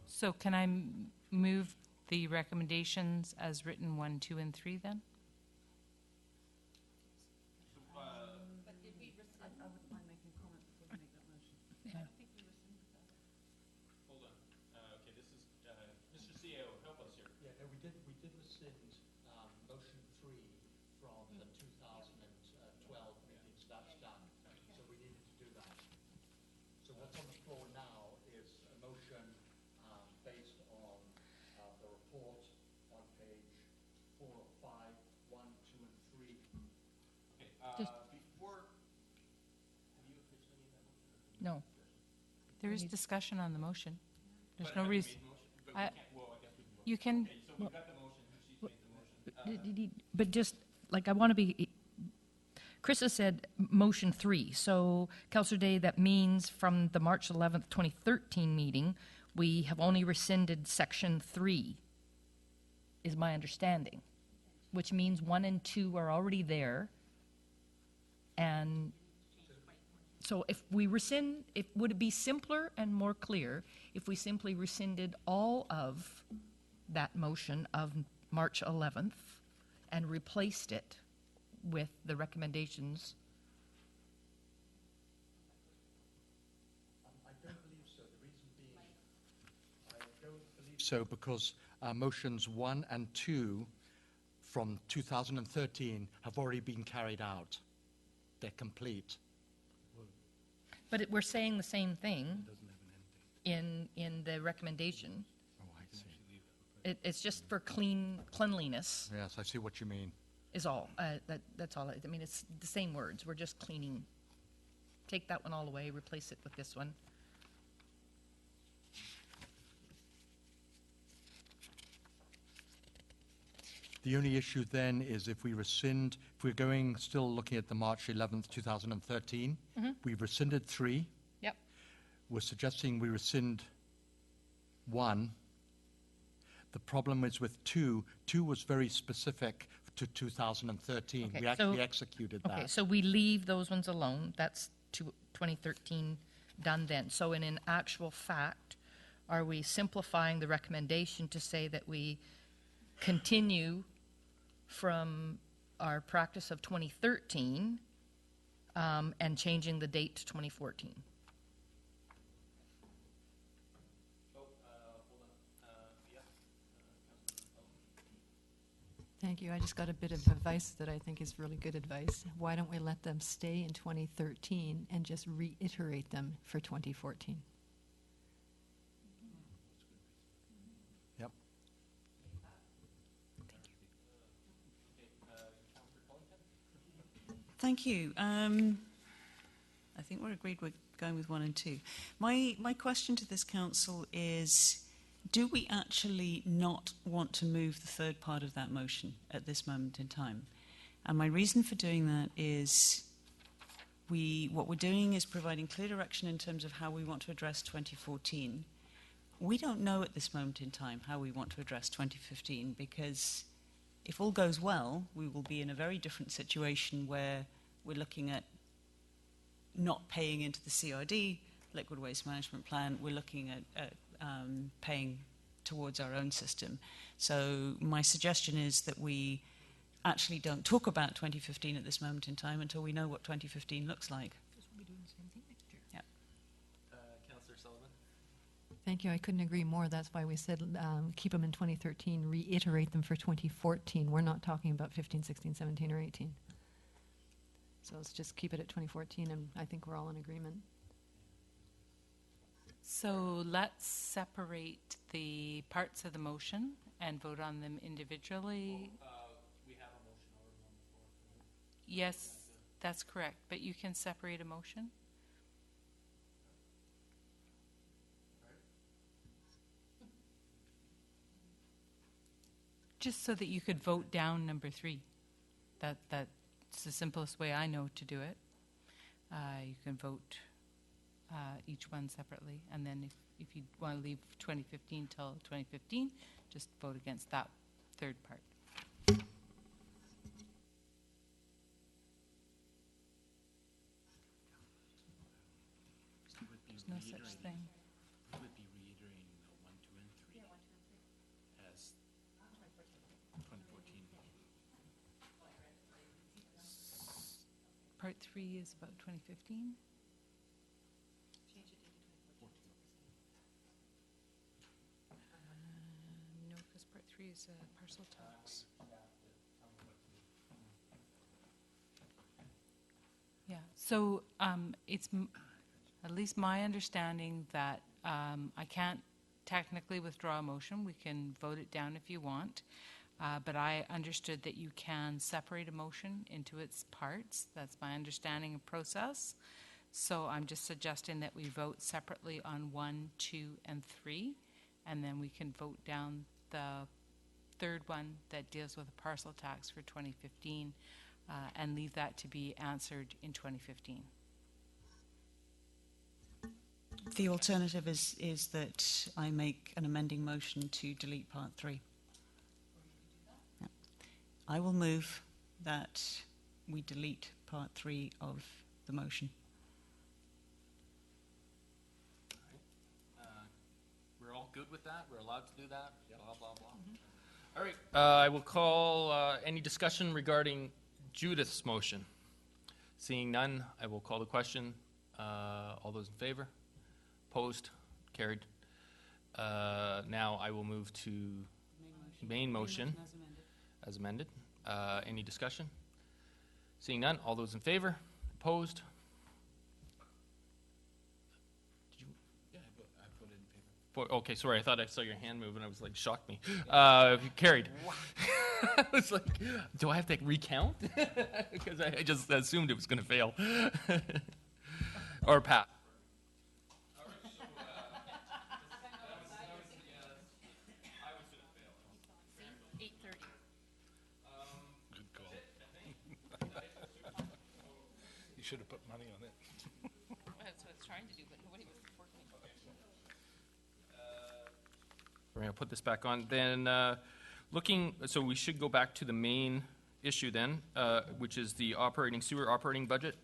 So can I move the recommendations as written 1, 2, and 3 then? Hold on. Okay, this is, Mr. CEO, help us here. Yeah, no, we did rescind motion 3 from the 2012 meetings. That's done. So we needed to do that. So what's on the floor now is a motion based on the report on page 4 of 5, 1, 2, and 3. Okay, before, have you officially made that motion? No. There is discussion on the motion. There's But no have you reason. made motion? But we can't, well, I guess we can vote. You can, Okay, so we've got the motion, she's made the motion. But just, like, I want to be, Chris has said motion 3. So, Councillor Day, that means from the March 11th, 2013 meeting, we have only rescinded section 3, is my understanding, which means 1 and 2 are already there. And so if we rescind, would it be simpler and more clear if we simply rescinded all of that motion of March 11th and replaced it with the recommendations? I don't believe so. The reason being, I don't believe so because motions 1 and 2 from 2013 have already been carried out. They're complete. But we're saying the same thing in the recommendation. Oh, I see. It's just for cleanliness Yes, I see what you mean. is all. That's all. I mean, it's the same words. We're just cleaning. Take that one all away, replace it with this one. The only issue then is if we rescind, if we're going, still looking at the March 11th, 2013, we've rescinded 3. Yep. We're suggesting we rescind 1. The problem is with 2. 2 was very specific to 2013. Okay, We actually so- executed that. Okay, so we leave those ones alone. That's 2013 done then. So in actual fact, are we simplifying the recommendation to say that we continue from our practice of 2013 and changing the date to 2014? Thank you. I just got a bit of advice that I think is really good advice. Why don't we let them stay in 2013 and just reiterate them for 2014? Yep. Thank you. I think we're agreed we're going with 1 and 2. My question to this council is, do we actually not want to move the third part of that motion at this moment in time? And my reason for doing that is what we're doing is providing clear direction in terms of how we want to address 2014. We don't know at this moment in time how we want to address 2015, because if all goes well, we will be in a very different situation where we're looking at not paying into the CRD, Liquid Waste Management Plan. We're looking at paying towards our own system. So my suggestion is that we actually don't talk about 2015 at this moment in time until we know what 2015 looks like. Yeah. Councillor Sullivan? Thank you. I couldn't agree more. That's why we said keep them in 2013, reiterate them for 2014. We're not talking about 15, 16, 17, or 18. So let's just keep it at 2014, and I think we're all in agreement. So let's separate the parts of the motion and vote on them individually. We have a motion already on the floor. Yes, that's correct, but you can separate a motion. Just so that you could vote down number 3. That's the simplest way I know to do it. You can vote each one separately, and then if you want to leave 2015 till 2015, just vote against that third part. There's no such thing. We would be reiterating the 1, 2, and 3 as 2014. Part 3 is about 2015. No, because part 3 is parcel tax. Yeah, so it's at least my understanding that I can't technically withdraw a motion. We can vote it down if you want. But I understood that you can separate a motion into its parts. That's my understanding of process. So I'm just suggesting that we vote separately on 1, 2, and 3, and then we can vote down the third one that deals with the parcel tax for 2015, and leave that to be answered in 2015. The alternative is that I make an amending motion to delete part 3. Yeah. I will move that we delete part 3 of the motion. We're all good with that? We're allowed to do that? Blah, blah, blah. All right. I will call any discussion regarding Judith's motion. Seeing none, I will call the question. All those in favor? Opposed? Carried. Now I will move to main motion as amended. Any discussion? Seeing none, all those in favor? Opposed? Okay, sorry, I thought I saw your hand move and I was like, shocked me. Carried. I was like, do I have to recount? Because I just assumed it was going to fail. Or pass. 8:30. Good call. You should have put money on it. That's what I was trying to do, but nobody was working. We're going to put this back on. Then so we should go back to the main issue then, which is the sewer operating budget.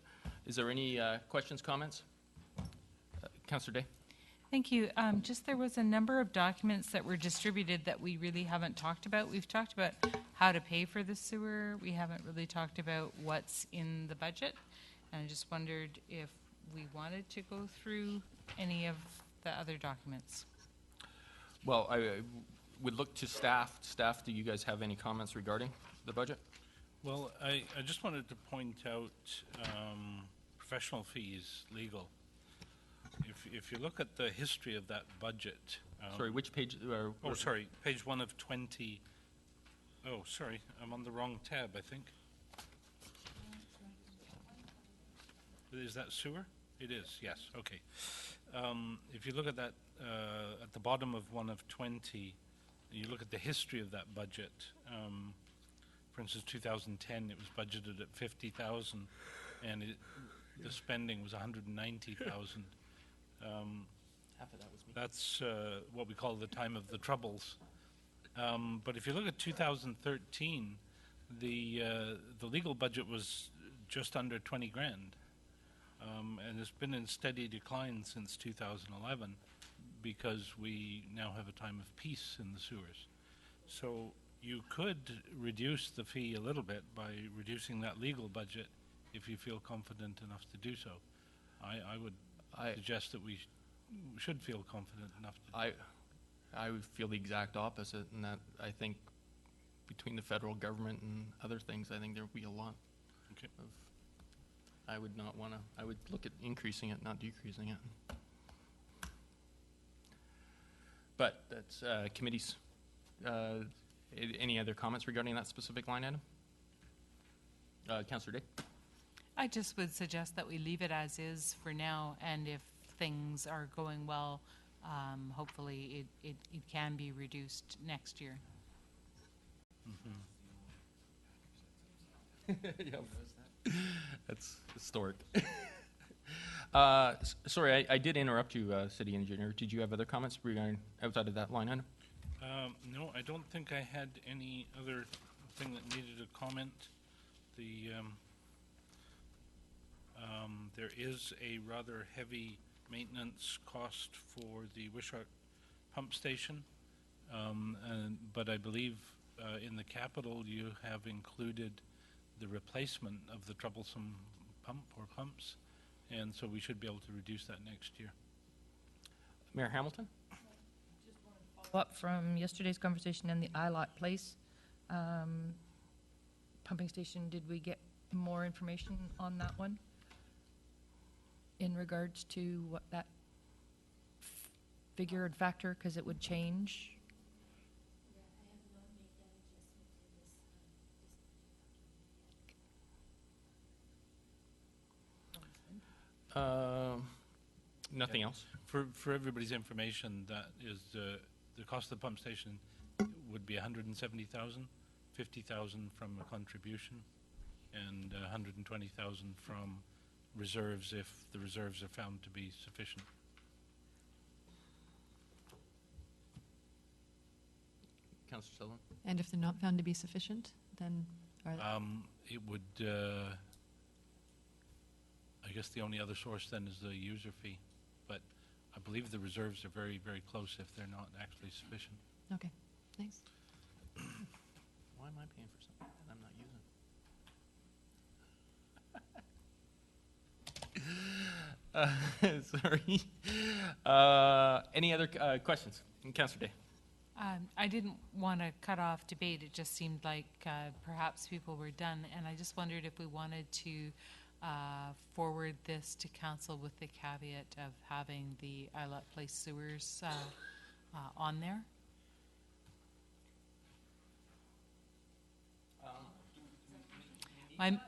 Is there any questions, comments? Councillor Day? Thank you. Just there was a number of documents that were distributed that we really haven't talked about. We've talked about how to pay for the sewer. We haven't really talked about what's in the budget. And I just wondered if we wanted to go through any of the other documents. Well, I would look to staff. Staff, do you guys have any comments regarding the budget? Well, I just wanted to point out professional fees, legal. If you look at the history of that budget. Sorry, which page? Sorry, page 1 of 20. Oh, sorry, I'm on the wrong tab, I think. Is that sewer? It is, yes, okay. If you look at that, at the bottom of one of 20, you look at the history of that budget. For instance, 2010, it was budgeted at 50,000, and the spending was 190,000. Half of that was me. That's what we call the time of the troubles. But if you look at 2013, the legal budget was just under 20 grand. And it's been in steady decline since 2011 because we now have a time of peace in the sewers. So you could reduce the fee a little bit by reducing that legal budget if you feel confident enough to do so. I would suggest that we should feel confident enough to I would feel the exact opposite, and that I think between the federal government and other things, I think there would be a lot Okay. of. I would not want to. I would look at increasing it, not decreasing it. But that's committees. Any other comments regarding that specific line item? Councillor Day. I just would suggest that we leave it as is for now, and if things are going well, hopefully it can be reduced next year. That's historic. Sorry, I did interrupt you, City Engineer. Did you have other comments regarding outside of that line item? No, I don't think I had any other thing that needed a comment. There is a rather heavy maintenance cost for the Wishart pump station, but I believe in the capital you have included the replacement of the troublesome pump or pumps, and so we should be able to reduce that next year. Mayor Hamilton? Follow up from yesterday's conversation in the ILOT Place pumping station, did we get more information on that one in regards to what that figure and factor, because it would change? Nothing else. For everybody's information, that is the cost of the pump station would be 170,000, 50,000 from a contribution, and 120,000 from reserves if the reserves are found to be sufficient. Councillor Sullivan? And if they're not found to be sufficient, then It would, I guess the only other source then is the user fee, but I believe the reserves are very, very close if they're not actually sufficient. okay, thanks. Why am I paying for something that I'm not using? Sorry. Any other questions? Councillor Day. I didn't want to cut off debate. It just seemed like perhaps people were done, and I just wondered if we wanted to forward this to council with the caveat of having the ILOT Place sewers on there. Sorry,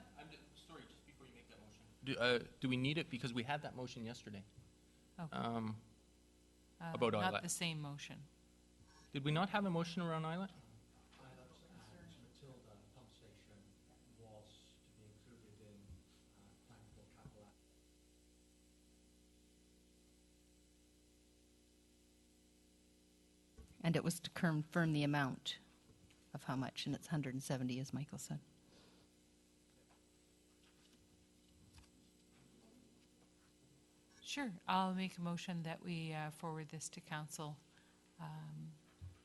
just before you make that motion. Do we need it? Because we had that motion yesterday. Okay. About not ILOT. the same motion. Did we not have a motion around ILOT? Matilda pump station was to be included in plan for capital. And it was to confirm the amount of how much, and it's 170, as Michael said. Sure, I'll make a motion that we forward this to council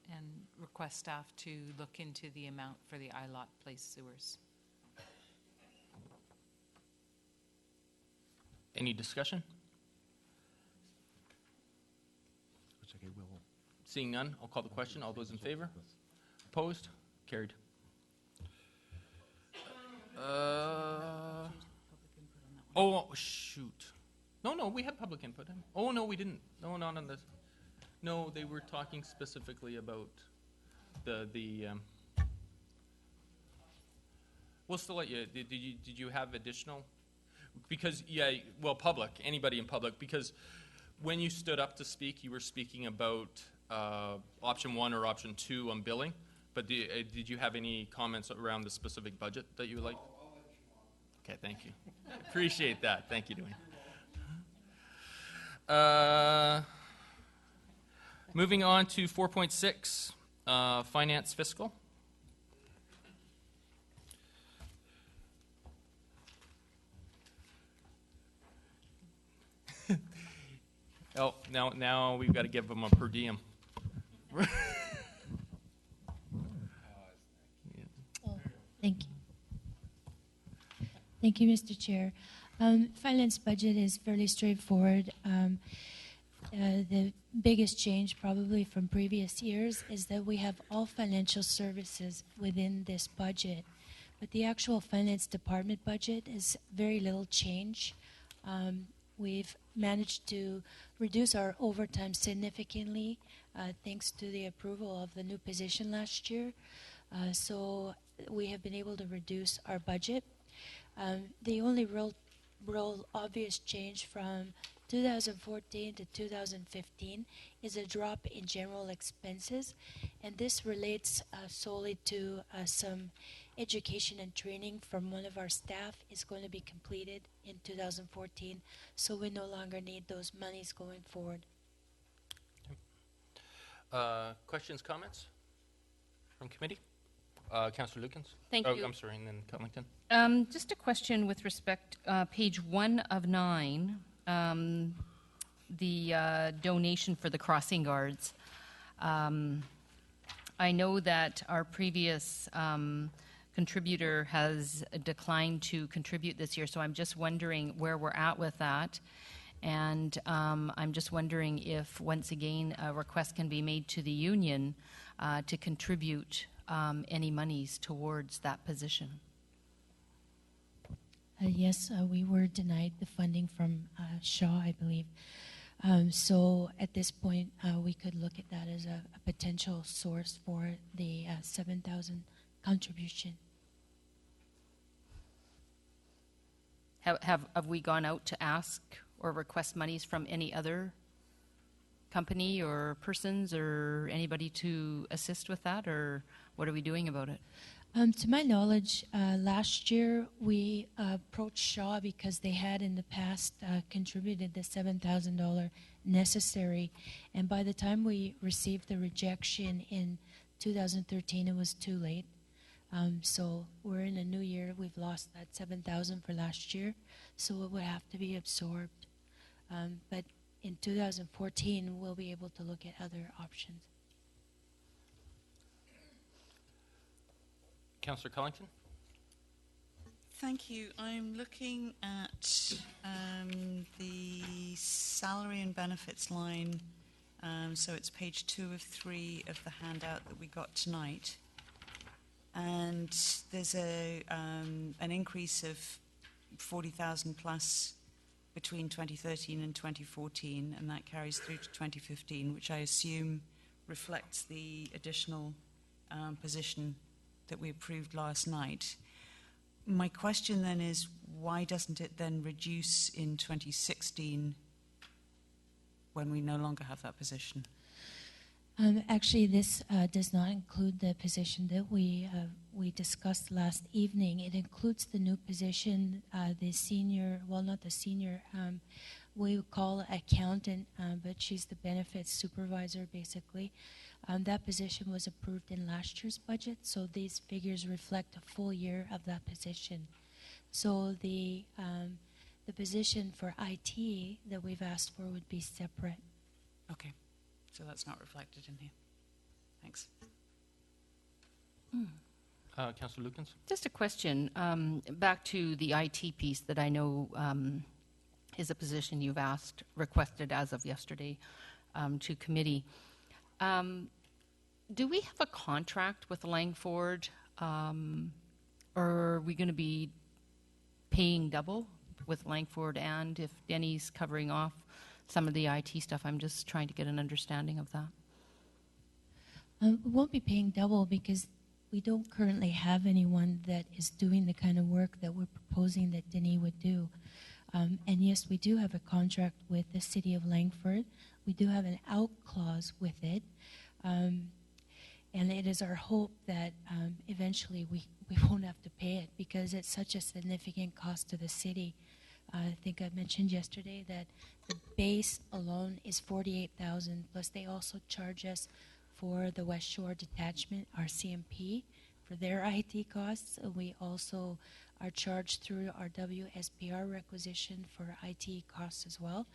and request staff to look into the amount for the ILOT Place sewers. Any discussion? Okay, seeing none, I'll call the question. All those in favor? Opposed? Carried. Oh, shoot. No, we had public input. Oh, no, we didn't. No, not on this. No, they were talking specifically about the we'll still let you, did you have additional? Because, yeah, well, public, anybody in public, because when you stood up to speak, you were speaking about option 1 or option 2 on billing, but did you have any comments around the specific budget that you would like? Okay, thank you. Appreciate that. Thank you, Dwayne. Moving on to 4.6, finance fiscal. Oh, now we've got to give them a per diem. Thank you. Thank you, Mr. Chair. Finance budget is fairly straightforward. The biggest change probably from previous years is that we have all financial services within this budget, but the actual finance department budget is very little change. We've managed to reduce our overtime significantly thanks to the approval of the new position last year. So we have been able to reduce our budget. The only real obvious change from 2014 to 2015 is a drop in general expenses, and this relates solely to some education and training from one of our staff is going to be completed in 2014, so we no longer need those monies going forward. Questions, comments from committee? Councillor Lukens? Thank you. I'm sorry, and then Cullington. Just a question with respect, page 1 of 9, the donation for the crossing guards. I know that our previous contributor has declined to contribute this year, so I'm just wondering where we're at with that. And I'm just wondering if, once again, a request can be made to the union to contribute any monies towards that position. Yes, we were denied the funding from Shaw, I believe. So at this point, we could look at that as a potential source for the 7,000 contribution. Have we gone out to ask or request monies from any other company or persons or anybody to assist with that, or what are we doing about it? To my knowledge, last year we approached Shaw because they had in the past contributed the $7,000 necessary, and by the time we received the rejection in 2013, it was too late. So we're in a new year. We've lost that $7,000 for last year, so it would have to be absorbed. But in 2014, we'll be able to look at other options. Councillor Cullington? Thank you. I'm looking at the salary and benefits line. So it's page 2 of 3 of the handout that we got tonight. And there's an increase of 40,000 plus between 2013 and 2014, and that carries through to 2015, which I assume reflects the additional position that we approved last night. My question then is, why doesn't it then reduce in 2016 when we no longer have that position? Actually, this does not include the position that we discussed last evening. It includes the new position, the senior, well, not the senior, we call accountant, but she's the benefits supervisor, basically. That position was approved in last year's budget, so these figures reflect a full year of that position. So the position for IT that we've asked for would be separate. Okay. So that's not reflected in here. Thanks. Councillor Lukens? Just a question, back to the IT piece that I know is a position you've requested as of yesterday to committee. Do we have a contract with Langford, or are we going to be paying double with Langford, and if Denny's covering off some of the IT stuff? I'm just trying to get an understanding of that. We won't be paying double because we don't currently have anyone that is doing the kind of work that we're proposing that Denis would do. And yes, we do have a contract with the City of Langford. We do have an out clause with it. And it is our hope that eventually we won't have to pay it because it's such a significant cost to the city. I think I mentioned yesterday that the base alone is $48,000, plus they also charge us for the West Shore Detachment, our CMP, for their IT costs. We also are charged through our WSPR requisition for IT costs as well.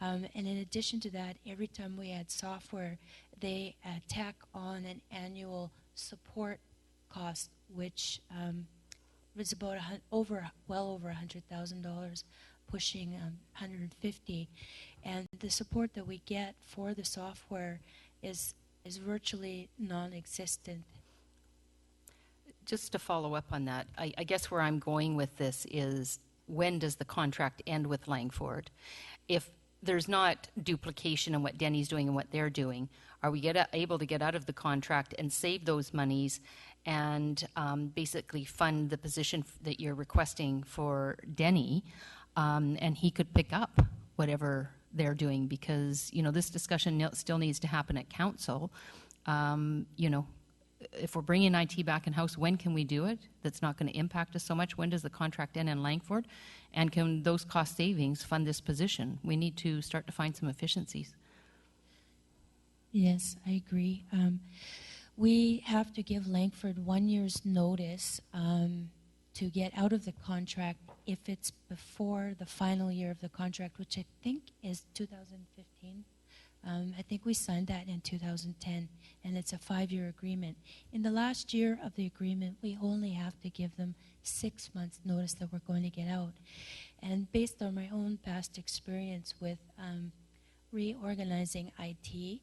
And in addition to that, every time we add software, they tack on an annual support cost, which was about well over $100,000, pushing $150,000. And the support that we get for the software is virtually non-existent. Just to follow up on that, I guess where I'm going with this is, when does the contract end with Langford? If there's not duplication in what Denny's doing and what they're doing, are we able to get out of the contract and save those monies and basically fund the position that you're requesting for Denny, and he could pick up whatever they're doing? Because, you know, this discussion still needs to happen at council. You know, if we're bringing IT back in-house, when can we do it? That's not going to impact us so much. When does the contract end in Langford? And can those cost savings fund this position? We need to start to find some efficiencies. Yes, I agree. We have to give Langford 1 year's notice to get out of the contract if it's before the final year of the contract, which I think is 2015. I think we signed that in 2010, and it's a 5-year agreement. In the last year of the agreement, we only have to give them 6 months' notice that we're going to get out. And based on my own past experience with reorganizing IT,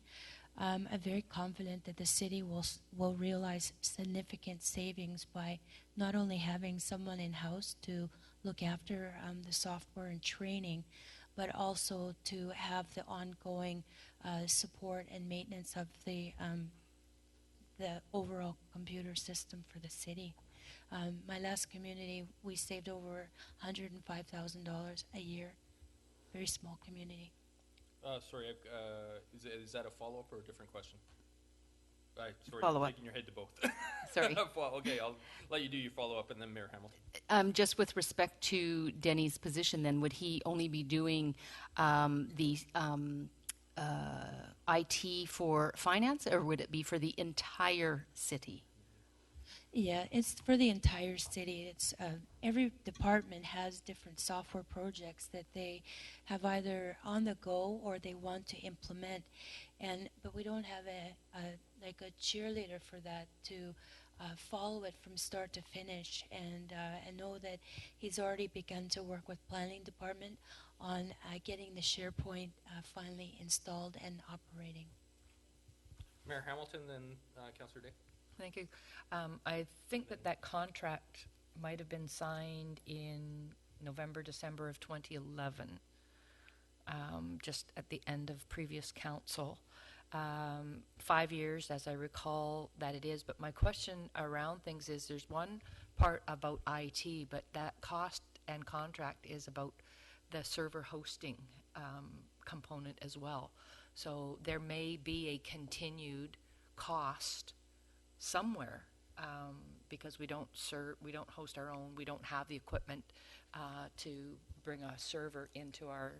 I'm very confident that the city will realize significant savings by not only having someone in-house to look after the software and training, but also to have the ongoing support and maintenance of the overall computer system for the city. My last community, we saved over $105,000 a year. Very small community. Sorry, is that a follow-up or a different question? Sorry, Follow-up. I'm taking your head to both. Sorry. Okay, I'll let you do your follow-up, and then Mayor Hamilton. Just with respect to Denny's position, then, would he only be doing the IT for finance, or would it be for the entire city? Yeah, it's for the entire city. It's every department has different software projects that they have either on the go or they want to implement, but we don't have a cheerleader for that to follow it from start to finish. And I know that he's already begun to work with planning department on getting the SharePoint finally installed and operating. Mayor Hamilton, then Councillor Day. Thank you. I think that contract might have been signed in November, December of 2011, just at the end of previous council. 5 years, as I recall, that it is. But my question around things is, there's one part about IT, but that cost and contract is about the server hosting component as well. So there may be a continued cost somewhere, because we don't host our own, we don't have the equipment to bring a server into our,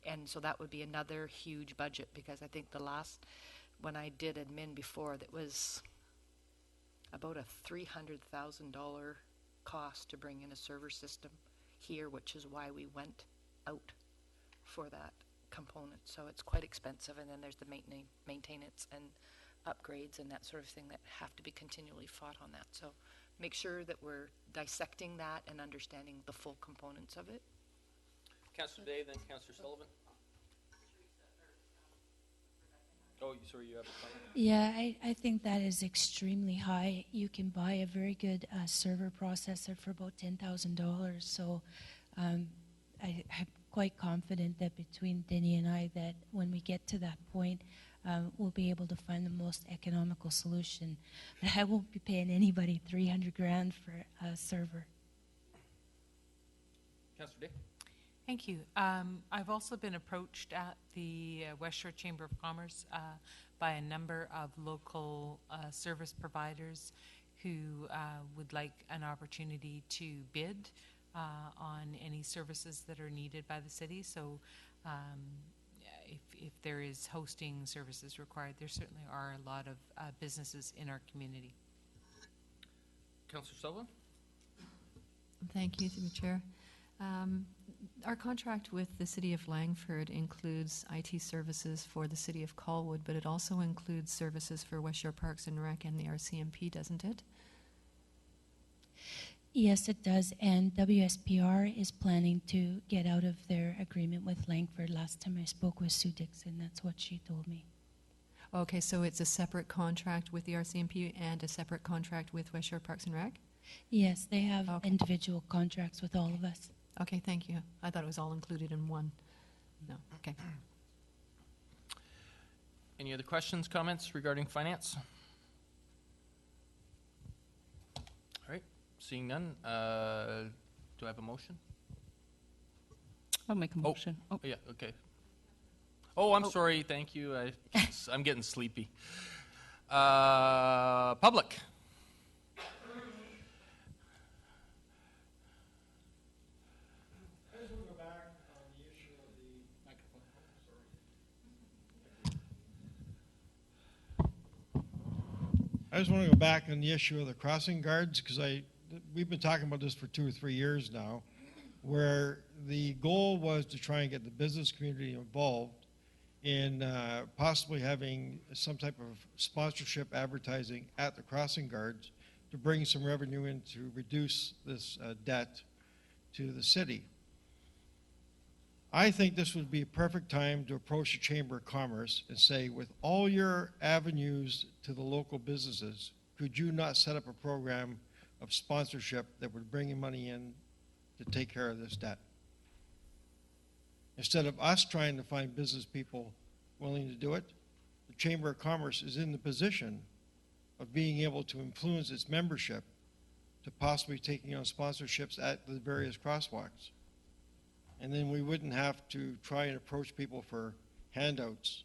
and so that would be another huge budget, because I think the last, when I did admin before, that was about a $300,000 cost to bring in a server system here, which is why we went out for that component. So it's quite expensive, and then there's the maintenance and upgrades and that sort of thing that have to be continually fought on that. So make sure that we're dissecting that and understanding the full components of it. Councillor Day, then Councillor Sullivan. Oh, sorry, you have a comment? Yeah, I think that is extremely high. You can buy a very good server processor for about $10,000. So I'm quite confident that between Denny and I, that when we get to that point, we'll be able to find the most economical solution. But I won't be paying anybody $300,000 for a server. Councillor Day? Thank you. I've also been approached at the West Shore Chamber of Commerce by a number of local service providers who would like an opportunity to bid on any services that are needed by the city. So if there is hosting services required, there certainly are a lot of businesses in our community. Councillor Sullivan? Thank you, through the chair. Our contract with the City of Langford includes IT services for the City of Colwood, but it also includes services for West Shore Parks and Rec and the RCMP, doesn't it? Yes, it does. And WSPR is planning to get out of their agreement with Langford. Last time I spoke with Sue Dixon, that's what she told me. Okay, so it's a separate contract with the RCMP and a separate contract with West Shore Parks and Rec? Yes, they have individual contracts with all of us. Okay, thank you. I thought it was all included in one. No, okay. Any other questions, comments regarding finance? All right, seeing none, do I have a motion? I'll make a motion. Oh, yeah, okay. Oh, I'm sorry, thank you. I'm getting sleepy. Public. I just want to go back on the issue of the crossing guards, because we've been talking about this for 2 or 3 years now, where the goal was to try and get the business community involved in possibly having some type of sponsorship advertising at the crossing guards to bring some revenue in to reduce this debt to the city. I think this would be a perfect time to approach the Chamber of Commerce and say, with all your avenues to the local businesses, could you not set up a program of sponsorship that would bring in money in to take care of this debt? Instead of us trying to find business people willing to do it, the Chamber of Commerce is in the position of being able to influence its membership to possibly taking on sponsorships at the various crosswalks. And then we wouldn't have to try and approach people for handouts.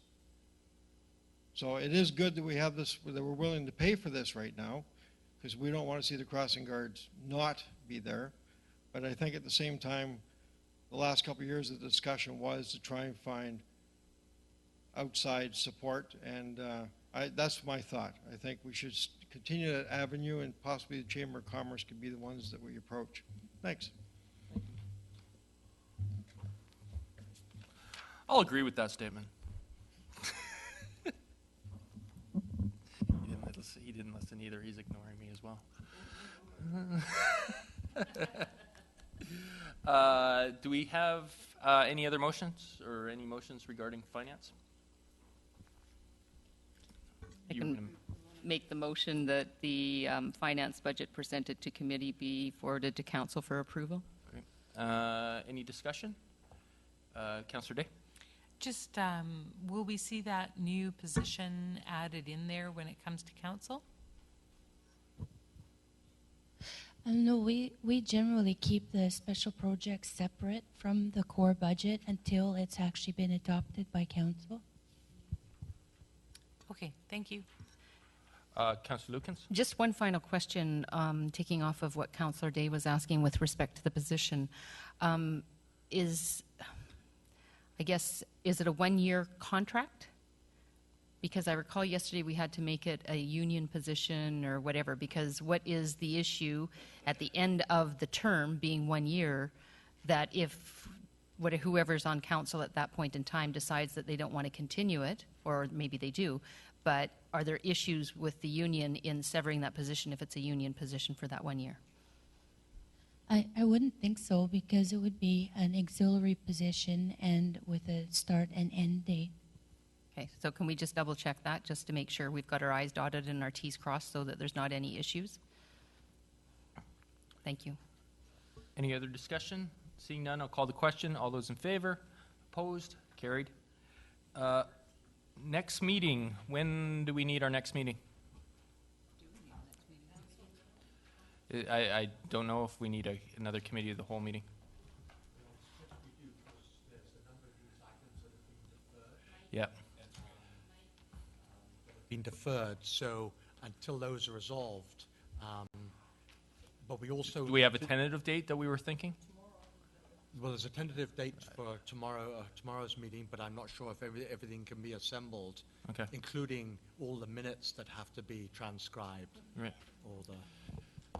So it is good that we have this, that we're willing to pay for this right now, because we don't want to see the crossing guards not be there. But I think at the same time, the last couple of years, the discussion was to try and find outside support, and that's my thought. I think we should continue that avenue, and possibly the Chamber of Commerce could be the ones that we approach. Thanks. I'll agree with that statement. He didn't listen either. He's ignoring me as well. Do we have any other motions or any motions regarding finance? I can make the motion that the finance budget presented to committee be forwarded to council for approval. Okay. Any discussion? Councillor Day? Just, will we see that new position added in there when it comes to council? No, we generally keep the special projects separate from the core budget until it's actually been adopted by council. Okay, thank you. Councillor Lukens? Just one final question, taking off of what Councillor Day was asking with respect to the position. Is it a one-year contract? Because I recall yesterday we had to make it a union position or whatever, because what is the issue at the end of the term being 1 year, that if whoever's on council at that point in time decides that they don't want to continue it, or maybe they do, but are there issues with the union in severing that position if it's a union position for that 1 year? I wouldn't think so, because it would be an auxiliary position and with a start and end date. Okay, so can we just double check that just to make sure we've got our I's dotted and our T's crossed so that there's not any issues? Thank you. Any other discussion? Seeing none, I'll call the question. All those in favor? Opposed? Carried. Next meeting, when do we need our next meeting? I don't know if we need another committee of the whole meeting. Yeah. Been deferred, so until those are resolved, but we also... Do we have a tentative date that we were thinking? Well, there's a tentative date for tomorrow's meeting, but I'm not sure if everything can be assembled, Okay. including all the minutes that have to be transcribed. Right. Or the...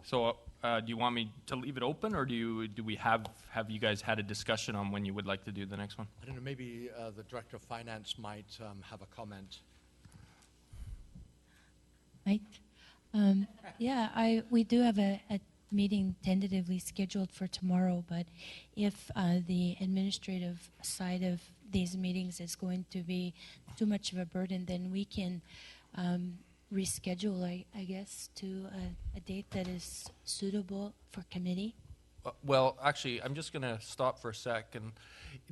So, do you want me to leave it open, or do we have you guys had a discussion on when you would like to do the next one? I don't know, maybe the Director of Finance might have a comment. Right? Yeah, we do have a meeting tentatively scheduled for tomorrow, but if the administrative side of these meetings is going to be too much of a burden, then we can reschedule, I guess, to a date that is suitable for committee. Well, actually, I'm just going to stop for a second.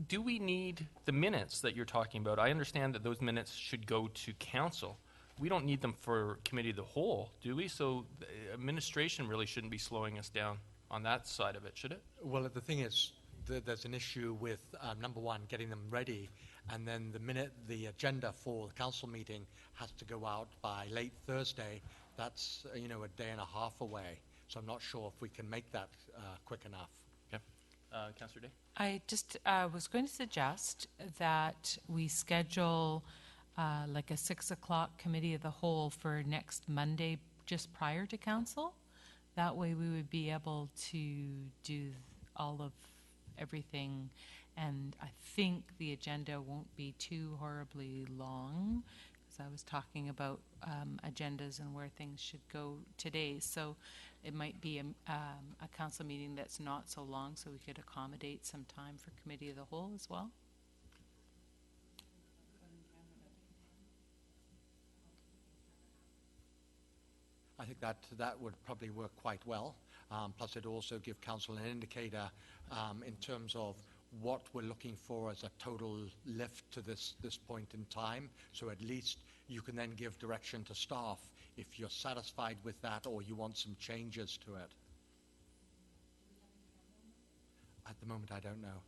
Do we need the minutes that you're talking about? I understand that those minutes should go to council. We don't need them for committee of the whole, do we? So the administration really shouldn't be slowing us down on that side of it, should it? Well, the thing is, there's an issue with, number one, getting them ready, and then the agenda for the council meeting has to go out by late Thursday. That's, a day and a half away. So I'm not sure if we can make that quick enough. Okay. Councillor Day? I just was going to suggest that we schedule like a 6 o'clock committee of the whole for next Monday, just prior to council. That way we would be able to do all of everything, and I think the agenda won't be too horribly long, because I was talking about agendas and where things should go today. So it might be a council meeting that's not so long, so we could accommodate some time for committee of the whole as well. I think that would probably work quite well. Plus, it'd also give council an indicator in terms of what we're looking for as a total lift to this point in time. So at least you can then give direction to staff if you're satisfied with that or you want some changes to it. At the moment, I don't know.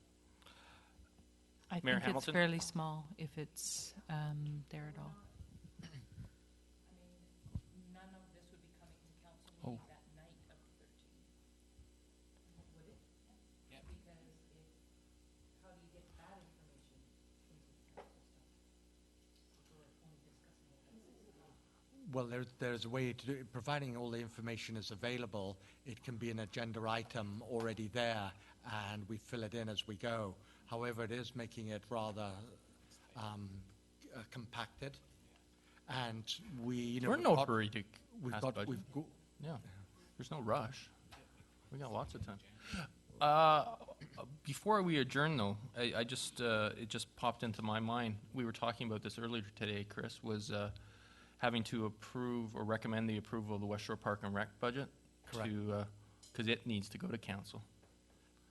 I Mayor think Hamilton? it's fairly small if it's there at all. Oh. Well, there's a way to do it. Providing all the information is available, it can be an agenda item already there, and we fill it in as we go. However, it is making it rather compacted, and we, We're in no hurry to we've pass got, budget. Yeah, there's no rush. We got lots of time. Before we adjourn, though, I just it just popped into my mind. We were talking about this earlier today. Chris was having to approve or recommend the approval of the West Shore Park and Rec budget. Correct. Because it needs to go to council.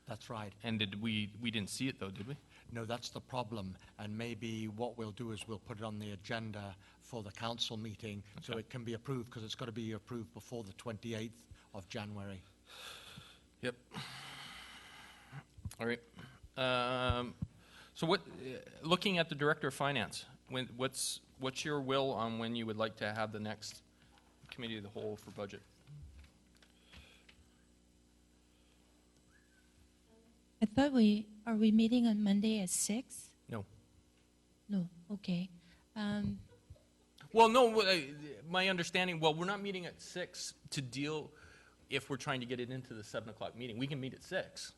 That's right. And we didn't see it though, did we? No, that's the problem. And maybe what we'll do is we'll put it on the agenda for the council meeting so it can be approved, because it's got to be approved before the 28th of January. Yep. All right. So what? Looking at the Director of Finance, what's your will on when you would like to have the next committee of the whole for budget? I thought are we meeting on Monday at 6? No. No, okay. Well, no, my understanding, we're not meeting at 6 to deal if we're trying to get it into the 7 o'clock meeting. We can meet at 6.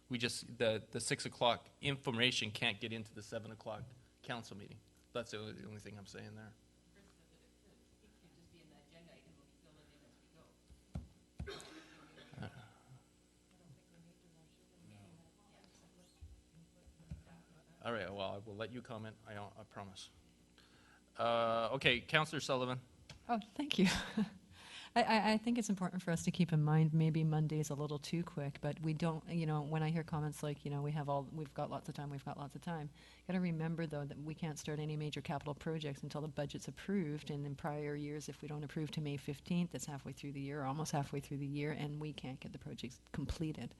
We just, the 6 o'clock information can't get into the 7 o'clock council meeting. That's the only thing I'm saying there. All right, well, I will let you comment, I promise. Okay, Councillor Sullivan. Oh, thank you. I think it's important for us to keep in mind maybe Monday is a little too quick, but we don't, when I hear comments like, we've got lots of time, Got to remember though that we can't start any major capital projects until the budget's approved, and in prior years, if we don't approve to May 15th, it's halfway through the year, almost halfway through the year, and we can't get the projects completed.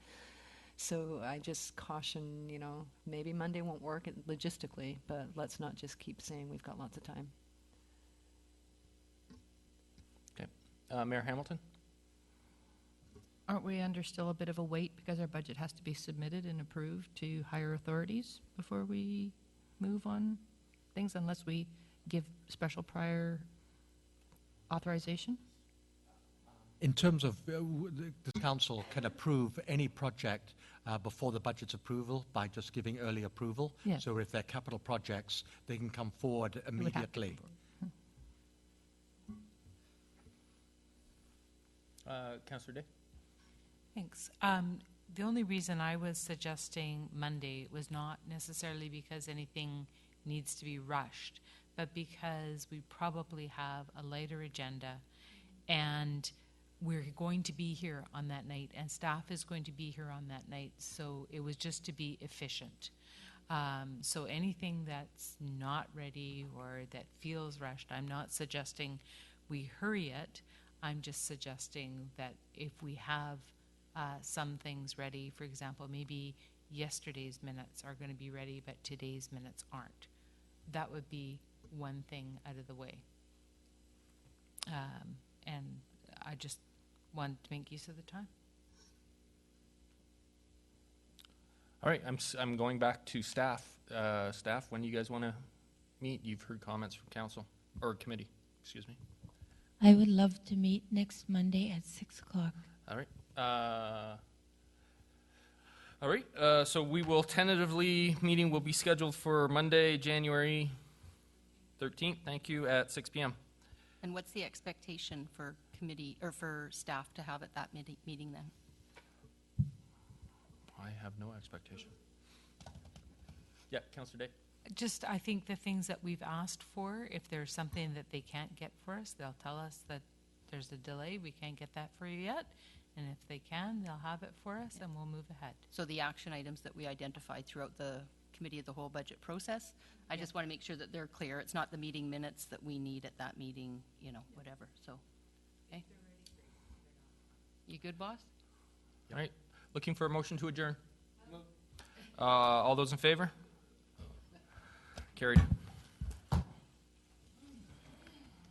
So I just caution, maybe Monday won't work logistically, but let's not just keep saying we've got lots of time. Mayor Hamilton? Aren't we under still a bit of a wait because our budget has to be submitted and approved to higher authorities before we move on things, unless we give special prior authorization? In terms of, the council can approve any project before the budget's approval by just giving early approval. Yeah. So if they're capital projects, they can come forward immediately. Councillor Day? Thanks. The only reason I was suggesting Monday was not necessarily because anything needs to be rushed, but because we probably have a lighter agenda, and we're going to be here on that night, and staff is going to be here on that night, so it was just to be efficient. So anything that's not ready or that feels rushed, I'm not suggesting we hurry it. I'm just suggesting that if we have some things ready, for example, maybe yesterday's minutes are going to be ready, but today's minutes aren't. That would be one thing out of the way. And I just wanted to make use of the time. All right, I'm going back to staff. Staff, when do you guys want to meet? You've heard comments from council, or committee, excuse me. I would love to meet next Monday at 6 o'clock. All right. So we will tentatively, meeting will be scheduled for Monday, January 13th. Thank you, at 6 p.m. And what's the expectation for committee, or for staff to have at that meeting then? I have no expectation. Yeah, Councillor Day. Just, I think the things that we've asked for, if there's something that they can't get for us, they'll tell us that there's a delay, we can't get that for you yet. And if they can, they'll have it for us, and we'll move ahead. So the action items that we identified throughout the committee of the whole budget process, I just want to make sure that they're clear. It's not the meeting minutes that we need at that meeting, whatever. So, okay. You good, boss? All right. Looking for a motion to adjourn. All those in favor? Carried.